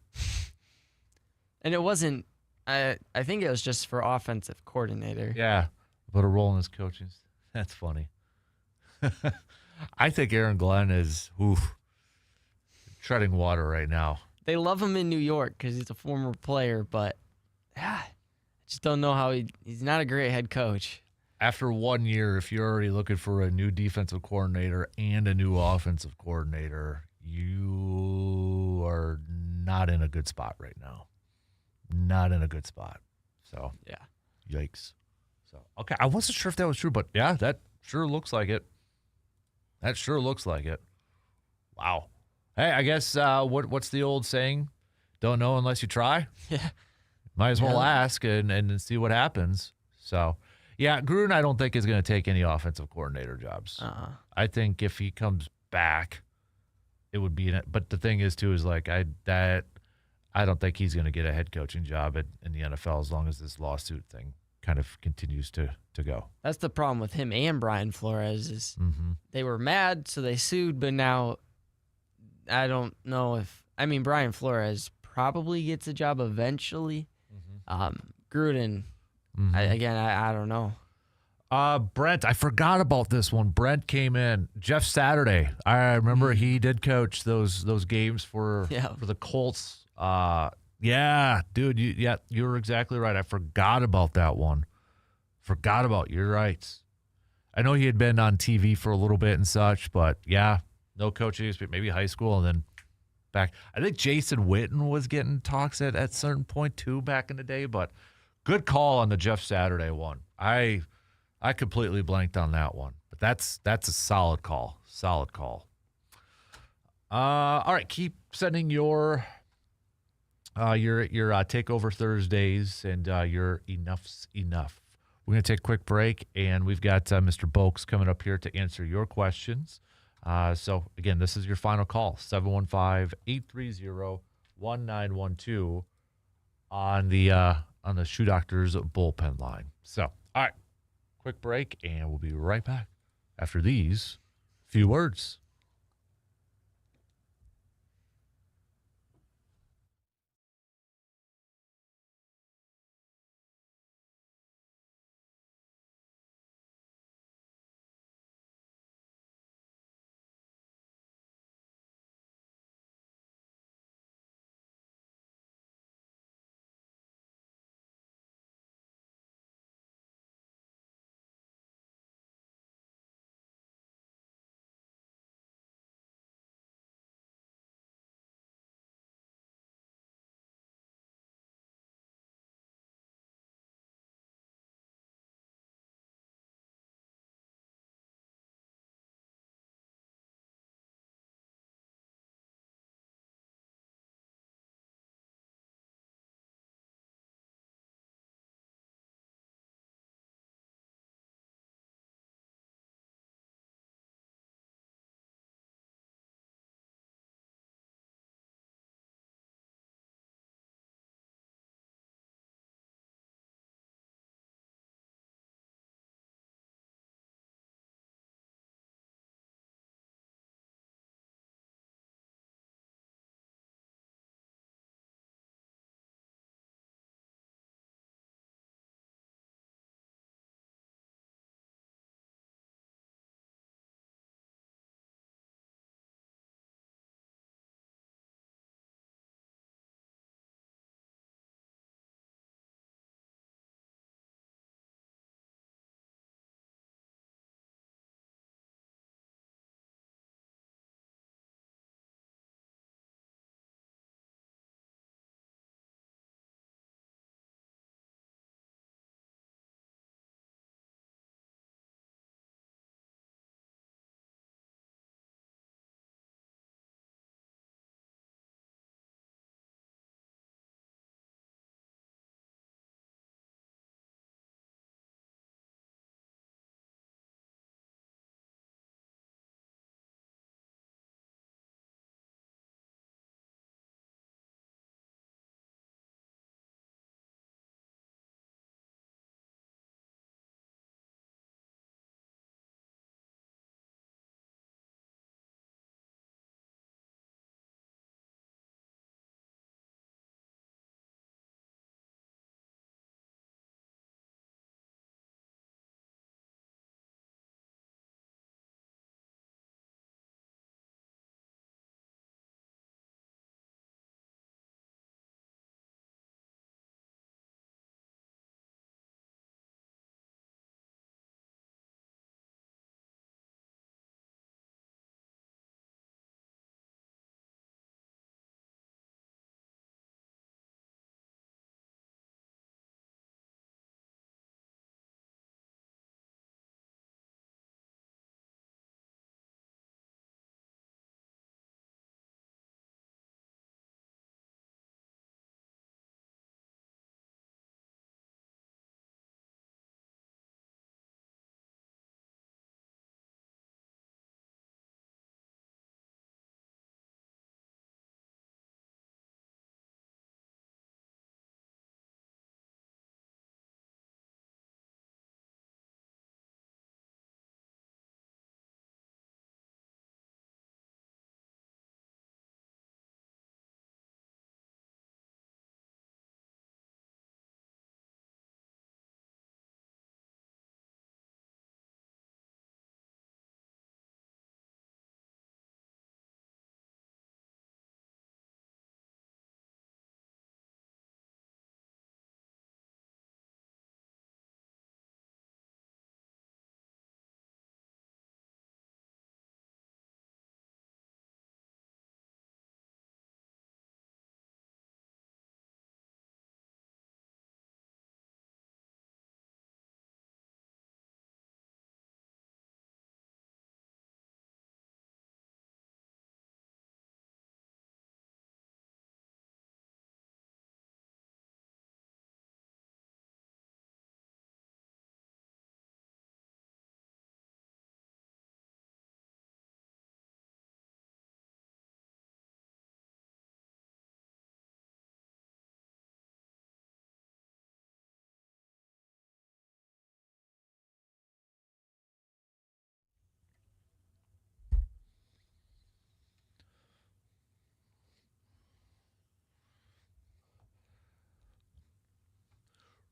And it wasn't, I think it was just for offensive coordinator. Yeah, but a role in his coaching. That's funny. I think Aaron Glenn is treading water right now. They love him in New York because he's a former player, but I just don't know how he's not a great head coach. After 1 year, if you're already looking for a new defensive coordinator and a new offensive coordinator, you are not in a good spot right now. Not in a good spot. So, yeah. Yikes. So, okay, I wasn't sure if that was true, but yeah, that sure looks like it. Wow. Hey, I guess what's the old saying? Don't know unless you try. Yeah. Might as well ask and see what happens. So, yeah, Gruden I don't think is going to take any offensive coordinator jobs. I think if he comes back, it would be but the thing is too is like I don't think he's going to get a head coaching job in the NFL as long as this lawsuit thing kind of continues to go. That's the problem with him and Brian Flores is they were mad, so they sued, but now I don't know if Brian Flores probably gets a job eventually. Gruden, I don't know. Brent, I forgot about this one. Brent came in. Jeff Saturday. I remember he did coach those games for the Colts. Yeah, dude. You're exactly right. I forgot about that one. You're right. I know he had been on TV for a little bit and such, but yeah, no coaching, maybe high school and then back. I think Jason Witten was getting talks at a certain point too back in the day, but good call on the Jeff Saturday one. I completely blanked on that one, but that's a solid call. All right, keep sending your Takeover Thursdays and your Enough's Enough. We're going to take a quick break, and we've got Mr. Bolks coming up here to answer your questions. So, again, this is your final call, 715-830-1912 on the Shoe Doctor's bullpen line. So, all right, quick break, and we'll be right back after these few words.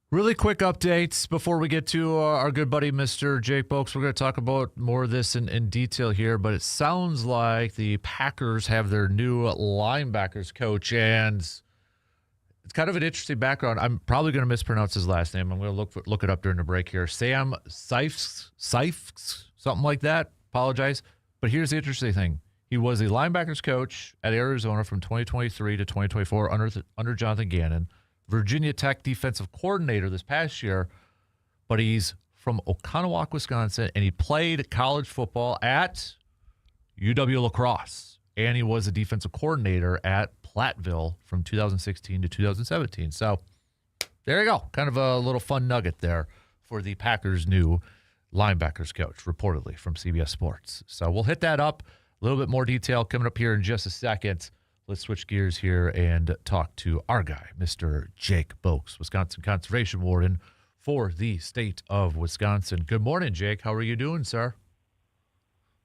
Really quick updates before we get to our good buddy, Mr. Jake Boakes. We're going to talk about more of this in detail here, but it sounds like the Packers have their new linebackers coach, and it's kind of an interesting background. I'm probably going to mispronounce his last name. I'm going to look it up during the break here. Sam Seifs, something like that. Apologize. But here's the interesting thing. He was the linebackers coach at Arizona from 2023 to 2024 under Jonathan Gannon. Virginia Tech defensive coordinator this past year, but he's from Oconomowoc, Wisconsin, and he played college football at UW-La Crosse, and he was a defensive coordinator at Platteville from 2016 to 2017. So there you go. Kind of a little fun nugget there for the Packers' new linebackers coach, reportedly from CBS Sports. So we'll hit that up. A little bit more detail coming up here in just a second. Let's switch gears here and talk to our guy, Mr. Jake Boakes, Wisconsin Conservation Warden for the state of Wisconsin. Good morning, Jake. How are you doing, sir?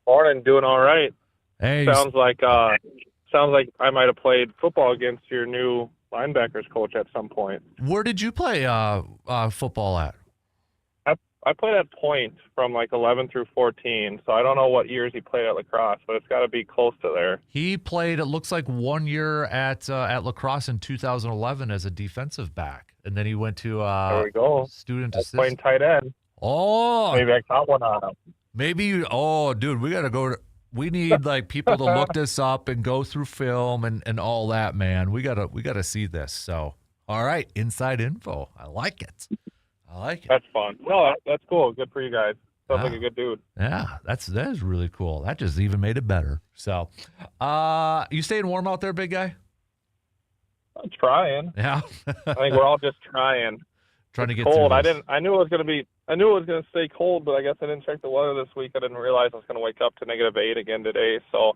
Morning, doing all right. Hey, Sounds like I might have played football against your new linebackers coach at some point. where did you play football at? I played at Point from like 11 through 14, so I don't know what years he played at La Crosse, but it's got to be close to there. He played, it looks like, 1 year at La Crosse in 2011 as a defensive back, and then he went to There we go. student Playing assistant. tight end. Oh, Maybe I caught one on him. maybe. Oh, dude, we got to go. We need like people to look this up and go through film and all that, man. We gotta see this. So, all right, inside info. I like it. That's fun. No, that's cool. Good for you guys. Sounds like Wow. a good dude. Yeah, that is really cool. That just even made it better. So, you staying warm out there, big guy? I'm trying. Yeah. I think we're all just trying. Trying to get Cold. through this. I knew it was gonna stay cold, but I guess I didn't check the weather this week. I didn't realize I was gonna wake up to -8 again today. So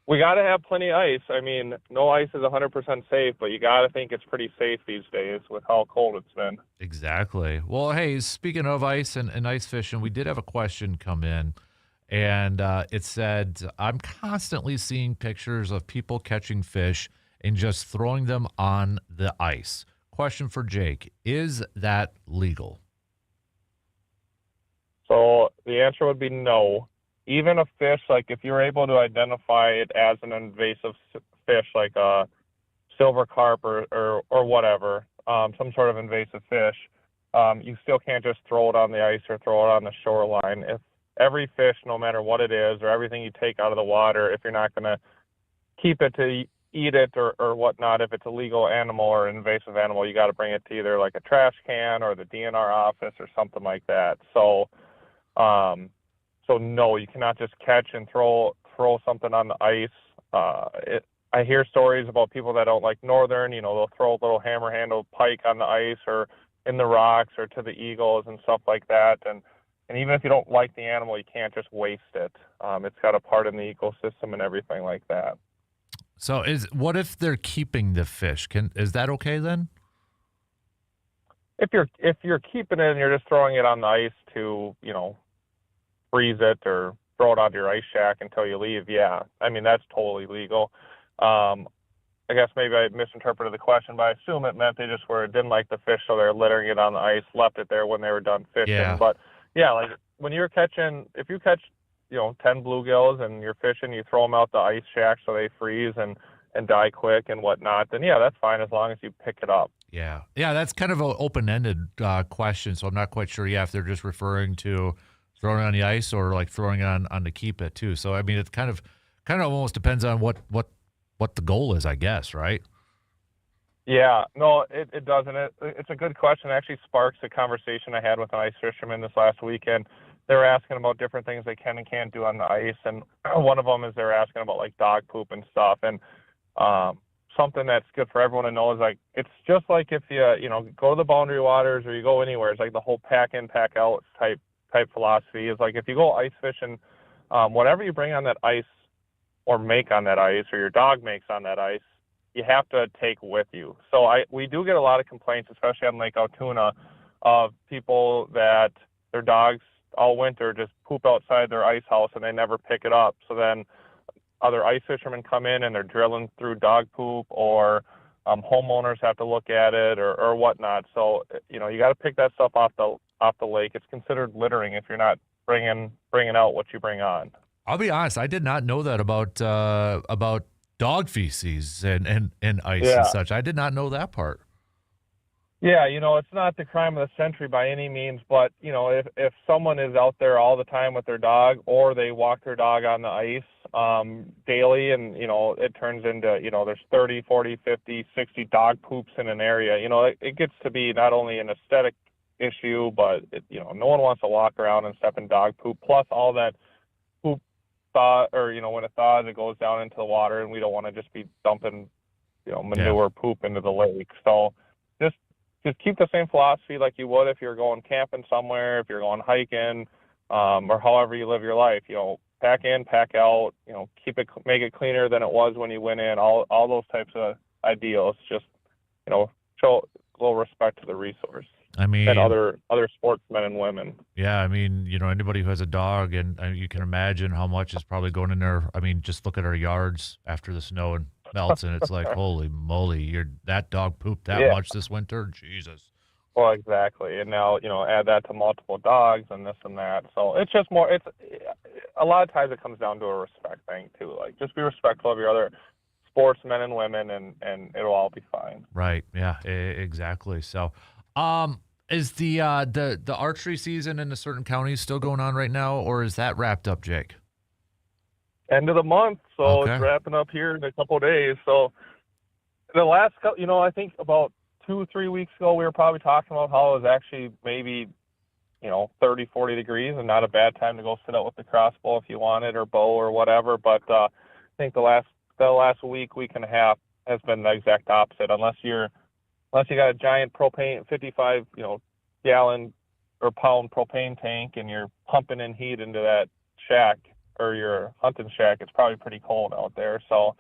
we got to have plenty of ice. I mean, no ice is 100% safe, but you got to think it's pretty safe these days with how cold it's been. Exactly. Well, hey, speaking of ice and ice fishing, we did have a question come in, and it said, I'm constantly seeing pictures of people catching fish and just throwing them on the ice. Question for Jake, is that legal? So the answer would be no. Even a fish, like if you're able to identify it as an invasive fish, like a silver carp or whatever, some sort of invasive fish, you still can't just throw it on the ice or throw it on the shoreline. If every fish, no matter what it is, or everything you take out of the water, if you're not going to keep it to eat it or whatnot, if it's a legal animal or an invasive animal, you got to bring it to either like a trash can or the DNR office or something like that. So no, you cannot just catch and throw something on the ice. I hear stories about people that don't like northern, they'll throw a little hammer-handled pike on the ice or in the rocks or to the eagles and stuff like that. And even if you don't like the animal, you can't just waste it. It's got a part in the ecosystem and everything like that. So what if they're keeping the fish? Is that okay then? If you're keeping it and you're just throwing it on the ice to, freeze it or throw it onto your ice shack until you leave, yeah. I mean, that's totally legal. I guess maybe I misinterpreted the question, but I assume it meant they just didn't like the fish, so they're littering it on the ice, left it there when they were done fishing. Yeah. But yeah, like when you're catching, if you catch, 10 bluegills and you're fishing, you throw them out the ice shack so they freeze and die quick and whatnot, then yeah, that's fine as long as you pick it up. Yeah. Yeah, that's kind of an open-ended question, so I'm not quite sure, if they're just referring to throwing it on the ice or like throwing it on to keep it too. So, I mean, it kind of almost depends on what the goal is, I guess, right? Yeah, no, it doesn't. It's a good question. It actually sparks a conversation I had with an ice fisherman this last weekend. They were asking about different things they can and can't do on the ice, and one of them is they're asking about like dog poop and stuff. And something that's good for everyone to know is like it's just like if you go to the boundary waters or you go anywhere, it's like the whole pack in, pack out type philosophy is like if you go ice fishing, whatever you bring on that ice or make on that ice or your dog makes on that ice, you have to take with you. So we do get a lot of complaints, especially on Lake Altoona, of people that their dogs all winter just poop outside their ice house and they never pick it up. So then other ice fishermen come in and they're drilling through dog poop or homeowners have to look at it or whatnot. So, you know, you got to pick that stuff off the lake. It's considered littering if you're not bringing out what you bring on. I'll be honest, I did not know that about dog feces and ice and such. I did not know that part. Yeah, you know, it's not the crime of the century by any means, but, you know, if someone is out there all the time with their dog, or they walk their dog on the ice daily, and, you know, it turns into, you know, there's 30, 40, 50, 60 dog poops in an area, you know, it gets to be not only an aesthetic issue, but, you know, no one wants to walk around and step in dog poop, plus all that poop thaw, or, you know, when it thaws, it goes down into the water, and we don't want to just be dumping, you know, manure poop into the lake. So just keep the same philosophy like you would if you're going camping somewhere, if you're going hiking, or however you live your life. You know, pack in, pack out. You know, make it cleaner than it was when you went in. All those types of ideals. Just, you know, show a little respect to the resource. I mean, and other sportsmen and women. Yeah, I mean, you know, anybody who has a dog, and you can imagine how much is probably going in there. I mean, just look at our yards after the snow and melts, and it's like, holy moly, that dog pooped that much this winter? Jesus. Well, exactly. And now, you know, add that to multiple dogs and this and that. So it's just more, it's a lot of times it comes down to a respect thing too. Like, just be respectful of your other sportsmen and women, and it'll all be fine. Right. Yeah, exactly. So, is the archery season in a certain counties still going on right now, or is that wrapped up, Jake? End of the month, so It's wrapping up here in a couple of days. So the last couple, you know, I think about 2-3 weeks ago, we were probably talking about how it was actually maybe, you know, 30, 40 degrees and not a bad time to go sit out with the crossbow if you wanted, or bow or whatever. But I think the last week and a half has been the exact opposite. Unless you got a giant propane 55, you know, gallon or pound propane tank, and you're pumping in heat into that shack or your hunting shack, it's probably pretty cold out there. So,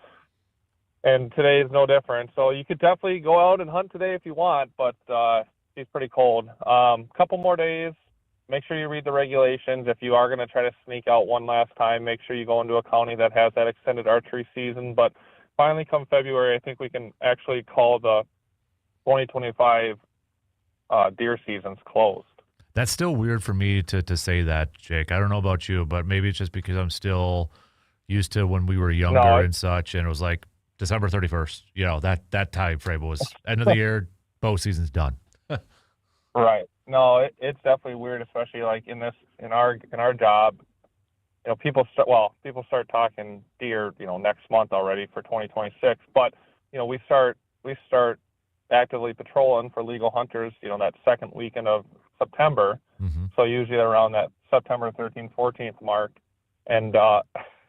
and today is no different. So you could definitely go out and hunt today if you want, but it's pretty cold. Couple more days. Make sure you read the regulations. If you are going to try to sneak out one last time, make sure you go into a county that has that extended archery season. But finally, come February, I think we can actually call the 2025 deer season's closed. That's still weird for me to say that, Jake. I don't know about you, but maybe it's just because I'm still used to when we were younger and such, and it was like December 31st. You know, that time frame was end of the year, bow season's done. Right. No, it's definitely weird, especially like in our job. You know, people start talking deer, you know, next month already for 2026. But you know, we start actively patrolling for legal hunters, you know, that second weekend of September. Mm-hmm. So usually around that September 13th, 14th mark. And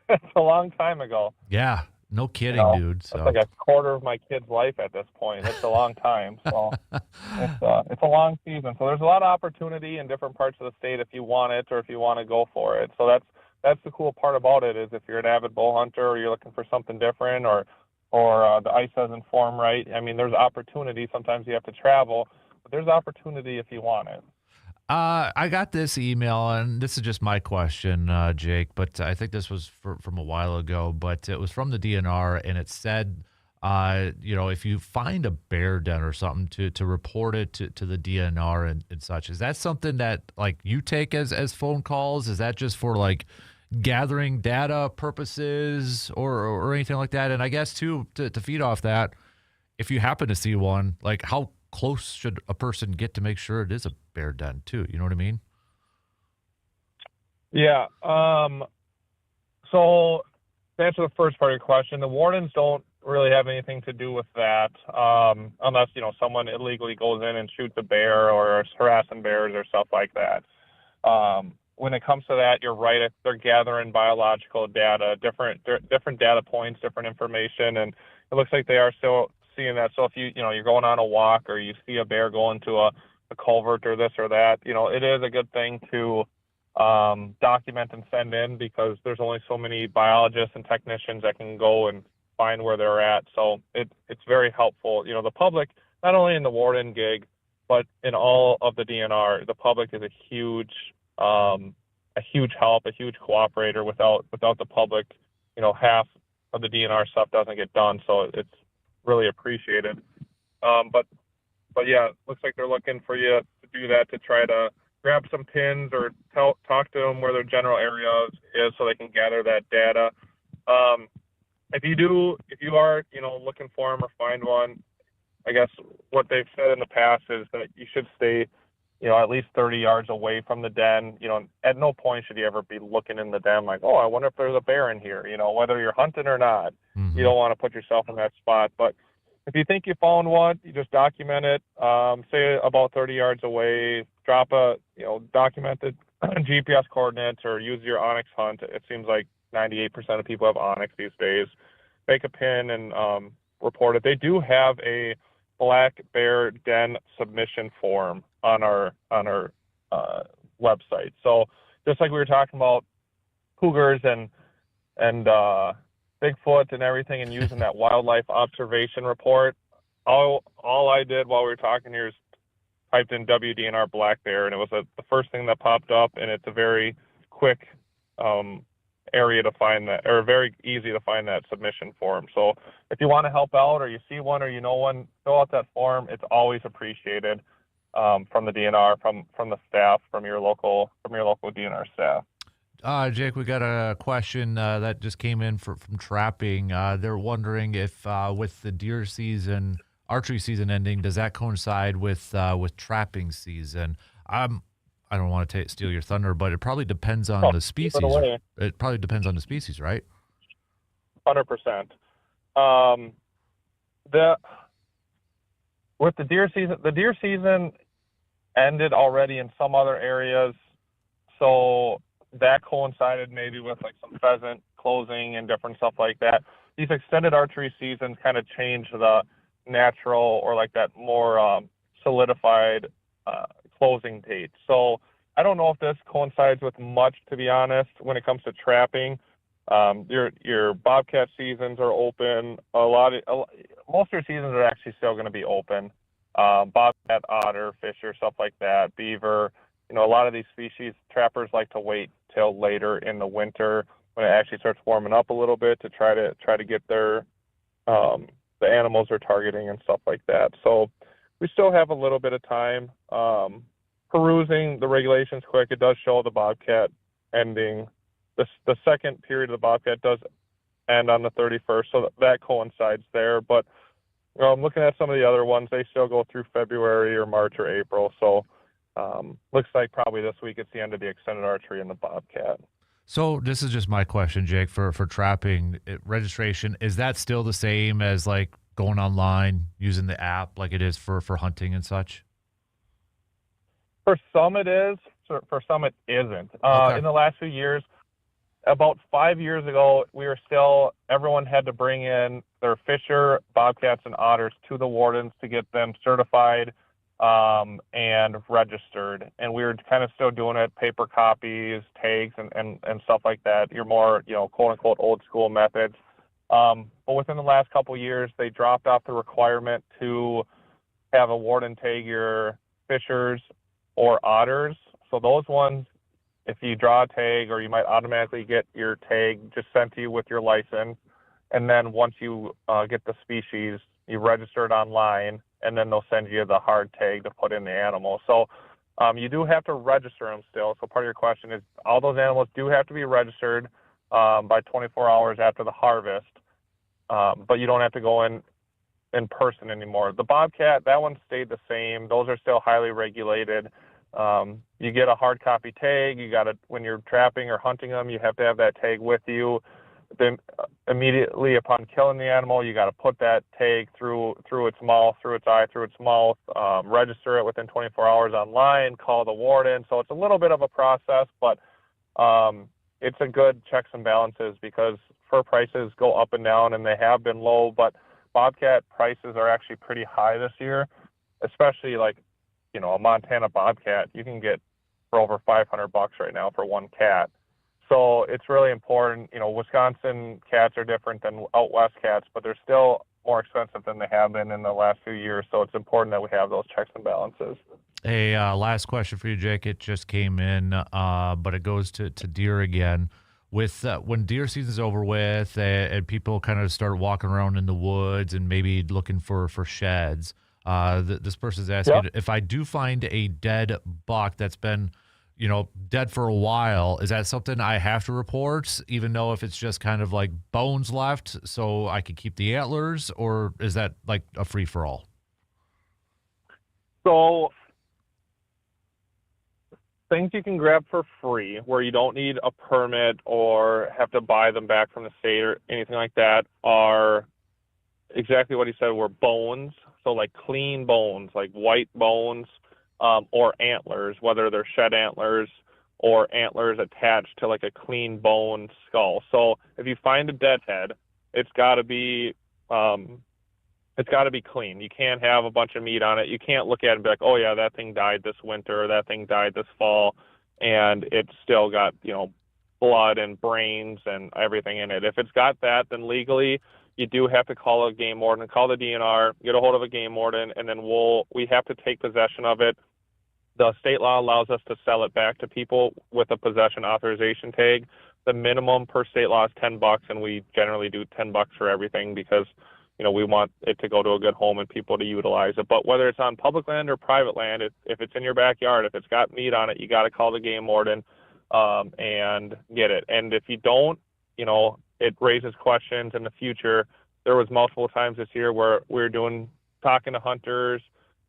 it's a long time ago. Yeah, no kidding, dude. So. It's like a quarter of my kid's life at this point. It's a long time. So it's a long season. So there's a lot of opportunity in different parts of the state if you want it, or if you want to go for it. So that's the cool part about it, is if you're an avid bow hunter, or you're looking for something different, or the ice doesn't form right. I mean, there's opportunity. Sometimes you have to travel, but there's opportunity if you want it. I got this email, and this is just my question, Jake, but I think this was from a while ago, but it was from the DNR, and it said, you know, if you find a bear den or something, to report it to the DNR and such. Is that something that, like, you take as phone calls? Is that just for, like, gathering data purposes or anything like that? And I guess, too, to feed off that, if you happen to see one, like, how close should a person get to make sure it is a bear den too? You know what I mean? Yeah. So to answer the first part of your question, the wardens don't really have anything to do with that, unless, you know, someone illegally goes in and shoots a bear or is harassing bears or stuff like that. When it comes to that, you're right. They're gathering biological data, different data points, different information, and it looks like they are still seeing that. So if you're going on a walk, or you see a bear go into a culvert or this or that, you know, it is a good thing to document and send in, because there's only so many biologists and technicians that can go and find where they're at. So it's very helpful. You know, the public, not only in the warden gig, but in all of the DNR, the public is a huge help, a huge cooperator. Without the public, you know, half of the DNR stuff doesn't get done. So really appreciated. But yeah, looks like they're looking for you to do that, to try to grab some pins or talk to them where their general area is so they can gather that data. If you are, looking for them or find one, I guess what they've said in the past is that you should stay, at least 30 yards away from the den. At no point should you ever be looking in the den like, oh, I wonder if there's a bear in here, whether you're hunting or not. Mm-hmm. You don't want to put yourself in that spot. But if you think you found one, you just document it, say about 30 yards away, drop documented GPS coordinates or use your Onyx hunt. It seems like 98% of people have Onyx these days. Make a pin and report it. They do have a black bear den submission form on our website. So just like we were talking about cougars and Bigfoot and everything, and using that wildlife observation report, all I did while we were talking here is typed in WDNR black bear, and it was the first thing that popped up, and it's a very quick area to find that, or very easy to find that submission form. So if you want to help out, or you see one, or you know one, fill out that form. It's always appreciated from the DNR, from the staff, from your local DNR staff. Jake, we got a question that just came in from trapping. They're wondering if with the deer season, archery season ending, does that coincide with trapping season? I don't want to steal your thunder, but it probably depends on the species. It probably depends on the species, right? 100%. With the deer season ended already in some other areas, so that coincided maybe with like some pheasant closing and different stuff like that. These extended archery seasons kind of change the natural, or like that more solidified closing date. So I don't know if this coincides with much, to be honest, when it comes to trapping. Your bobcat seasons are open. Most of your seasons are actually still going to be open. Bobcat, otter, fisher, stuff like that, beaver. A lot of these species, trappers like to wait till later in the winter when it actually starts warming up a little bit to try to get their the animals they're targeting and stuff like that. So we still have a little bit of time. Perusing the regulations quick, it does show the bobcat ending. The second period of the bobcat does end on the 31st, so that coincides there. But looking at some of the other ones, they still go through February or March or April. So looks like probably this week it's the end of the extended archery and the bobcat. So this is just my question, Jake, for trapping registration. Is that still the same as like going online, using the app like it is for hunting and such? For some it is, for some it isn't. Okay. In the last few years, about 5 years ago, everyone had to bring in their fisher, bobcats, and otters to the wardens to get them certified and registered. And we were kind of still doing it, paper copies, tags, and stuff like that, your more, quote unquote, old school methods. But within the last couple of years, they dropped off the requirement to have a warden tag your fishers or otters. So those ones, if you draw a tag, or you might automatically get your tag just sent to you with your license. And then once you get the species, you register it online, and then they'll send you the hard tag to put in the animal. So you do have to register them still. So part of your question is, all those animals do have to be registered by 24 hours after the harvest, but you don't have to go in person anymore. The bobcat, that one stayed the same. Those are still highly regulated. You get a hard copy tag. When you're trapping or hunting them, you have to have that tag with you. Then immediately upon killing the animal, you got to put that tag through its mouth, through its eye, through its mouth, register it within 24 hours online, call the warden. So it's a little bit of a process, but it's a good checks and balances, because fur prices go up and down, and they have been low, but bobcat prices are actually pretty high this year, especially like, a Montana bobcat you can get for over $500 right now for one cat. So it's really important. Wisconsin cats are different than out west cats, but they're still more expensive than they have been in the last few years. So it's important that we have those checks and balances. A last question for you, Jake. It just came in, but it goes to deer again. with when deer season's over with and people kind of start walking around in the woods and maybe looking for sheds, this person's asking if I do find a dead buck that's been, dead for a while, is that something I have to report, even though if it's just kind of like bones left so I can keep the antlers, or is that like a free-for-all? So things you can grab for free where you don't need a permit or have to buy them back from the state or anything like that are exactly what he said, were bones. So like clean bones, like white bones, or antlers, whether they're shed antlers or antlers attached to like a clean bone skull. So if you find a dead head, it's got to be clean. You can't have a bunch of meat on it. You can't look at it and be like, oh yeah, that thing died this winter, or that thing died this fall, and it's still got, blood and brains and everything in it. If it's got that, then legally you do have to call a game warden, call the DNR, get a hold of a game warden, and then we have to take possession of it. The state law allows us to sell it back to people with a possession authorization tag. The minimum per state law is $10, and we generally do $10 for everything because, we want it to go to a good home and people to utilize it. But whether it's on public land or private land, if it's in your backyard, if it's got meat on it, you got to call the game warden and get it. And if you don't, it raises questions in the future. There was multiple times this year where we were talking to hunters,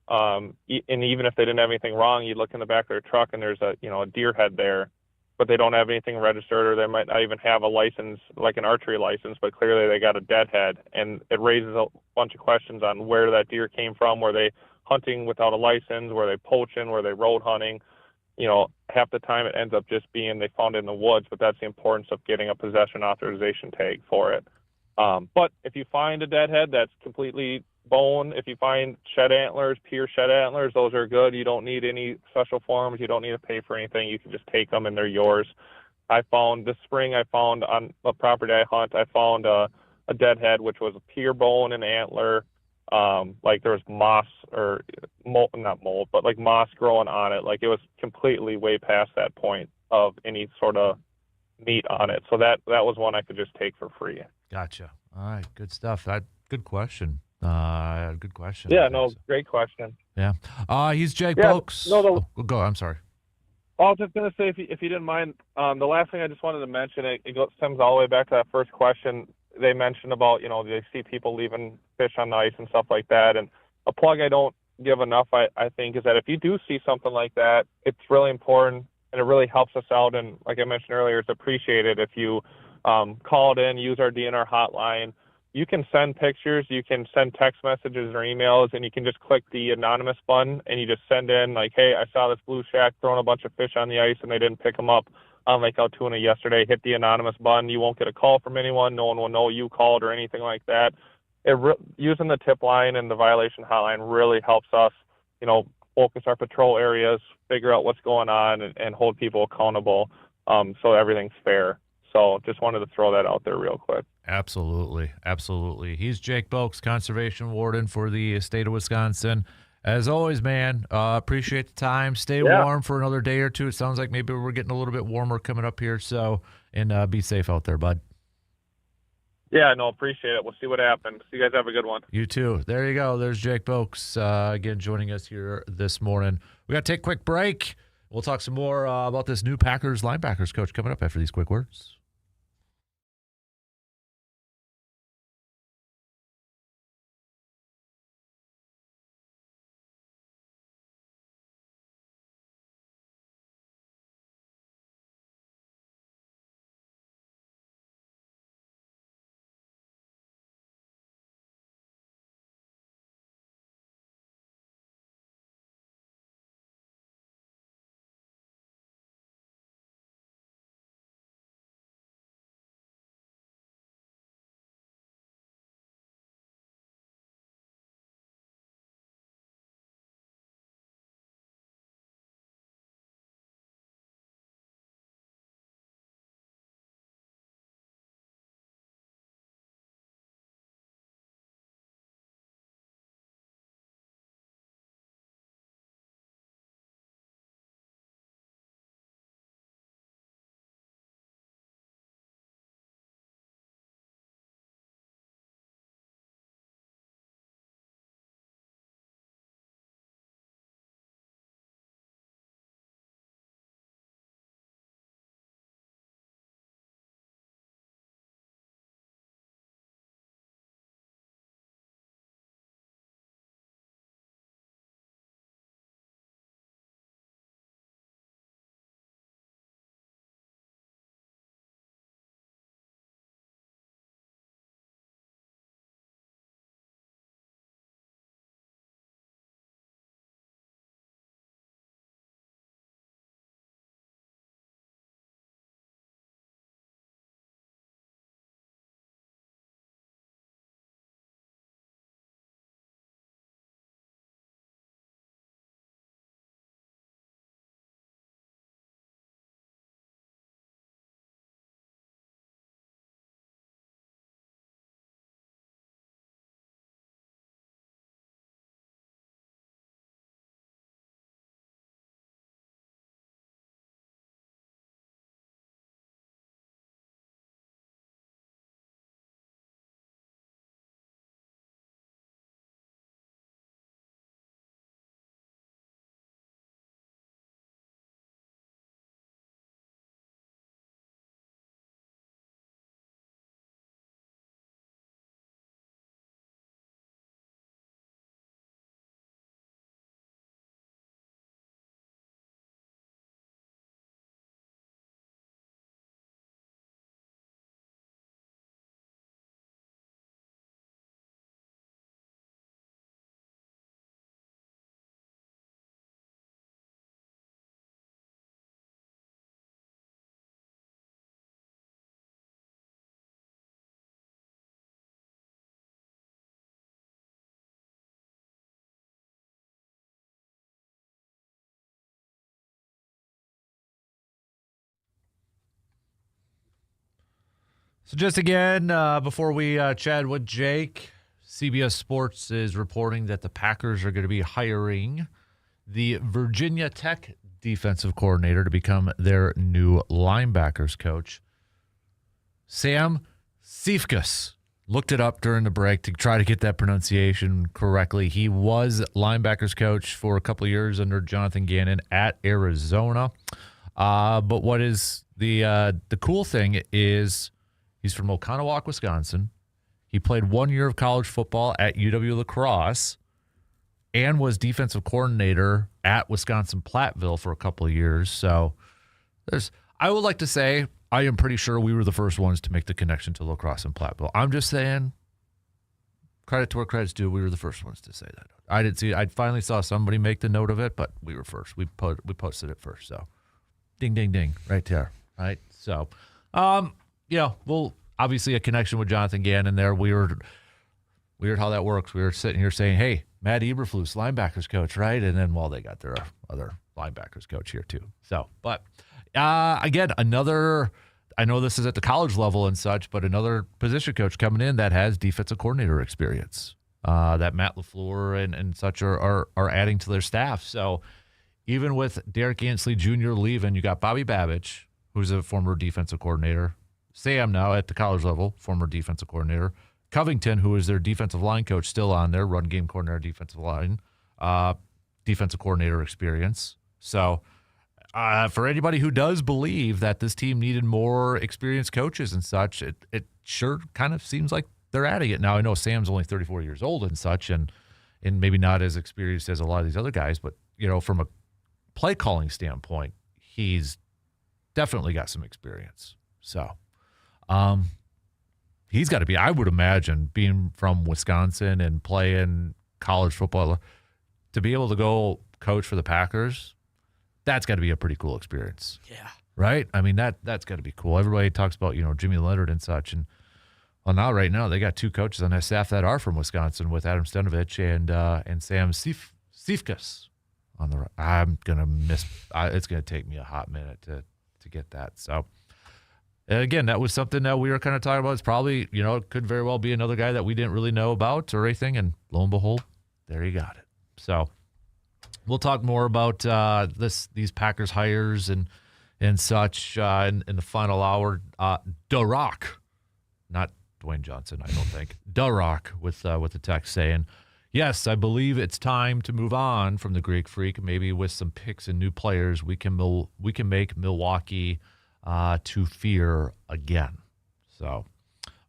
and even if they didn't have anything wrong, you'd look in the back of their truck and there's a deer head there, but they don't have anything registered, or they might not even have a license, like an archery license, but clearly they got a dead head. And it raises a bunch of questions on where that deer came from. Were they hunting without a license? Were they poaching? Were they road hunting? Half the time it ends up just being they found it in the woods, but that's the importance of getting a possession authorization tag for it. But if you find a dead head that's completely bone, if you find shed antlers, pure shed antlers, those are good. You don't need any special forms. You don't need to pay for anything. You can just take them and they're yours. This spring I found on a property I hunt, I found a dead head, which was a pure bone and antler. Like there was moss or mold, not mold, but like moss growing on it. Like it was completely way past that point of any sort of meat on it. So that was one I could just take for free. Gotcha. All right. Good stuff. Good question. Good question. Yeah, no, great question. Yeah. He's Jake Folks. No, go. I'm sorry. I was just going to say, if you didn't mind, the last thing I just wanted to mention, it stems all the way back to that first question. They mentioned about, they see people leaving fish on the ice and stuff like that. And a plug I don't give enough, I think, is that if you do see something like that, it's really important and it really helps us out. And like I mentioned earlier, it's appreciated if you call it in, use our DNR hotline. You can send pictures, you can send text messages or emails, and you can just click the anonymous button and you just send in like, hey, I saw this blue shack throwing a bunch of fish on the ice and they didn't pick them up on Lake Altoona yesterday. Hit the anonymous button. You won't get a call from anyone. No one will know you called or anything like that. Using the tip line and the violation hotline really helps us, focus our patrol areas, figure out what's going on, and hold people accountable so everything's fair. So just wanted to throw that out there real quick. Absolutely. He's Jake Folks, Conservation Warden for the state of Wisconsin. As always, man, appreciate the time. Stay warm for another day or two. It sounds like maybe we're getting a little bit warmer coming up here. So, and be safe out there, bud. Yeah, no, appreciate it. We'll see what happens. You guys have a good one. You too. There you go. There's Jake Folks again joining us here this morning. We got to take a quick break. We'll talk some more about this new Packers linebackers coach coming up after these quick words. So just again, before we chat with Jake, CBS Sports is reporting that the Packers are going to be hiring the Virginia Tech defensive coordinator to become their new linebackers coach. Sam Cephas. Looked it up during the break to try to get that pronunciation correctly. He was linebackers coach for a couple of years under Jonathan Gannon at Arizona. But what is the cool thing is he's from Oconomowoc, Wisconsin. He played 1 year of college football at UW-La Crosse and was defensive coordinator at Wisconsin-Platteville for a couple of years. So I would like to say I am pretty sure we were the first ones to make the connection to La Crosse and Platteville. I'm just saying, credit to where credit's due. We were the first ones to say that. I didn't see. I finally saw somebody make the note of it, but we were first. We posted it first. So, ding, ding, ding, right there, right. So, well, obviously a connection with Jonathan Gannon there. Weird how that works. We were sitting here saying, hey, Matt Eberflus, linebackers coach, right? And then, well, they got their other linebackers coach here too. So, but. Again, I know this is at the college level and such, but another position coach coming in that has defensive coordinator experience that Matt LaFleur and such are adding to their staff. So even with Derek Ansley Jr. leaving, you got Bobby Babich, who's a former defensive coordinator, Sam now at the college level, former defensive coordinator, Covington, who is their defensive line coach, still on there, run game coordinator, defensive line, defensive coordinator experience. So for anybody who does believe that this team needed more experienced coaches and such, it sure kind of seems like they're adding it. Now, I know Sam's only 34 years old and such, and maybe not as experienced as a lot of these other guys, but, from a play calling standpoint, he's definitely got some experience. So he's got to be, I would imagine, being from Wisconsin and playing college football, to be able to go coach for the Packers, that's got to be a pretty cool experience. Yeah. Right? I mean, that's got to be cool. Everybody talks about, Jimmy Leonard and such. And, well, right now they got two coaches on that staff that are from Wisconsin with Adam Stenovich and Sam Cephas on the. I'm going to miss. It's going to take me a hot minute to get that. So, again, that was something that we were kind of talking about. It's probably, it could very well be another guy that we didn't really know about or anything. And lo and behold, there you got it. So, we'll talk more about these Packers hires and such in the final hour. Da Rock, not Dwayne Johnson, I don't think. Da Rock with the text saying, yes, I believe it's time to move on from the Greek Freak. Maybe with some picks and new players, we can make Milwaukee to fear again. So.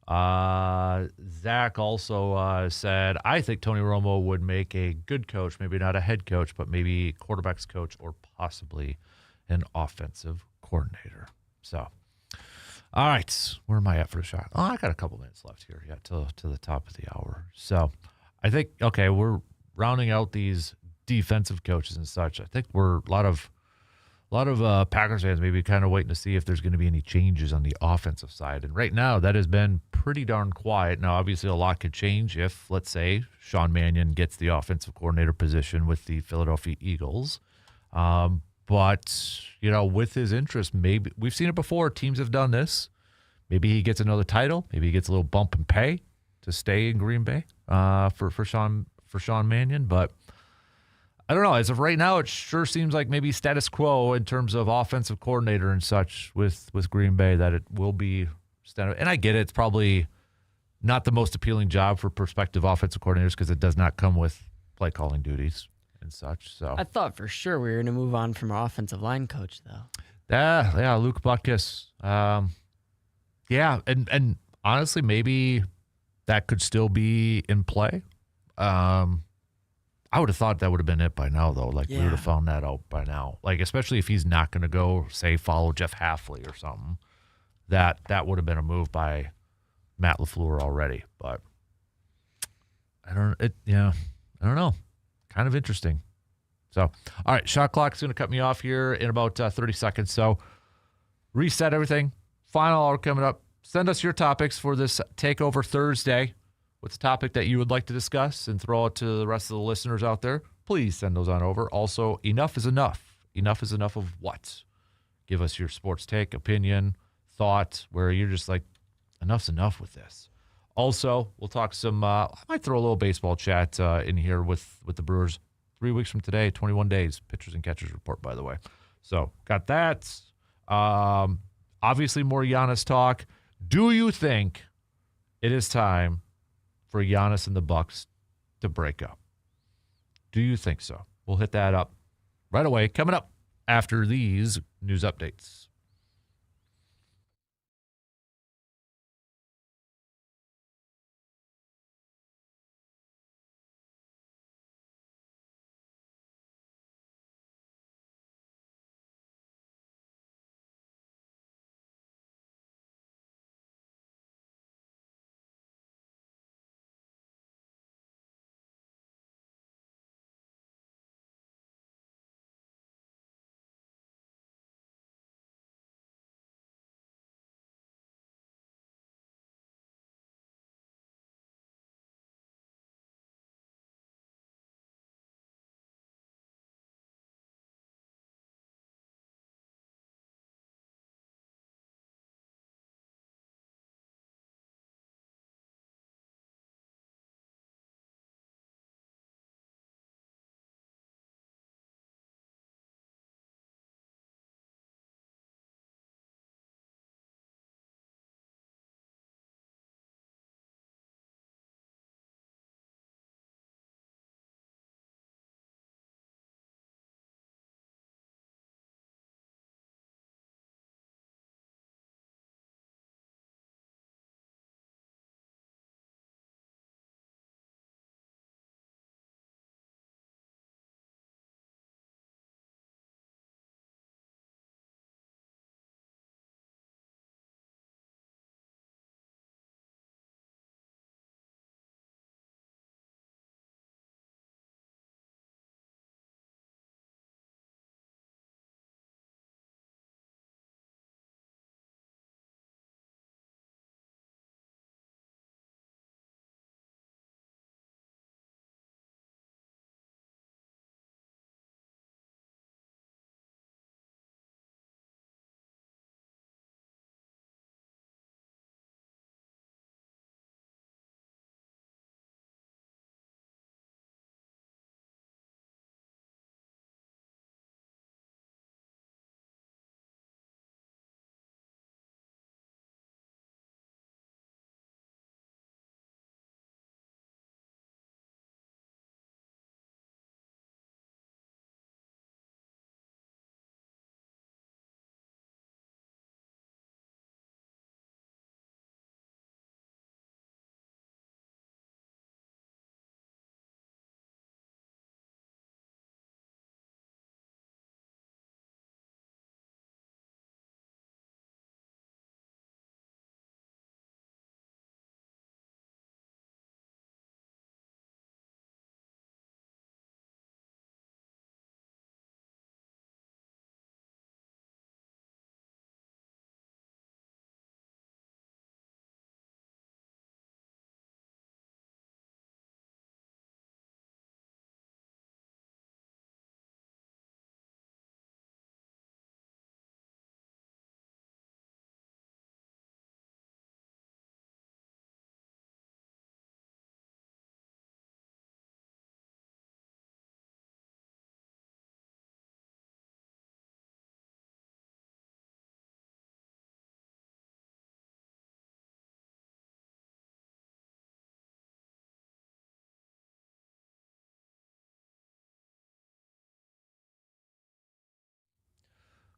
Zach also said, I think Tony Romo would make a good coach, maybe not a head coach, but maybe quarterback's coach or possibly an offensive coordinator. So, all right, where am I at for the shot? Oh, I got a couple minutes left here yet to the top of the hour. So I think, okay, we're rounding out these defensive coaches and such. I think we're a lot of Packers fans maybe kind of waiting to see if there's going to be any changes on the offensive side. And right now, that has been pretty darn quiet. Now, obviously, a lot could change if, let's say, Sean Mannion gets the offensive coordinator position with the Philadelphia Eagles. But, with his interest, maybe we've seen it before. Teams have done this. Maybe he gets another title. Maybe he gets a little bump in pay to stay in Green Bay for Sean Mannion. But I don't know. As of right now, it sure seems like maybe status quo in terms of offensive coordinator and such with Green Bay, that it will be status. And I get it. It's probably not the most appealing job for prospective offensive coordinators because it does not come with play calling duties and such. So I thought for sure we were going to move on from our offensive line coach, though. Yeah, Luke Butkus. And honestly, maybe that could still be in play. I would have thought that would have been it by now, though. We would have found that out by now. Especially if he's not going to go, say, follow Jeff Hafley or something. That would have been a move by Matt LaFleur already. But I don't know. Kind of interesting. So, all right, shot clock's going to cut me off here in about 30 seconds. So, reset everything. Final hour coming up. Send us your topics for this Takeover Thursday. What's a topic that you would like to discuss and throw it to the rest of the listeners out there? Please send those on over. Also, enough is enough. Enough is enough of what? Give us your sports take, opinion, thought, where you're just like, enough's enough with this. Also, we'll talk some. I might throw a little baseball chat in here with the Brewers. 3 weeks from today, 21 days, pitchers and catchers report, by the way. So got that. Obviously, more Giannis talk. Do you think it is time for Giannis and the Bucks to break up? Do you think so? We'll hit that up right away. Coming up after these news updates.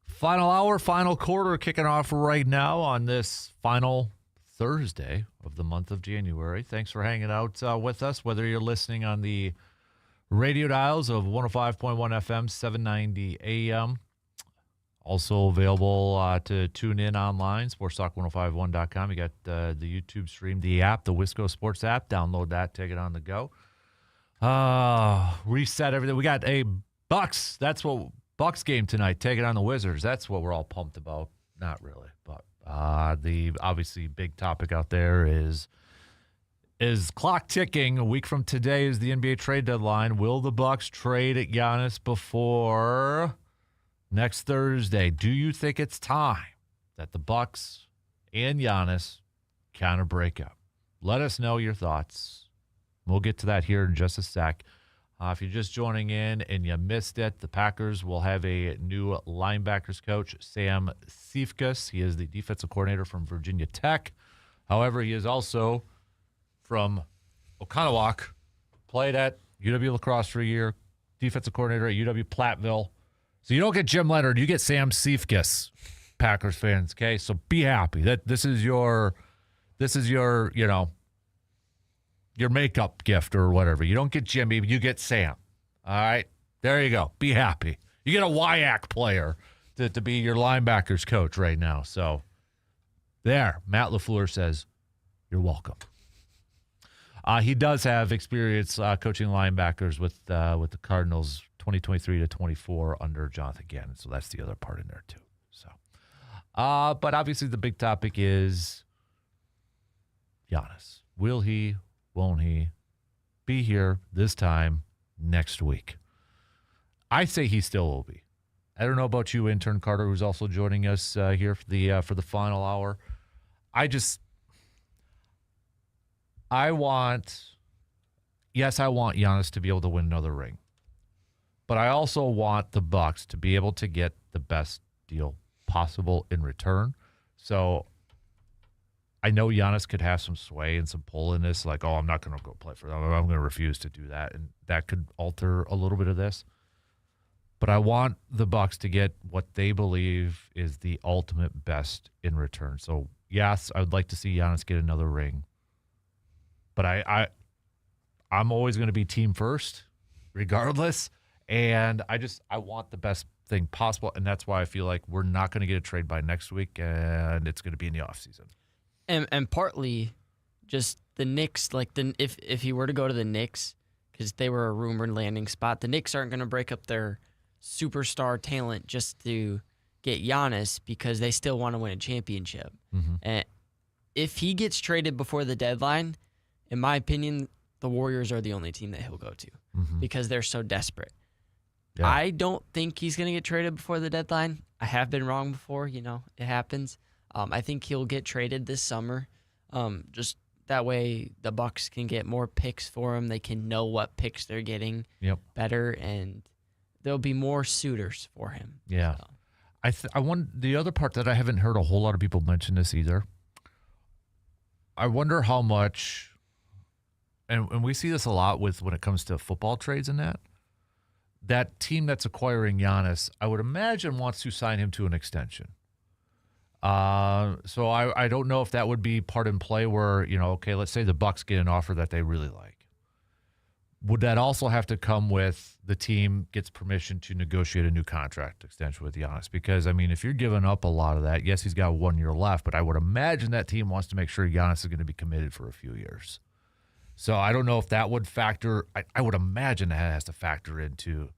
Final hour, final quarter kicking off right now on this final Thursday of the month of January. Thanks for hanging out with us, whether you're listening on the radio dials of 105.1 FM, 790 AM. Also available to tune in online, sportstalk1051.com. You got the YouTube stream, the app, the Wisco Sports App. Download that, take it on the go. Reset everything. We got a Bucks. That's what Bucks game tonight. Taking on the Wizards. That's what we're all pumped about. Not really, but the obviously big topic out there is clock ticking. A week from today is the NBA trade deadline. Will the Bucks trade at Giannis before next Thursday? Do you think it's time that the Bucks and Giannis kind of break up? Let us know your thoughts. We'll get to that here in just a sec. If you're just joining in and you missed it, the Packers will have a new linebackers coach, Sam Seifkus. He is the defensive coordinator from Virginia Tech. However, he is also from Oconomowoc, played at UW La Crosse for a year, defensive coordinator at UW Platteville. So you don't get Jim Leonard, you get Sam Seifkus, Packers fans, okay? So be happy that this is your your makeup gift or whatever. You don't get Jimmy, you get Sam. All right? There you go. Be happy. You get a WIAC player to be your linebackers coach right now. So there, Matt LaFleur says, you're welcome. He does have experience coaching linebackers with the Cardinals 2023 to 24 under Jonathan Gannon. So that's the other part in there too. So, but obviously the big topic is Giannis. Will he, won't he be here this time next week? I say he still will be. I don't know about you, intern Carter, who's also joining us here for the final hour. I want Giannis to be able to win another ring. But I also want the Bucks to be able to get the best deal possible in return. So I know Giannis could have some sway and some pull in this, like, oh, I'm not going to go play for them. I'm going to refuse to do that. And that could alter a little bit of this. But I want the Bucks to get what they believe is the ultimate best in return. So, yes, I would like to see Giannis get another ring. But I'm always going to be team first, regardless. And I want the best thing possible. And that's why I feel like we're not going to get a trade by next week, and it's going to be in the offseason. And partly just the Knicks, if he were to go to the Knicks, because they were a rumored landing spot, the Knicks aren't going to break up their superstar talent just to get Giannis because they still want to win a championship. Mm-hmm. And if he gets traded before the deadline, in my opinion, the Warriors are the only team that he'll go to because they're so desperate. Yeah. I don't think he's going to get traded before the deadline. I have been wrong before, it happens. I think he'll get traded this summer. Just that way the Bucks can get more picks for him. They can know what picks they're getting better, and there'll be more suitors for him. Yeah. So. I want the other part that I haven't heard a whole lot of people mention this either. I wonder how much, and we see this a lot when it comes to football trades and that team that's acquiring Giannis, I would imagine wants to sign him to an extension. So I don't know if that would be part in play where, okay, let's say the Bucks get an offer that they really like. Would that also have to come with the team gets permission to negotiate a new contract extension with Giannis? Because, if you're giving up a lot of that, yes, he's got 1 year left, but I would imagine that team wants to make sure Giannis is going to be committed for a few years. So I don't know if that would factor. I would imagine that has to factor into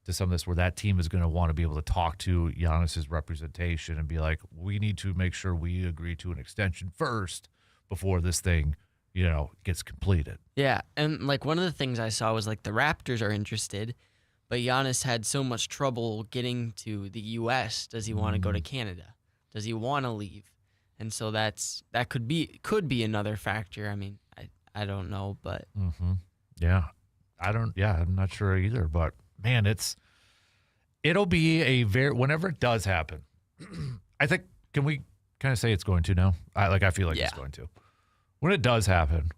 some of this where that team is going to want to be able to talk to Giannis's representation and be like, we need to make sure we agree to an extension first before this thing, gets completed. Yeah, and one of the things I saw was the Raptors are interested, but Giannis had so much trouble getting to the U.S. Does he want to go to Canada? Does he want to leave? And so that could be another factor. I don't know, but yeah, I'm not sure either. But man, it'll be whenever it does happen. I think, can we kind of say it's going to now? I feel like it's going to. When it does happen,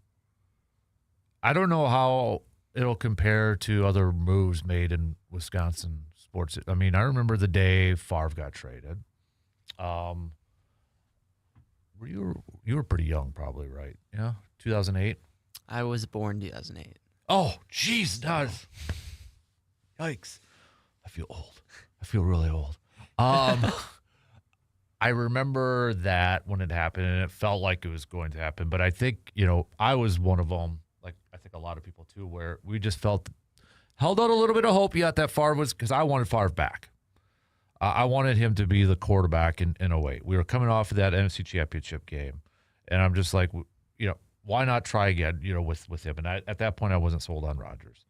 I don't know how it'll compare to other moves made in Wisconsin sports. I remember the day Favre got traded. You were pretty young, probably, right? Yeah, 2008. I was born 2008. Oh, jeez, yikes! I feel old. I feel really old. I remember that when it happened, and it felt like it was going to happen. But I think, I was one of them, I think a lot of people too, where we just held out a little bit of hope yet that Favre was, because I wanted Favre back. I wanted him to be the quarterback in 08. We were coming off of that NFC Championship game, and I'm just like, why not try again, with him? And at that point, I wasn't sold on Rodgers.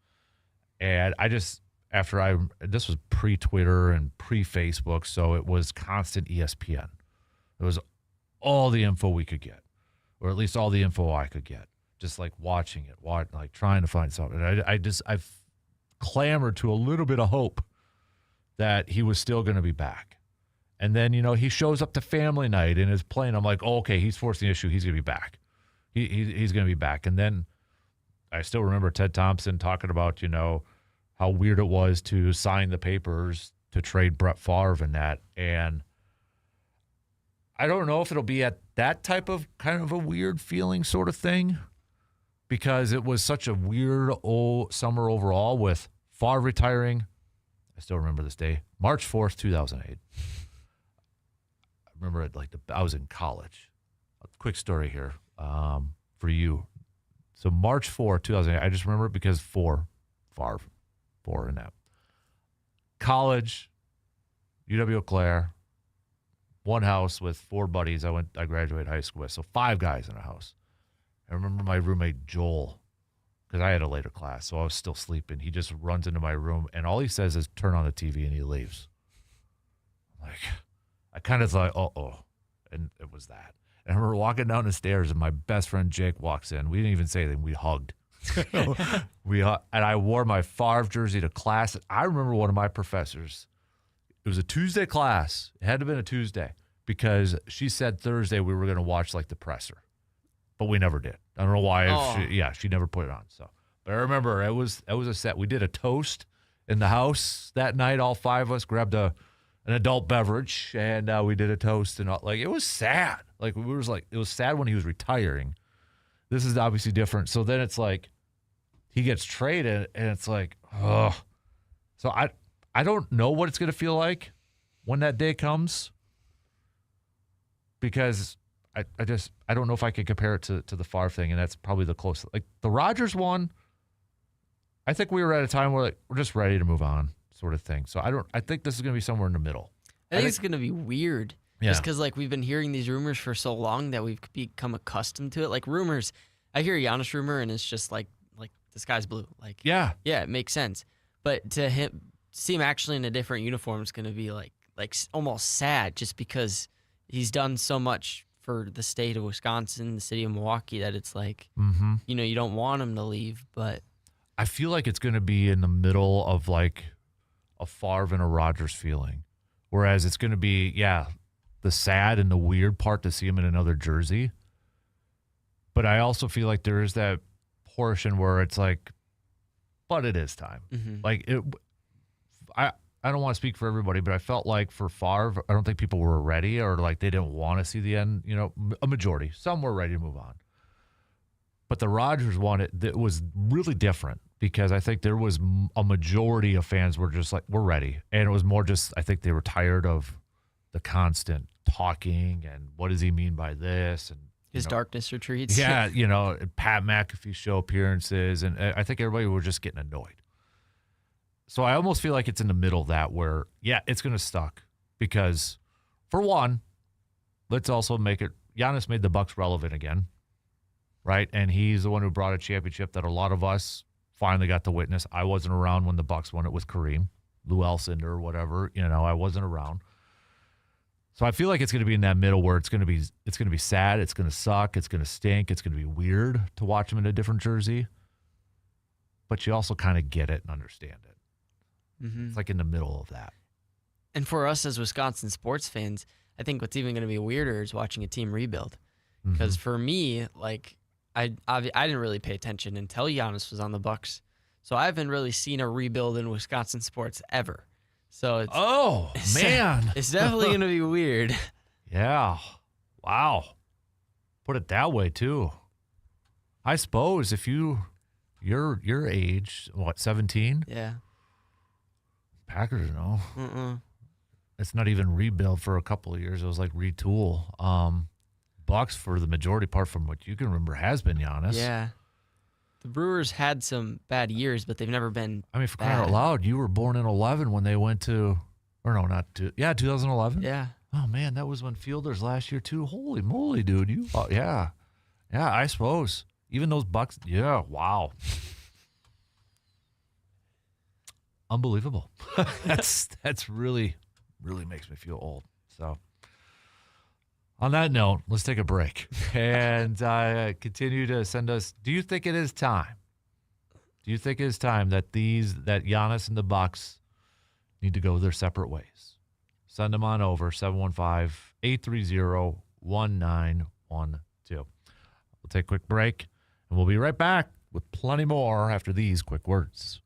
And this was pre-Twitter and pre-Facebook, so it was constant ESPN. It was all the info we could get. or at least all the info I could get. Just like watching it, like trying to find something. I've clamored to a little bit of hope that he was still going to be back. And then, he shows up to family night and is playing. I'm like, oh, okay, he's forcing the issue. He's going to be back. He's going to be back. And then I still remember Ted Thompson talking about, how weird it was to sign the papers to trade Brett Favre and that. And I don't know if it'll be at that type of kind of a weird feeling sort of thing, because it was such a weird old summer overall with Favre retiring. I still remember this day, March 4th, 2008. I remember it I was in college. A quick story here for you. So March 4th, 2008, I just remember it because Favre in that. College, UW-Eau Claire, one house with 4 buddies I graduated high school with, so 5 guys in a house. I remember my roommate, Joel, because I had a later class, so I was still sleeping. He just runs into my room, and all he says is, turn on the TV, and he leaves. I kind of thought, uh-oh, and it was that. And I remember walking down the stairs, and my best friend, Jake, walks in. We didn't even say anything. We hugged. And I wore my Favre jersey to class. I remember one of my professors, it was a Tuesday class. It had to have been a Tuesday, because she said Thursday we were going to watch, the presser. But we never did. I don't know why. She never put it on. So, but I remember it was a set. We did a toast in the house that night. All 5 of us grabbed an adult beverage, and we did a toast, and it was sad. It was sad when he was retiring. This is obviously different. So then it's he gets traded, and it's oh. So I don't know what it's going to feel like when that day comes, because I don't know if I could compare it to the Favre thing, and that's probably the closest. The Rodgers one, I think we were at a time where we're just ready to move on, sort of thing. So I think this is going to be somewhere in the middle. I think it's going to be weird. Yeah. Just because we've been hearing these rumors for so long that we've become accustomed to it. Rumors, I hear a Giannis rumor, and it's just the sky's blue. Yeah, it makes sense. But to see him actually in a different uniform is going to be almost sad, just because he's done so much for the state of Wisconsin, the city of Milwaukee, that it's you don't want him to leave. But I feel like it's going to be in the middle of a Favre and a Rodgers feeling, whereas it's going to be the sad and the weird part to see him in another jersey. But I also feel like there is that portion where it's but it is time. Mm-hmm. I don't want to speak for everybody, but I felt like for Favre, I don't think people were ready, or they didn't want to see the end. A majority, some were ready to move on. But the Rodgers one, it was really different, because I think there was a majority of fans were just we're ready. And it was more just, I think they were tired of the constant talking and what does he mean by this? And his darkness retreats. Yeah, Pat McAfee show appearances. And I think everybody was just getting annoyed. So I almost feel like it's in the middle of that, where, it's going to suck, because for one, let's also make it, Giannis made the Bucks relevant again, right? And he's the one who brought a championship that a lot of us finally got to witness. I wasn't around when the Bucks won it with Kareem, Lou Alcindor, or whatever. I wasn't around. So I feel like it's going to be in that middle where it's going to be sad, it's going to suck, it's going to stink, it's going to be weird to watch him in a different jersey. But you also kind of get it and understand it. Mm-hmm. It's in the middle of that. And for us as Wisconsin sports fans, I think what's even going to be weirder is watching a team rebuild. Because for me, I didn't really pay attention until Giannis was on the Bucks. So I haven't really seen a rebuild in Wisconsin sports ever. So it's man, it's definitely going to be weird. Yeah. Wow. Put it that way too. I suppose if your age, 17? Yeah. Packers, no. It's not even rebuild for a couple of years. It was retool. Bucks, for the majority part, from what you can remember, has been Giannis. Yeah. The Brewers had some bad years, but they've never been for crying out loud, you were born in 11 when they went to, 2011? Yeah. Oh, man, that was when Fielders last year, too. Holy moly, dude. Yeah, I suppose. Even those Bucks, wow. Unbelievable. That's really, really makes me feel old. So, On that note, let's take a break and continue to send us. Do you think it is time? Do you think it is time that Giannis and the Bucks need to go their separate ways? Send them on over, 715-830-1912. We'll take a quick break, and we'll be right back with plenty more after these quick words.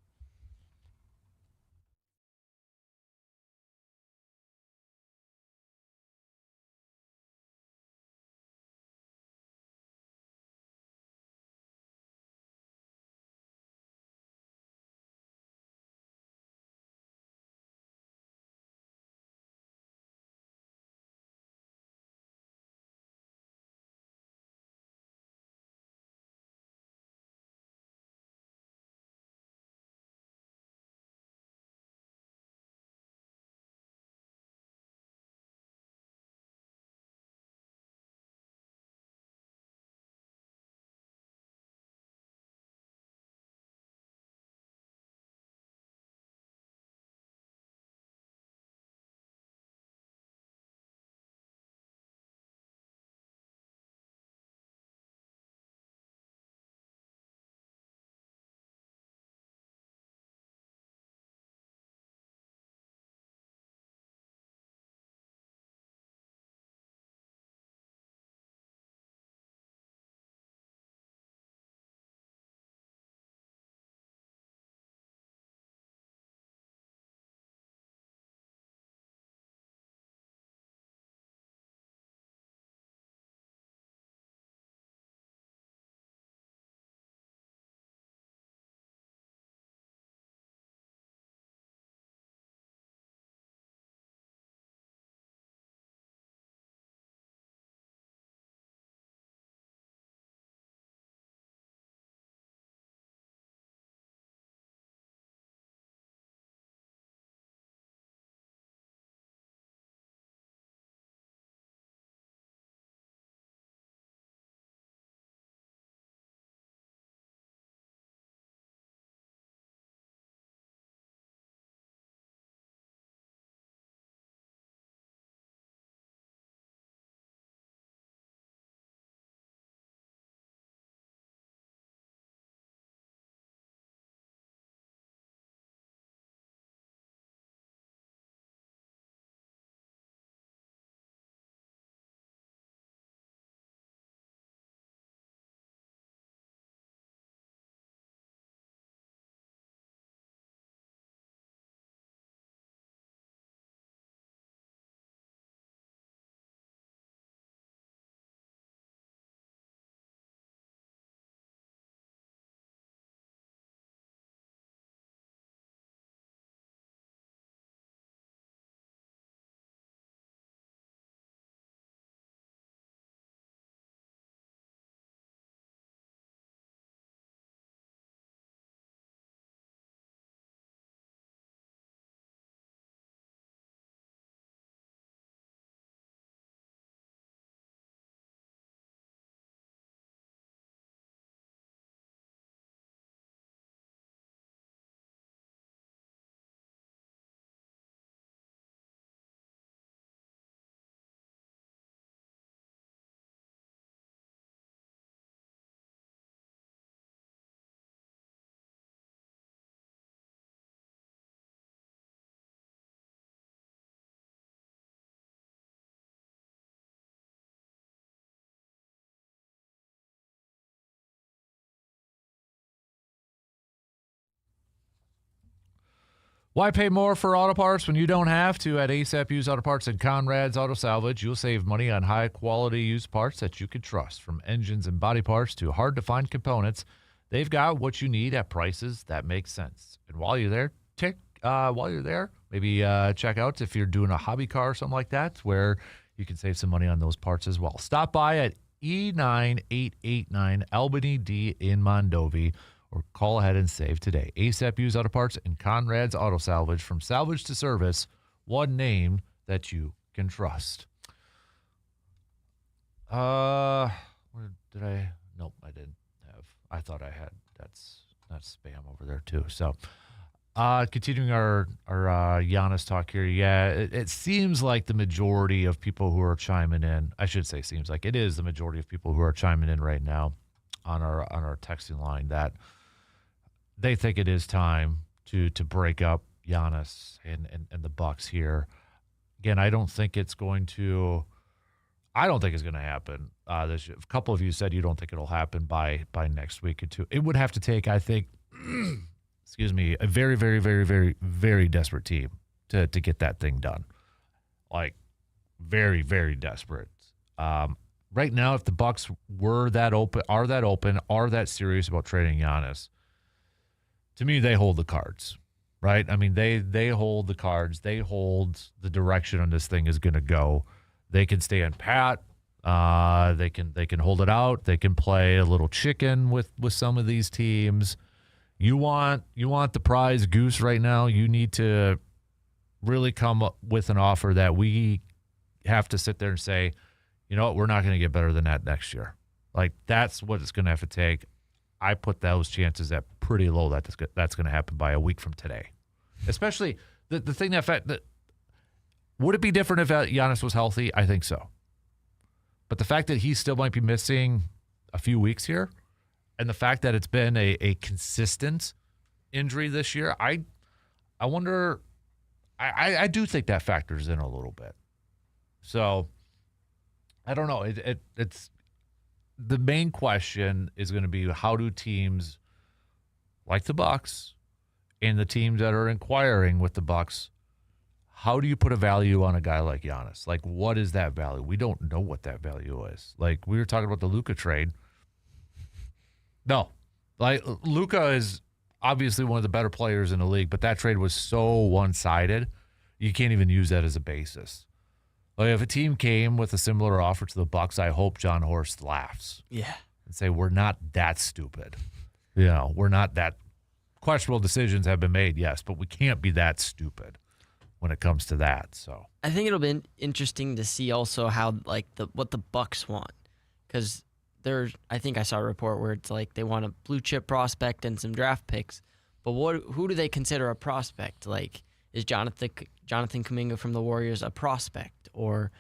Why pay more for auto parts when you don't have to? At ASAP Used Auto Parts and Conrad's Auto Salvage, you'll save money on high-quality used parts that you can trust. From engines and body parts to hard-to-find components, they've got what you need at prices that make sense. And while you're there, maybe check out if you're doing a hobby car or something like that, where you can save some money on those parts as well. Stop by at E9889 Albany D in Mondovi, or call ahead and save today. ASAP Used Auto Parts and Conrad's Auto Salvage. From salvage to service, one name that you can trust. Where did I? Nope, I didn't have. I thought I had. That's spam over there too. So Continuing our Giannis talk here, yeah, it seems like the majority of people who are chiming in, I should say seems like it is the majority of people who are chiming in right now on our texting line that they think it is time to break up Giannis and the Bucks here. Again, I don't think it's going to happen this year. A couple of you said you don't think it'll happen by next week or two. It would have to take, I think, excuse me, a very, very, very, very, very desperate team to get that thing done. Like, very, very desperate. Right now, if the Bucks are that serious about trading Giannis, to me, they hold the cards, right? I mean, they hold the cards. They hold the direction on this thing is going to go. They can stay in pat. They can hold it out. They can play a little chicken with some of these teams. You want the prize goose right now. You need to really come up with an offer that we have to sit there and say, you know what, we're not going to get better than that next year. Like, that's what it's going to have to take. I put those chances at pretty low that that's going to happen by a week from today. Especially the thing that would it be different if Giannis was healthy? I think so. But the fact that he still might be missing a few weeks here, and the fact that it's been a consistent injury this year, I wonder. I do think that factors in a little bit. So I don't know. It's the main question is going to be, how do teams like the Bucks and the teams that are inquiring with the Bucks, how do you put a value on a guy like Giannis? Like, what is that value? We don't know what that value is. Like, we were talking about the Luka trade. No. Like, Luka is obviously one of the better players in the league, but that trade was so one-sided, you can't even use that as a basis. Like, if a team came with a similar offer to the Bucks, I hope John Horst laughs. Yeah. And say, we're not that stupid. You know, we're not that questionable decisions have been made, yes, but we can't be that stupid when it comes to that. So I think it'll be interesting to see also how, like, what the Bucks want, because I think I saw a report where it's like they want a blue chip prospect and some draft picks, but who do they consider a prospect? Like, is Jonathan Kuminga from the Warriors a prospect, or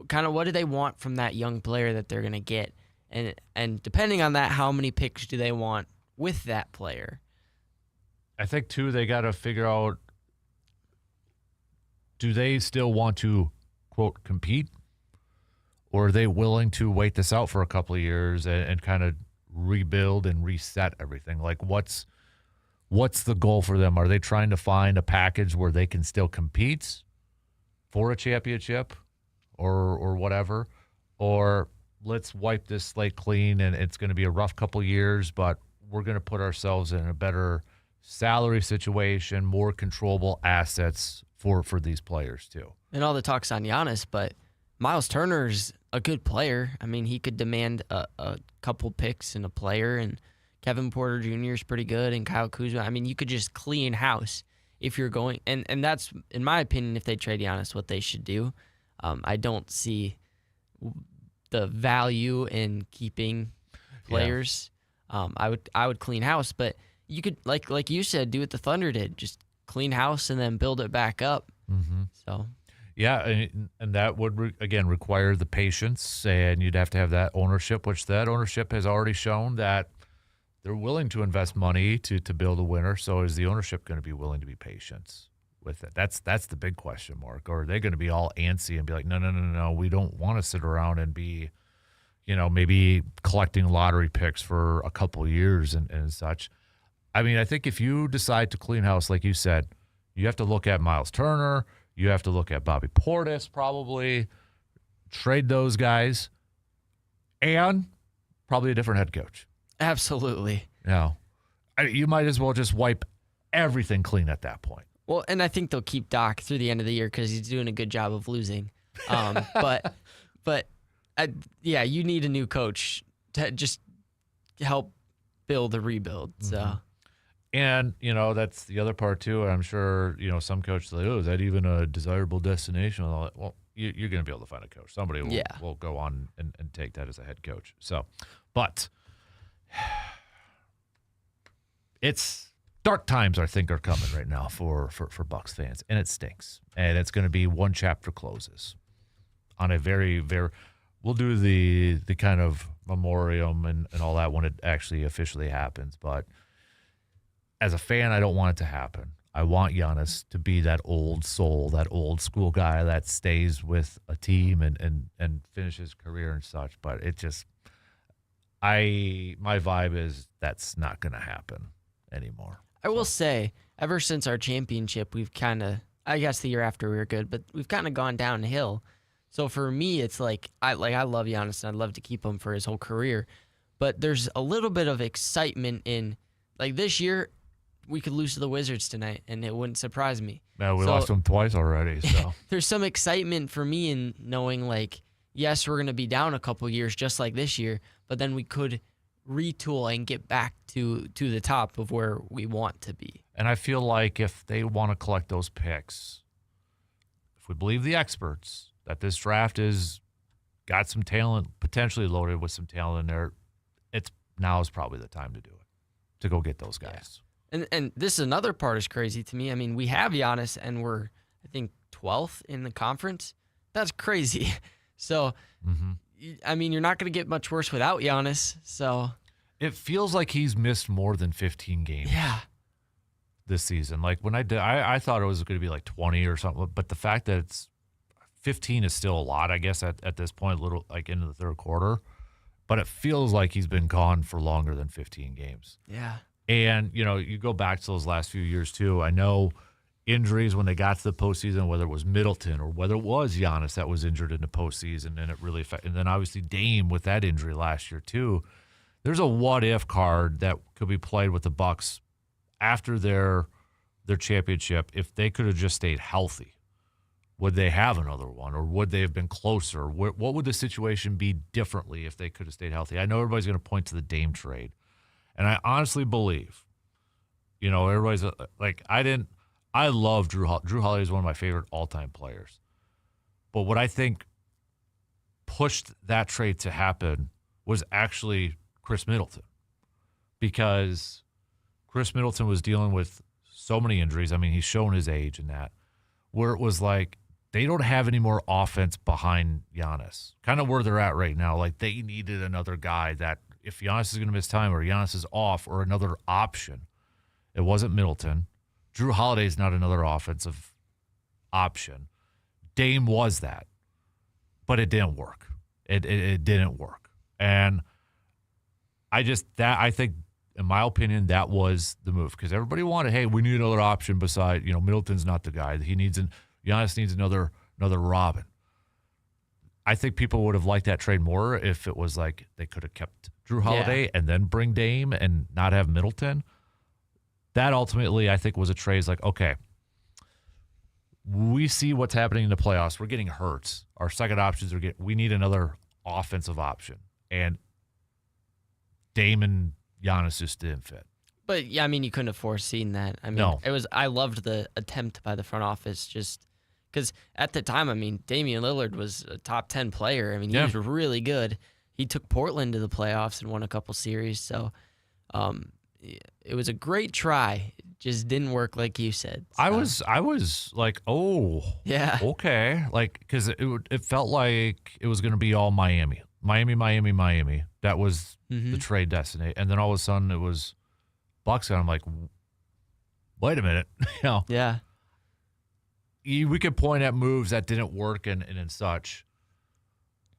kind of what do they want from that young player that they're gonna get, and depending on that, how many picks do they want with that player? I think too they got to figure out, do they still want to, quote, compete? Or are they willing to wait this out for a couple of years and kind of rebuild and reset everything? Like, what's the goal for them? Are they trying to find a package where they can still compete for a championship or whatever? Or let's wipe this slate clean and it's going to be a rough couple of years, but we're going to put ourselves in a better salary situation, more controllable assets for these players too. And all the talk's on Giannis, but Miles Turner's a good player. I mean, he could demand a couple picks and a player, and Kevin Porter Jr. is pretty good, and Kyle Kuzma. I mean, you could just clean house if you're going, and that's, in my opinion, if they trade Giannis, what they should do. I don't see the value in keeping players. Yeah. I would clean house, but you could, like you said, do what the Thunder did, just clean house and then build it back up. Mm-hmm. So. Yeah, and that would, again, require the patience, and you'd have to have that ownership, which that ownership has already shown that they're willing to invest money to build a winner. So is the ownership going to be willing to be patient with it? That's the big question mark. Or are they going to be all antsy and be like, no, we don't want to sit around and be, maybe collecting lottery picks for a couple of years and such. I mean, I think if you decide to clean house, like you said, you have to look at Miles Turner. You have to look at Bobby Portis, probably trade those guys, and probably a different head coach. Absolutely. You might as well just wipe everything clean at that point. Well, and I think they'll keep Doc through the end of the year because he's doing a good job of losing. But you need a new coach to just help build the rebuild. So. Mm-hmm. And, that's the other part, too. I'm sure, some coaches are like, is that even a desirable destination? Well, you're going to be able to find a coach. Somebody will go on and take that as a head coach. So, but it's dark times, I think, are coming right now for Bucks fans, and it stinks. And it's going to be one chapter closes on a very, very. We'll do the kind of memoriam and all that when it actually officially happens. But as a fan, I don't want it to happen. I want Giannis to be that old soul, that old school guy that stays with a team and finishes his career and such. But it just, my vibe is that's not going to happen anymore. I will say, ever since our championship, we've kind of, I guess the year after we were good, but we've kind of gone downhill. So for me, it's like I love Giannis and I'd love to keep him for his whole career. But there's a little bit of excitement in, like this year, we could lose to the Wizards tonight, and it wouldn't surprise me. Man, we lost them twice already. So there's some excitement for me in knowing, like, yes, we're going to be down a couple years just like this year, but then we could retool and get back to the top of where we want to be. And I feel like if they want to collect those picks, if we believe the experts that this draft is got some talent, potentially loaded with some talent in there, now is probably the time to do it, to go get those guys. Yeah. And this is another part is crazy to me. I mean, we have Giannis, and we're, I think, 12th in the conference. That's crazy. So, I mean, you're not going to get much worse without Giannis. So it feels like he's missed more than 15 games. Yeah. This season. Like when I thought it was going to be like 20 or something, but the fact that it's 15 is still a lot, I guess, at this point, a little like into the third quarter. But it feels like he's been gone for longer than 15 games. Yeah. And, you go back to those last few years, too. I know injuries when they got to the postseason, whether it was Middleton or whether it was Giannis that was injured in the postseason, and it really affected. And then obviously Dame with that injury last year, too. There's a what-if card that could be played with the Bucks after their championship. If they could have just stayed healthy, would they have another one, or would they have been closer? What would the situation be differently if they could have stayed healthy? I know everybody's going to point to the Dame trade. And I honestly believe, everybody's like, I love Drew Holiday. Drew Holiday is one of my favorite all-time players. But what I think pushed that trade to happen was actually Chris Middleton. Because Chris Middleton was dealing with so many injuries. I mean, he's shown his age in that. Where it was like, they don't have any more offense behind Giannis. Kind of where they're at right now. Like, they needed another guy that, if Giannis is going to miss time or Giannis is off, or another option. It wasn't Middleton. Drew Holiday is not another offensive option. Dame was that, but it didn't work. It didn't work. And I think, in my opinion, that was the move, because everybody wanted, hey, we need another option beside, Middleton's not the guy. Giannis needs another Robin. I think people would have liked that trade more if it was like they could have kept Drew Holiday and then bring Dame and not have Middleton. That ultimately, I think, was a trade. It's like, okay, we see what's happening in the playoffs. We're getting hurt. Our second options we need another offensive option. And Dame and Giannis just didn't fit. But yeah, I mean, you couldn't have foreseen that. I mean, no. I loved the attempt by the front office, just because at the time, I mean, Damian Lillard was a top 10 player. I mean, he was really good. He took Portland to the playoffs and won a couple series. So it was a great try. It just didn't work like you said. So. I was like, oh, yeah, okay, like, because it felt like it was going to be all Miami. That was the trade destiny, and then all of a sudden it was Bucks, and I'm like, wait a minute, Yeah. We could point at moves that didn't work and such,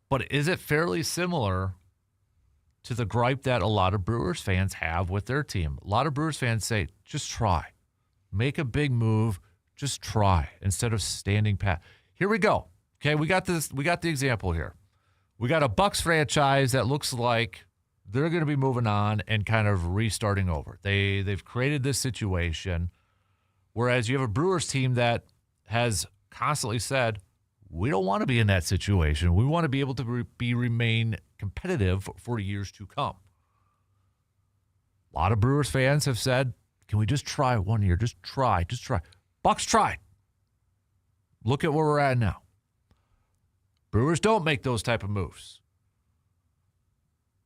but is it fairly similar to the gripe that a lot of Brewers fans have with their team? A lot of Brewers fans say, just try. Make a big move, just try, instead of standing pat. Here we go. Okay, we got the example here. We got a Bucks franchise that looks like they're going to be moving on and kind of restarting over. They've created this situation, whereas you have a Brewers team that has constantly said, we don't want to be in that situation. We want to be able to remain competitive for years to come. A lot of Brewers fans have said, can we just try 1 year? Just try. Bucks tried. Look at where we're at now. Brewers don't make those type of moves.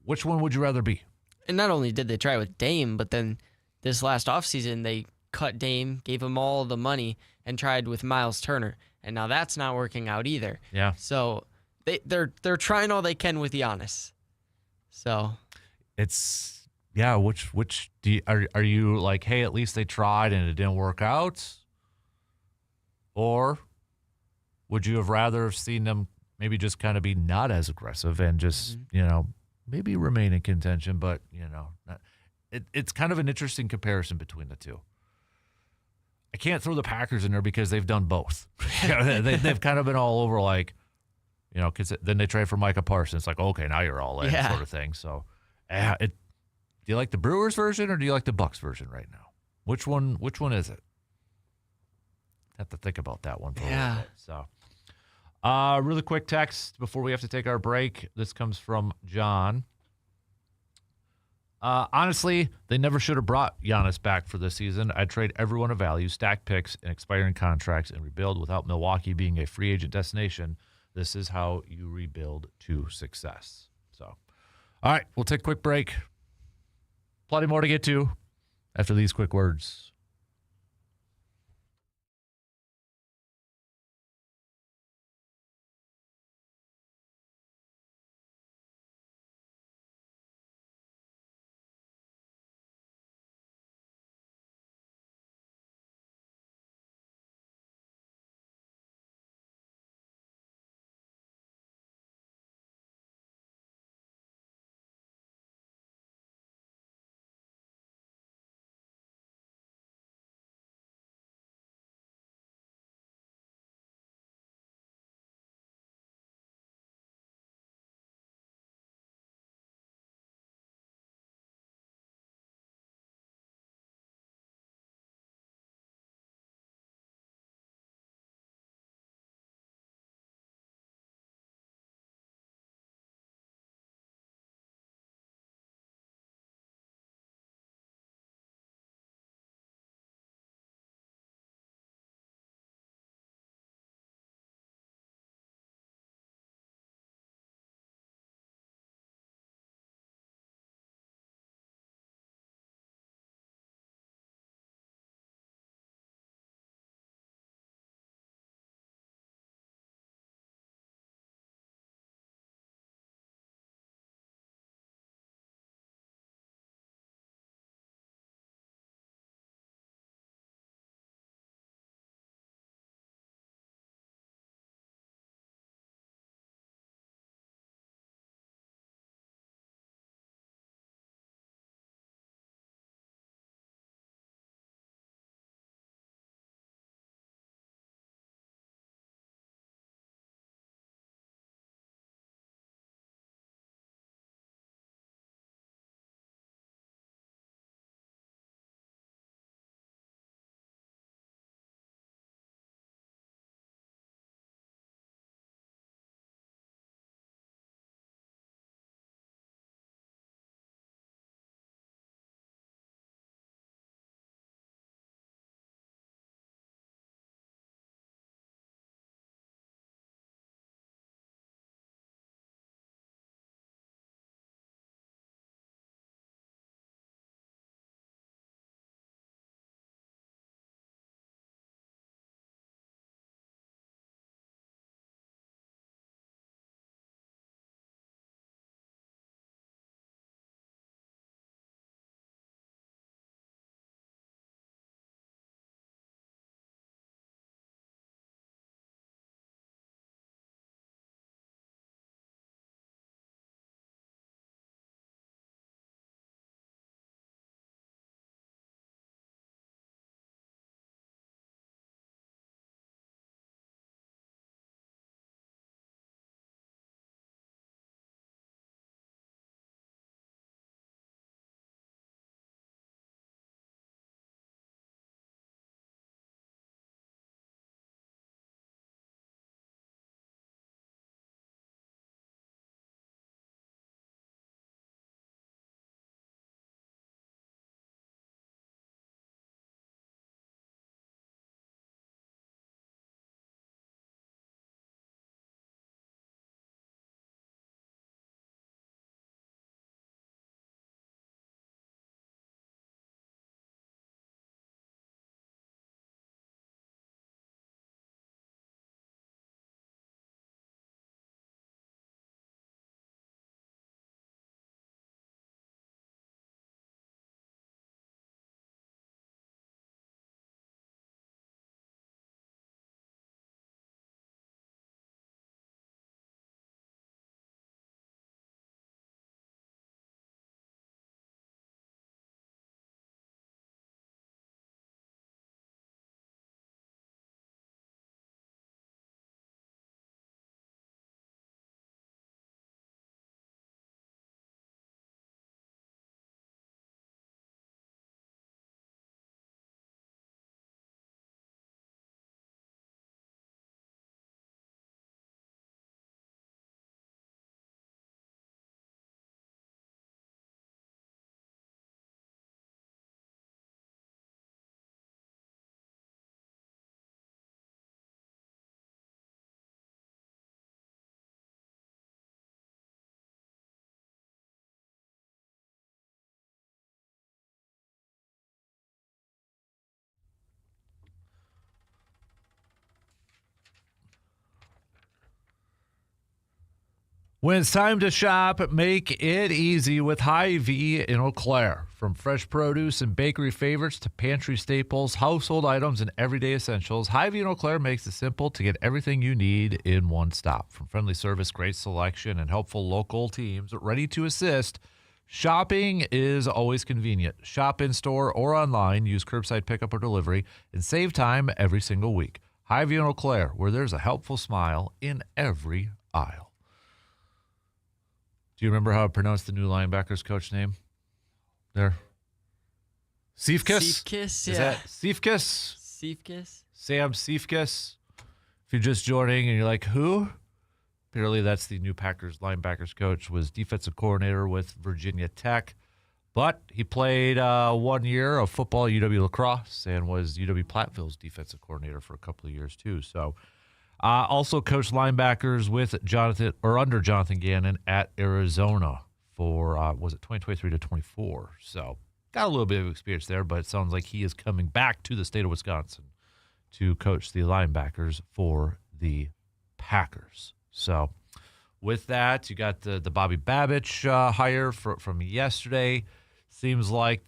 Which one would you rather be? And not only did they try with Dame, but then this last offseason, they cut Dame, gave him all the money, and tried with Miles Turner. And now that's not working out either. Yeah. So they're trying all they can with Giannis. So It's which do you, are you like, hey, at least they tried and it didn't work out? Or would you have rather have seen them maybe just kind of be not as aggressive and just, maybe remain in contention, but, it's kind of an interesting comparison between the two. I can't throw the Packers in there because they've done both. They've kind of been all over, like, because then they trade for Micah Parsons. It's like, okay, now you're all in, sort of thing. So, do you like the Brewers version or do you like the Bucks version right now? Which one is it? Have to think about that one for a little bit. So, really quick text before we have to take our break. This comes from John. Honestly, they never should have brought Giannis back for this season. I'd trade everyone of value, stack picks, and expiring contracts and rebuild without Milwaukee being a free agent destination. This is how you rebuild to success. So, all right, we'll take a quick break. Plenty more to get to after these quick words. When it's time to shop, make it easy with Hy-Vee in Eau Claire. From fresh produce and bakery favorites to pantry staples, household items, and everyday essentials, Hy-Vee in Eau Claire makes it simple to get everything you need in one stop. From friendly service, great selection, and helpful local teams ready to assist, shopping is always convenient. Shop in-store or online, use curbside pickup or delivery, and save time every single week. Hy-Vee in Eau Claire, where there's a helpful smile in every aisle. Do you remember how I pronounced the new linebackers coach name? There. Seifkes? Seifkes, yeah. Is that Seifkes? Seifkes? Sam Seifkes. If you're just joining and you're like, who? Apparently that's the new Packers linebackers coach, was defensive coordinator with Virginia Tech. But he played 1 year of football at UW La Crosse and was UW Platteville's defensive coordinator for a couple of years too. So also coached linebackers with under Jonathan Gannon at Arizona for, was it 2023 to 24? So got a little bit of experience there, but it sounds like he is coming back to the state of Wisconsin to coach the linebackers for the Packers. So with that, you got the Bobby Babich hire from yesterday. Seems like,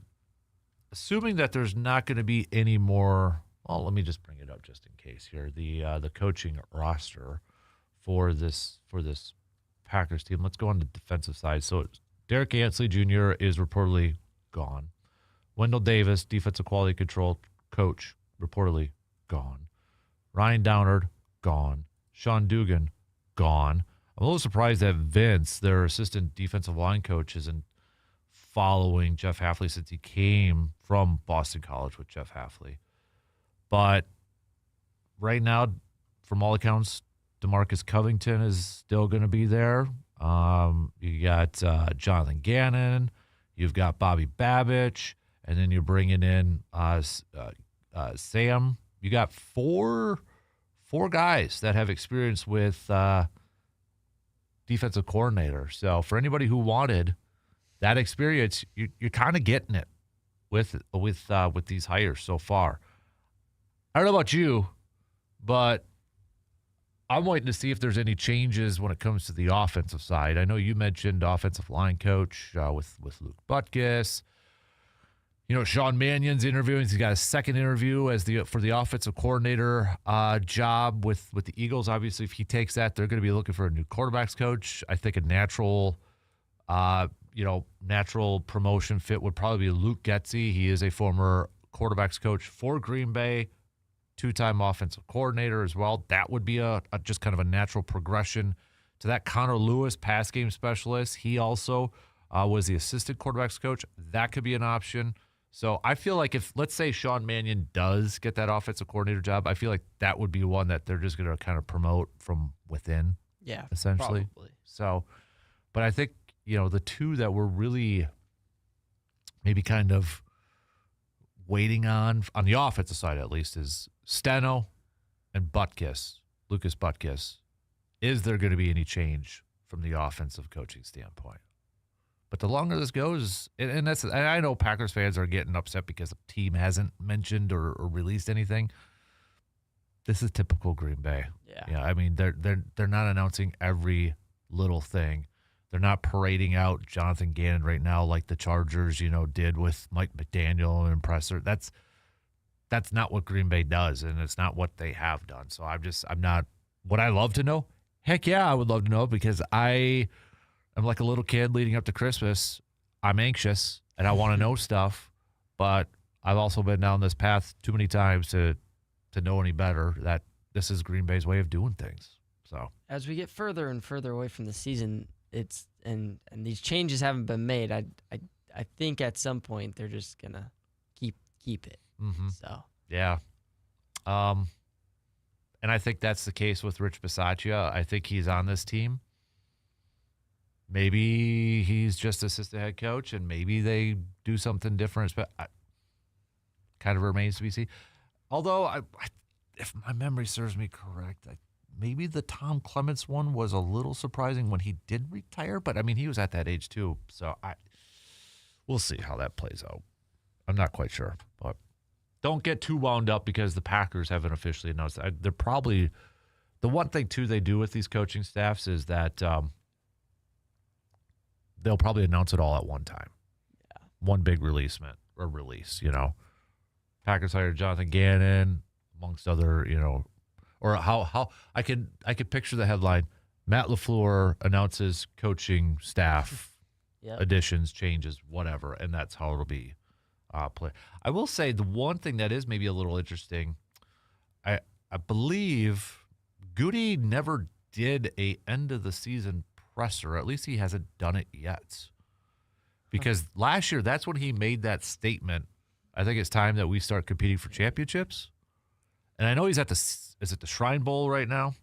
assuming that there's not going to be any more, well, let me just bring it up just in case here. The coaching roster for this Packers team. Let's go on the defensive side. So Derek Ansley Jr. is reportedly gone. Wendell Davis, defensive quality control coach, reportedly gone. Ryan Downard, gone. Sean Dugan, gone. I'm a little surprised that Vince, their assistant defensive line coach, isn't following Jeff Hafley since he came from Boston College with Jeff Hafley. But right now, from all accounts, DeMarcus Covington is still going to be there. You got Jonathan Gannon. You've got Bobby Babich. And then you're bringing in Sam. You got four guys that have experience with defensive coordinator. So for anybody who wanted that experience, you're kind of getting it with these hires so far. I don't know about you, but I'm waiting to see if there's any changes when it comes to the offensive side. I know you mentioned offensive line coach with Luke Butkus. You know, Sean Mannion's interviewing. He's got a second interview for the offensive coordinator job with the Eagles. Obviously, if he takes that, they're going to be looking for a new quarterbacks coach. I think a natural promotion fit would probably be Luke Getsy. He is a former quarterbacks coach for Green Bay, two-time offensive coordinator as well. That would be a just kind of a natural progression to that. Connor Lewis, pass game specialist. He also was the assistant quarterbacks coach. That could be an option. So I feel like if, let's say, Sean Mannion does get that offensive coordinator job, I feel like that would be one that they're just going to kind of promote from within. Yeah, essentially. Probably. So, but I think, the two that we're really maybe kind of waiting on the offensive side at least, is Steno and Butkus, Lucas Butkus. Is there going to be any change from the offensive coaching standpoint? But the longer this goes, and I know Packers fans are getting upset because the team hasn't mentioned or released anything. This is typical Green Bay. Yeah. I mean, they're not announcing every little thing. They're not parading out Jonathan Gannon right now like the Chargers, did with Mike McDaniel and Impressor. That's not what Green Bay does, and it's not what they have done. So I'm not. Would I love to know? Heck yeah, I would love to know, because I'm like a little kid leading up to Christmas. I'm anxious and I want to know stuff, but I've also been down this path too many times to know any better that this is Green Bay's way of doing things. So as we get further and further away from the season, it's and these changes haven't been made. I think at some point they're just gonna keep it. Mm-hmm. So yeah, and I think that's the case with Rich Bisaccia. I think he's on this team. Maybe he's just assistant head coach, and maybe they do something different. But kind of remains to be seen. Although, if my memory serves me correct, maybe the Tom Clements one was a little surprising when he did retire. But, I mean, he was at that age too. So we'll see how that plays out. I'm not quite sure. But don't get too wound up because the Packers haven't officially announced. They're probably – the one thing, too, they do with these coaching staffs is that they'll probably announce it all at one time. Yeah. One big release. Packers hired Jonathan Gannon, amongst other, or how I could picture the headline: Matt LaFleur announces coaching staff additions, changes, whatever, and that's how it'll be played. I will say the one thing that is maybe a little interesting, I believe Goody never did a end of the season presser. At least he hasn't done it yet. Because last year, that's when he made that statement. I think it's time that we start competing for championships. And I know he's at is it the Shrine Bowl right now?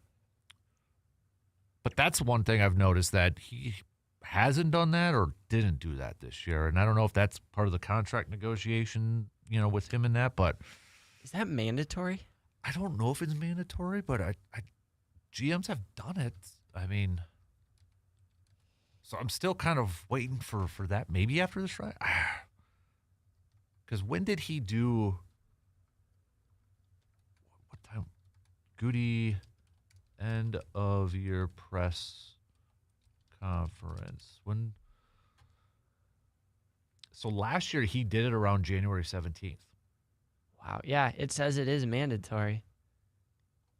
But that's one thing I've noticed, that he hasn't done that or didn't do that this year. And I don't know if that's part of the contract negotiation, with him in that. But is that mandatory? I don't know if it's mandatory, but GMs have done it. I mean, so I'm still kind of waiting for that. Maybe after the Shrine. Because when did he do? What time? Goody end of year press conference. When? So last year he did it around January 17th. Wow. Yeah, it says it is mandatory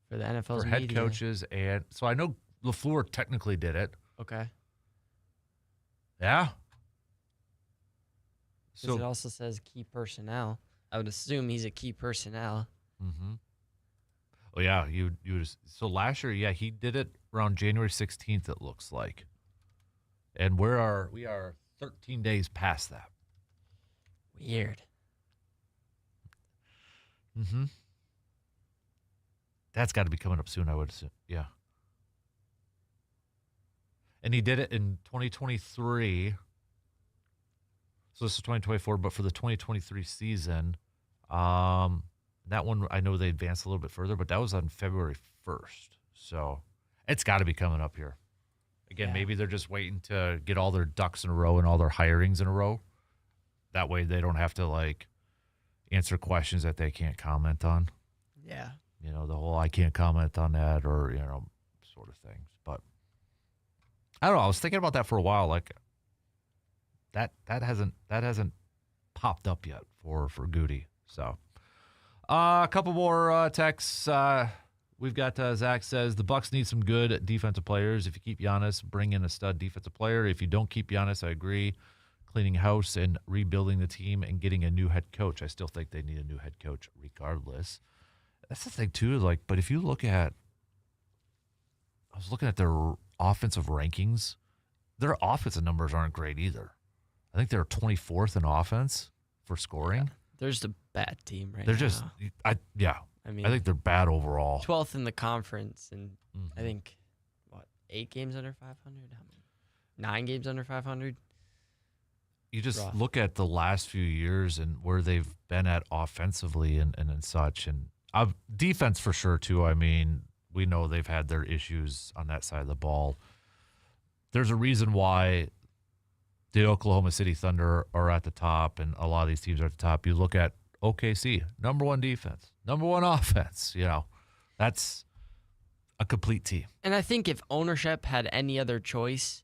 for the NFL's for head media. coaches, and so I know LaFleur technically did it. Okay. Yeah. So it also says key personnel. I would assume he's a key personnel. Mm-hmm. Oh yeah, you so last year, yeah, he did it around January 16th. It looks like, and we are 13 days past that. Weird. Mm-hmm. That's got to be coming up soon, I would assume. Yeah. And he did it in 2023. So this is 2024, but for the 2023 season, that one I know they advanced a little bit further, but that was on February 1st. So it's got to be coming up here. Again, maybe they're just waiting to get all their ducks in a row and all their hirings in a row. That way they don't have to, answer questions that they can't comment on. Yeah. The whole I can't comment on that or, sort of things. But I don't know. I was thinking about that for a while. That hasn't popped up yet for Goody. So a couple more texts. We've got Zach says the Bucs need some good defensive players. If you keep Giannis, bring in a stud defensive player. If you don't keep Giannis, I agree. Cleaning house and rebuilding the team and getting a new head coach. I still think they need a new head coach regardless. That's the thing too. But if you look at, I was looking at their offensive rankings. Their offensive numbers aren't great either. I think they're 24th in offense for scoring. Yeah. There's a bad team right now. They're just, I think they're bad overall. 12th in the conference, and I think, 8 games under 500? How many? 9 games under 500? You just look at the last few years and where they've been at offensively and such. And defense for sure, too. I mean, we know they've had their issues on that side of the ball. There's a reason why the Oklahoma City Thunder are at the top and a lot of these teams are at the top. You look at OKC, number 1 defense, number 1 offense. That's a complete team. And I think if ownership had any other choice,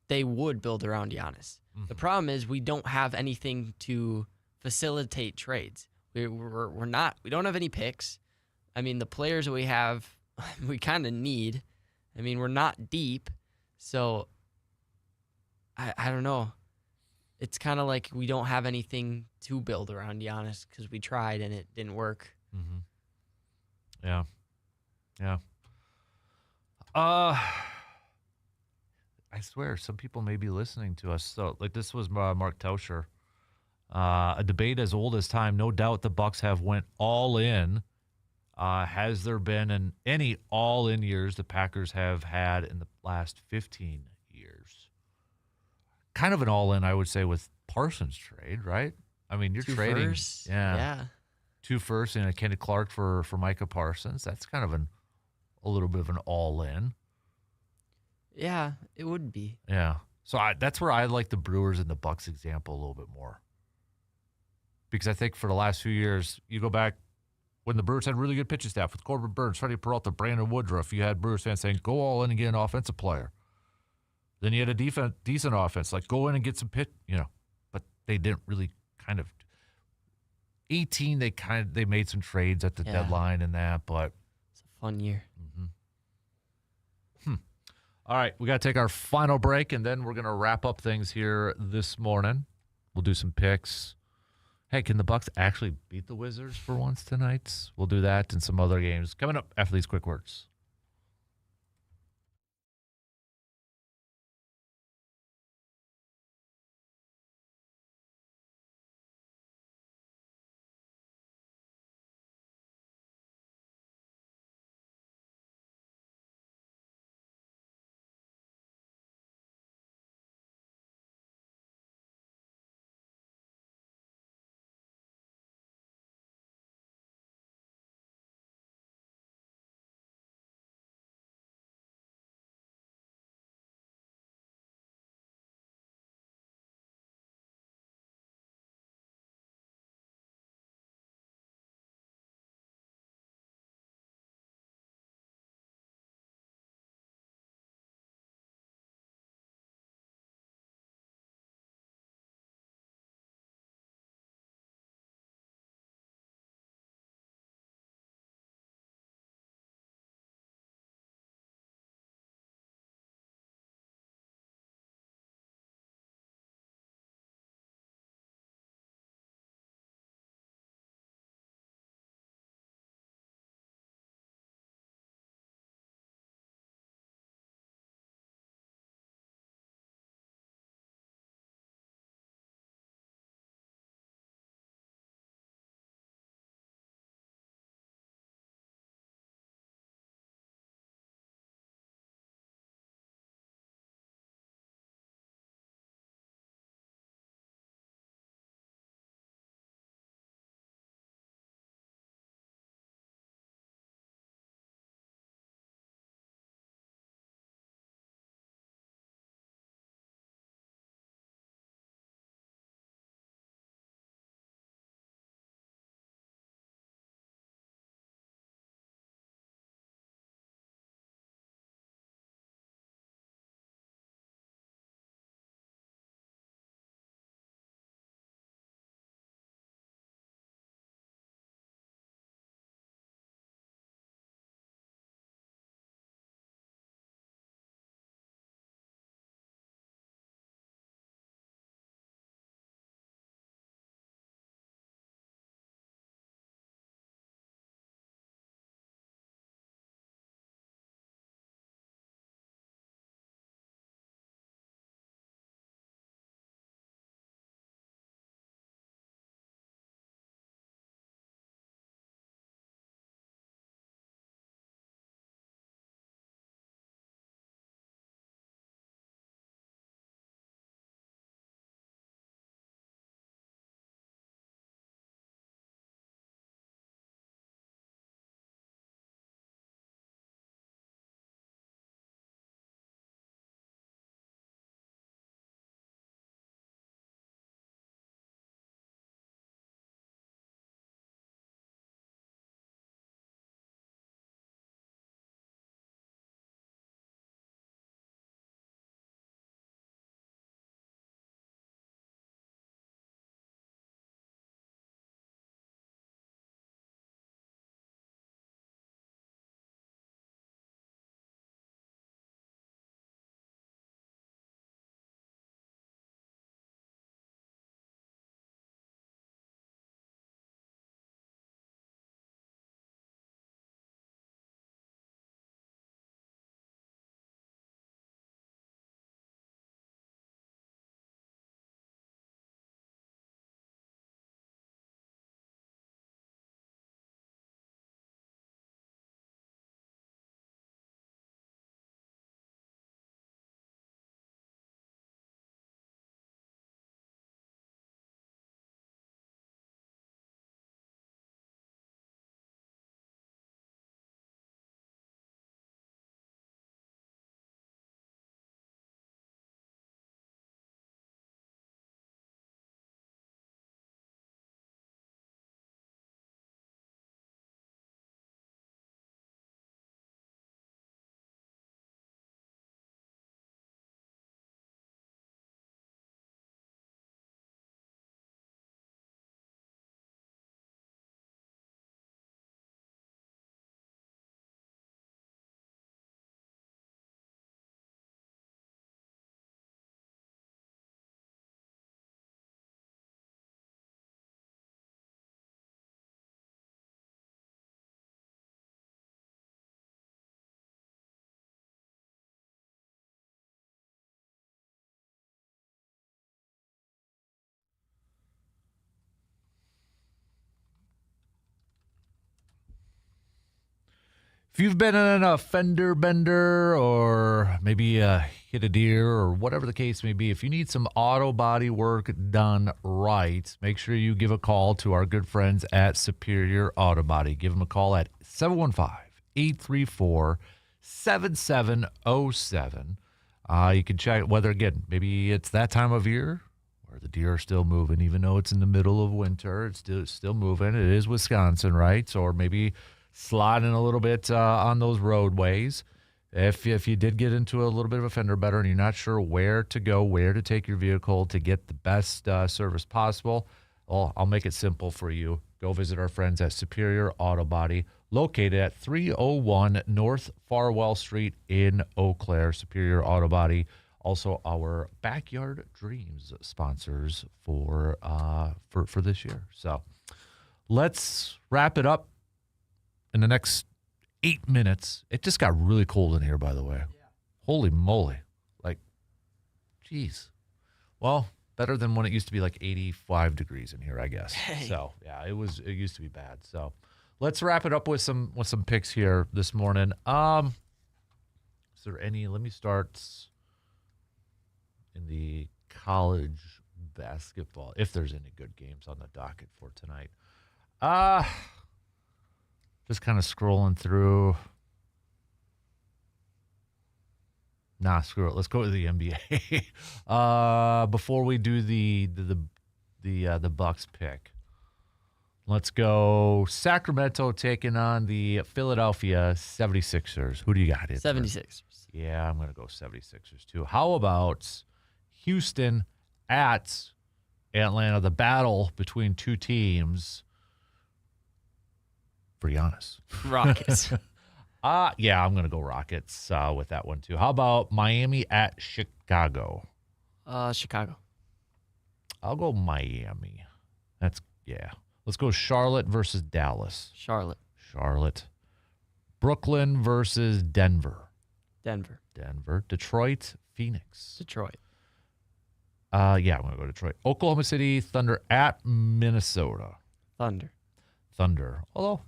they would build around Giannis. Mm-hmm. The problem is we don't have anything to facilitate trades. We don't have any picks. I mean, the players that we have, we kind of need. I mean, we're not deep, so I don't know. It's kind of like we don't have anything to build around Giannis because we tried and it didn't work. Mm-hmm. Yeah. I swear, some people may be listening to us. So, this was Mark Tauscher. A debate as old as time. No doubt the Bucs have went all in. Has there been any all-in years the Packers have had in the last 15 years? Kind of an all-in, I would say, with Parsons trade, right? I mean, you're 2 trading. firsts. Yeah. 2 firsts and a Kenny Clark for Micah Parsons. That's kind of a little bit of an all-in. Yeah, it would be. Yeah. So that's where I like the Brewers and the Bucs example a little bit more. Because I think for the last few years, you go back when the Brewers had really good pitching staff with Corbin Burns, Freddie Peralta, Brandon Woodruff. You had Brewers fans saying, go all in and get an offensive player. Then you had a decent offense. Like, go in and get some pit, but they didn't really kind of. 18, they made some trades at the deadline and that, but it's a fun year. All right, we got to take our final break, and then we're going to wrap up things here this morning. We'll do some picks. Hey, can the Bucks actually beat the Wizards for once tonight? We'll do that and some other games coming up after these quick words. If you've been in a fender bender or maybe hit a deer or whatever the case may be, if you need some auto body work done right, make sure you give a call to our good friends at Superior Auto Body. Give them a call at 715-834-7707. You can check whether, again, maybe it's that time of year where the deer are still moving, even though it's in the middle of winter. It's still moving. It is Wisconsin, right? Or maybe sliding a little bit on those roadways. If you did get into a little bit of a fender bender and you're not sure where to go, where to take your vehicle to get the best service possible, well, I'll make it simple for you. Go visit our friends at Superior Auto Body, located at 301 North Farwell Street in Eau Claire. Superior Auto Body, also our Backyard Dreams sponsors for this year. So let's wrap it up in the next 8 minutes. It just got really cold in here, by the way. Yeah. Holy moly. Like, geez. Well, better than when it used to be like 85 degrees in here, I guess. Hey. So, yeah, it used to be bad. So, let's wrap it up with some picks here this morning. Is there any, let me start in the college basketball, if there's any good games on the docket for tonight. Just kind of scrolling through. Nah, screw it. Let's go to the NBA. Before we do the Bucks pick, let's go Sacramento taking on the Philadelphia 76ers. Who do you got? 76ers. Yeah, I'm going to go 76ers too. How about Houston at Atlanta? The battle between two teams. For Giannis. Rockets. Yeah, I'm going to go Rockets with that one too. How about Miami at Chicago? Chicago. I'll go Miami. Let's go Charlotte versus Dallas. Charlotte. Brooklyn versus Denver. Denver. Detroit, Phoenix. Detroit. I'm going to go Detroit. Oklahoma City Thunder at Minnesota. Thunder. Although,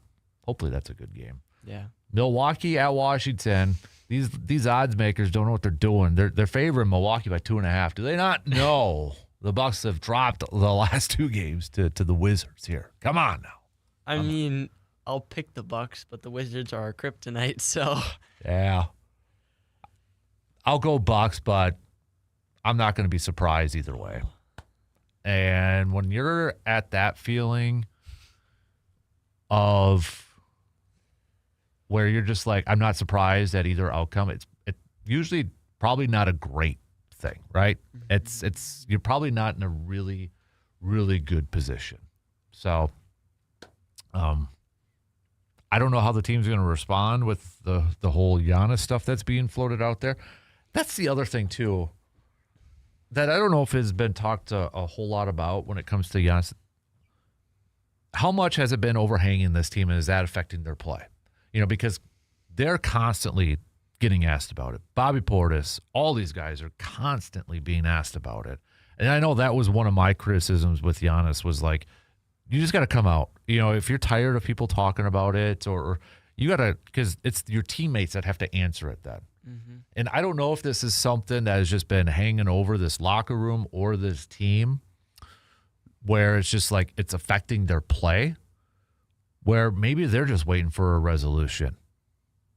hopefully that's a good game. Yeah. Milwaukee at Washington. These odds makers don't know what they're doing. They're favoring Milwaukee by 2.5. Do they not know the Bucks have dropped the last two games to the Wizards here? Come on now. I mean, I'll pick the Bucks, but the Wizards are our kryptonite, so. Yeah. I'll go Bucks, but I'm not going to be surprised either way. And when you're at that feeling of where you're just like, I'm not surprised at either outcome, it's usually probably not a great thing, right? Mm-hmm. It's you're probably not in a really, really good position. So I don't know how the team's going to respond with the whole Giannis stuff that's being floated out there. That's the other thing too, that I don't know if has been talked a whole lot about when it comes to Giannis. How much has it been overhanging this team, and is that affecting their play? Because they're constantly getting asked about it. Bobby Portis, all these guys are constantly being asked about it. And I know that was one of my criticisms with Giannis was like, you just got to come out. If you're tired of people talking about it, or you got to, because it's your teammates that have to answer it then. Mm-hmm. And I don't know if this is something that has just been hanging over this locker room or this team, where it's just like it's affecting their play, where maybe they're just waiting for a resolution.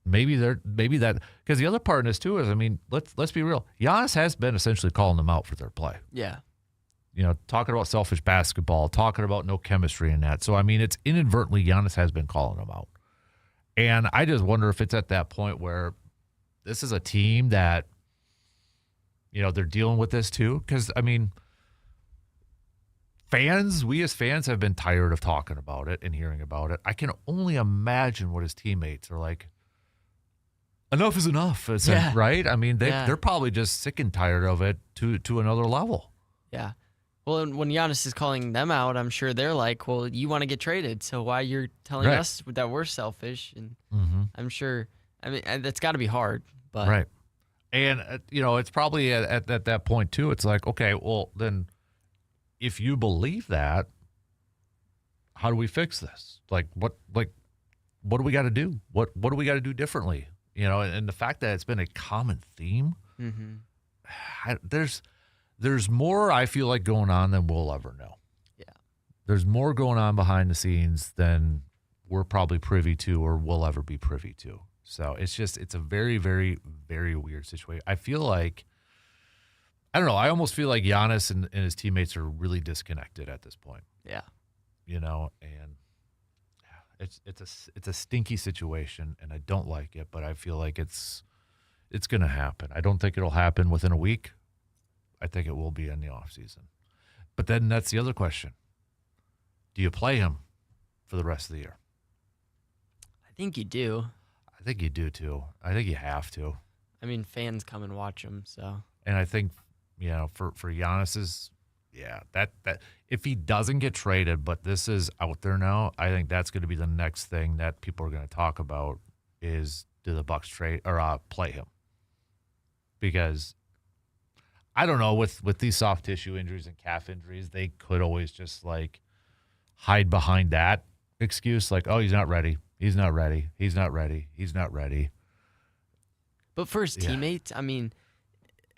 Maybe that, because the other part in this too is, I mean, let's be real. Giannis has been essentially calling them out for their play. Yeah. Talking about selfish basketball, talking about no chemistry in that. So, I mean, it's inadvertently Giannis has been calling them out. And I just wonder if it's at that point where this is a team that, they're dealing with this too. Because, I mean, we as fans have been tired of talking about it and hearing about it. I can only imagine what his teammates are like. Enough is enough, right? I mean, they're probably just sick and tired of it to another level. Yeah. Well, when Giannis is calling them out, I'm sure they're like, well, you want to get traded, so why you're telling us that we're selfish? And I'm sure, I mean, that's got to be hard. But right. And, it's probably at that point, too. It's like, okay, well, then if you believe that, how do we fix this? Like, what do we got to do? What do we got to do differently? And the fact that it's been a common theme, there's more, I feel like, going on than we'll ever know. Yeah. There's more going on behind the scenes than we're probably privy to or will ever be privy to. So it's a very, very, very weird situation. I feel like, I don't know, I almost feel like Giannis and his teammates are really disconnected at this point. Yeah. And it's a stinky situation, and I don't like it, but I feel like it's going to happen. I don't think it'll happen within a week. I think it will be in the offseason. But then that's the other question. Do you play him for the rest of the year? I think you do. I think you do, too. I think you have to. I mean, fans come and watch him, so. And I think, for Giannis's, that if he doesn't get traded, but this is out there now, I think that's going to be the next thing that people are going to talk about is, do the Bucks trade or play him? Because I don't know, with these soft tissue injuries and calf injuries, they could always just like hide behind that excuse, like, oh, he's not ready. He's not ready. He's not ready. He's not ready. But for his teammates, I mean,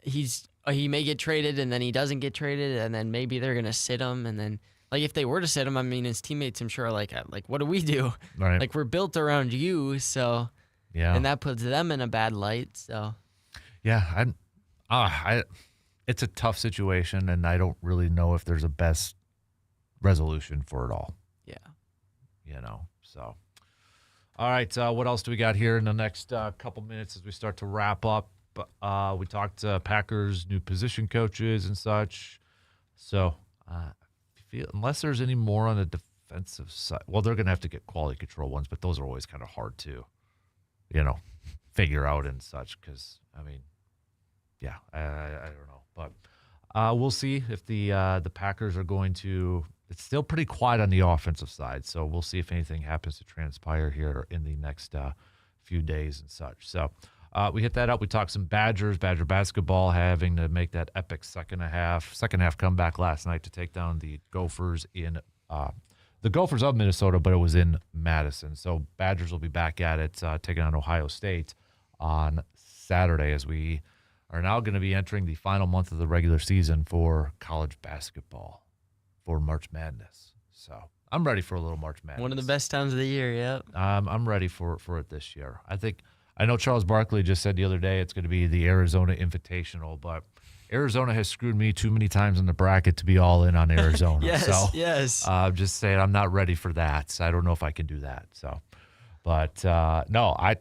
he may get traded and then he doesn't get traded, and then maybe they're gonna sit him, and then like if they were to sit him, I mean, his teammates, I'm sure, are like what do we do? Right. Like, we're built around you, so and that puts them in a bad light. So it's a tough situation, and I don't really know if there's a best resolution for it all. Yeah. So. All right, what else do we got here in the next couple minutes as we start to wrap up? We talked Packers' new position coaches and such. So unless there's any more on the defensive side, well, they're going to have to get quality control ones, but those are always kind of hard to, figure out and such because, I mean, I don't know. But we'll see if the Packers are going to – it's still pretty quiet on the offensive side, so we'll see if anything happens to transpire here in the next few days and such. So we hit that up. We talked some Badger basketball having to make that epic second half comeback last night to take down the Gophers of Minnesota, but it was in Madison. So Badgers will be back at it, taking on Ohio State on Saturday, as we are now going to be entering the final month of the regular season for college basketball for March Madness. So I'm ready for a little March Madness. One of the best times of the year, yep. I'm ready for it this year. I know Charles Barkley just said the other day it's going to be the Arizona Invitational, but Arizona has screwed me too many times in the bracket to be all in on Arizona. Yes. I'm just saying I'm not ready for that. So I don't know if I can do that. So, but no, I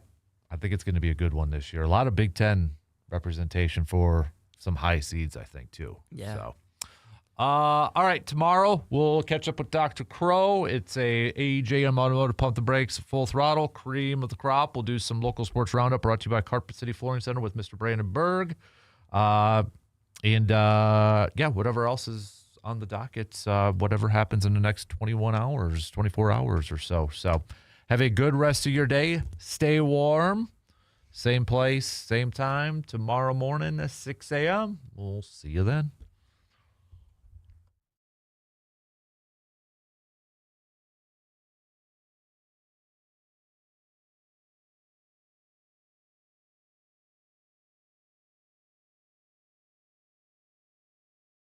think it's going to be a good one this year. A lot of Big Ten representation for some high seeds, I think, too. Yeah. So, all right, tomorrow we'll catch up with Dr. Crow. It's a AJM Automotive Pump the Brakes, full throttle, cream of the crop. We'll do some local sports roundup brought to you by Carpet City Flooring Center with Mr. Brandon Berg. Whatever else is on the docket, whatever happens in the next 24 hours or so. So have a good rest of your day. Stay warm. Same place, same time, tomorrow morning at 6 a.m. We'll see you then.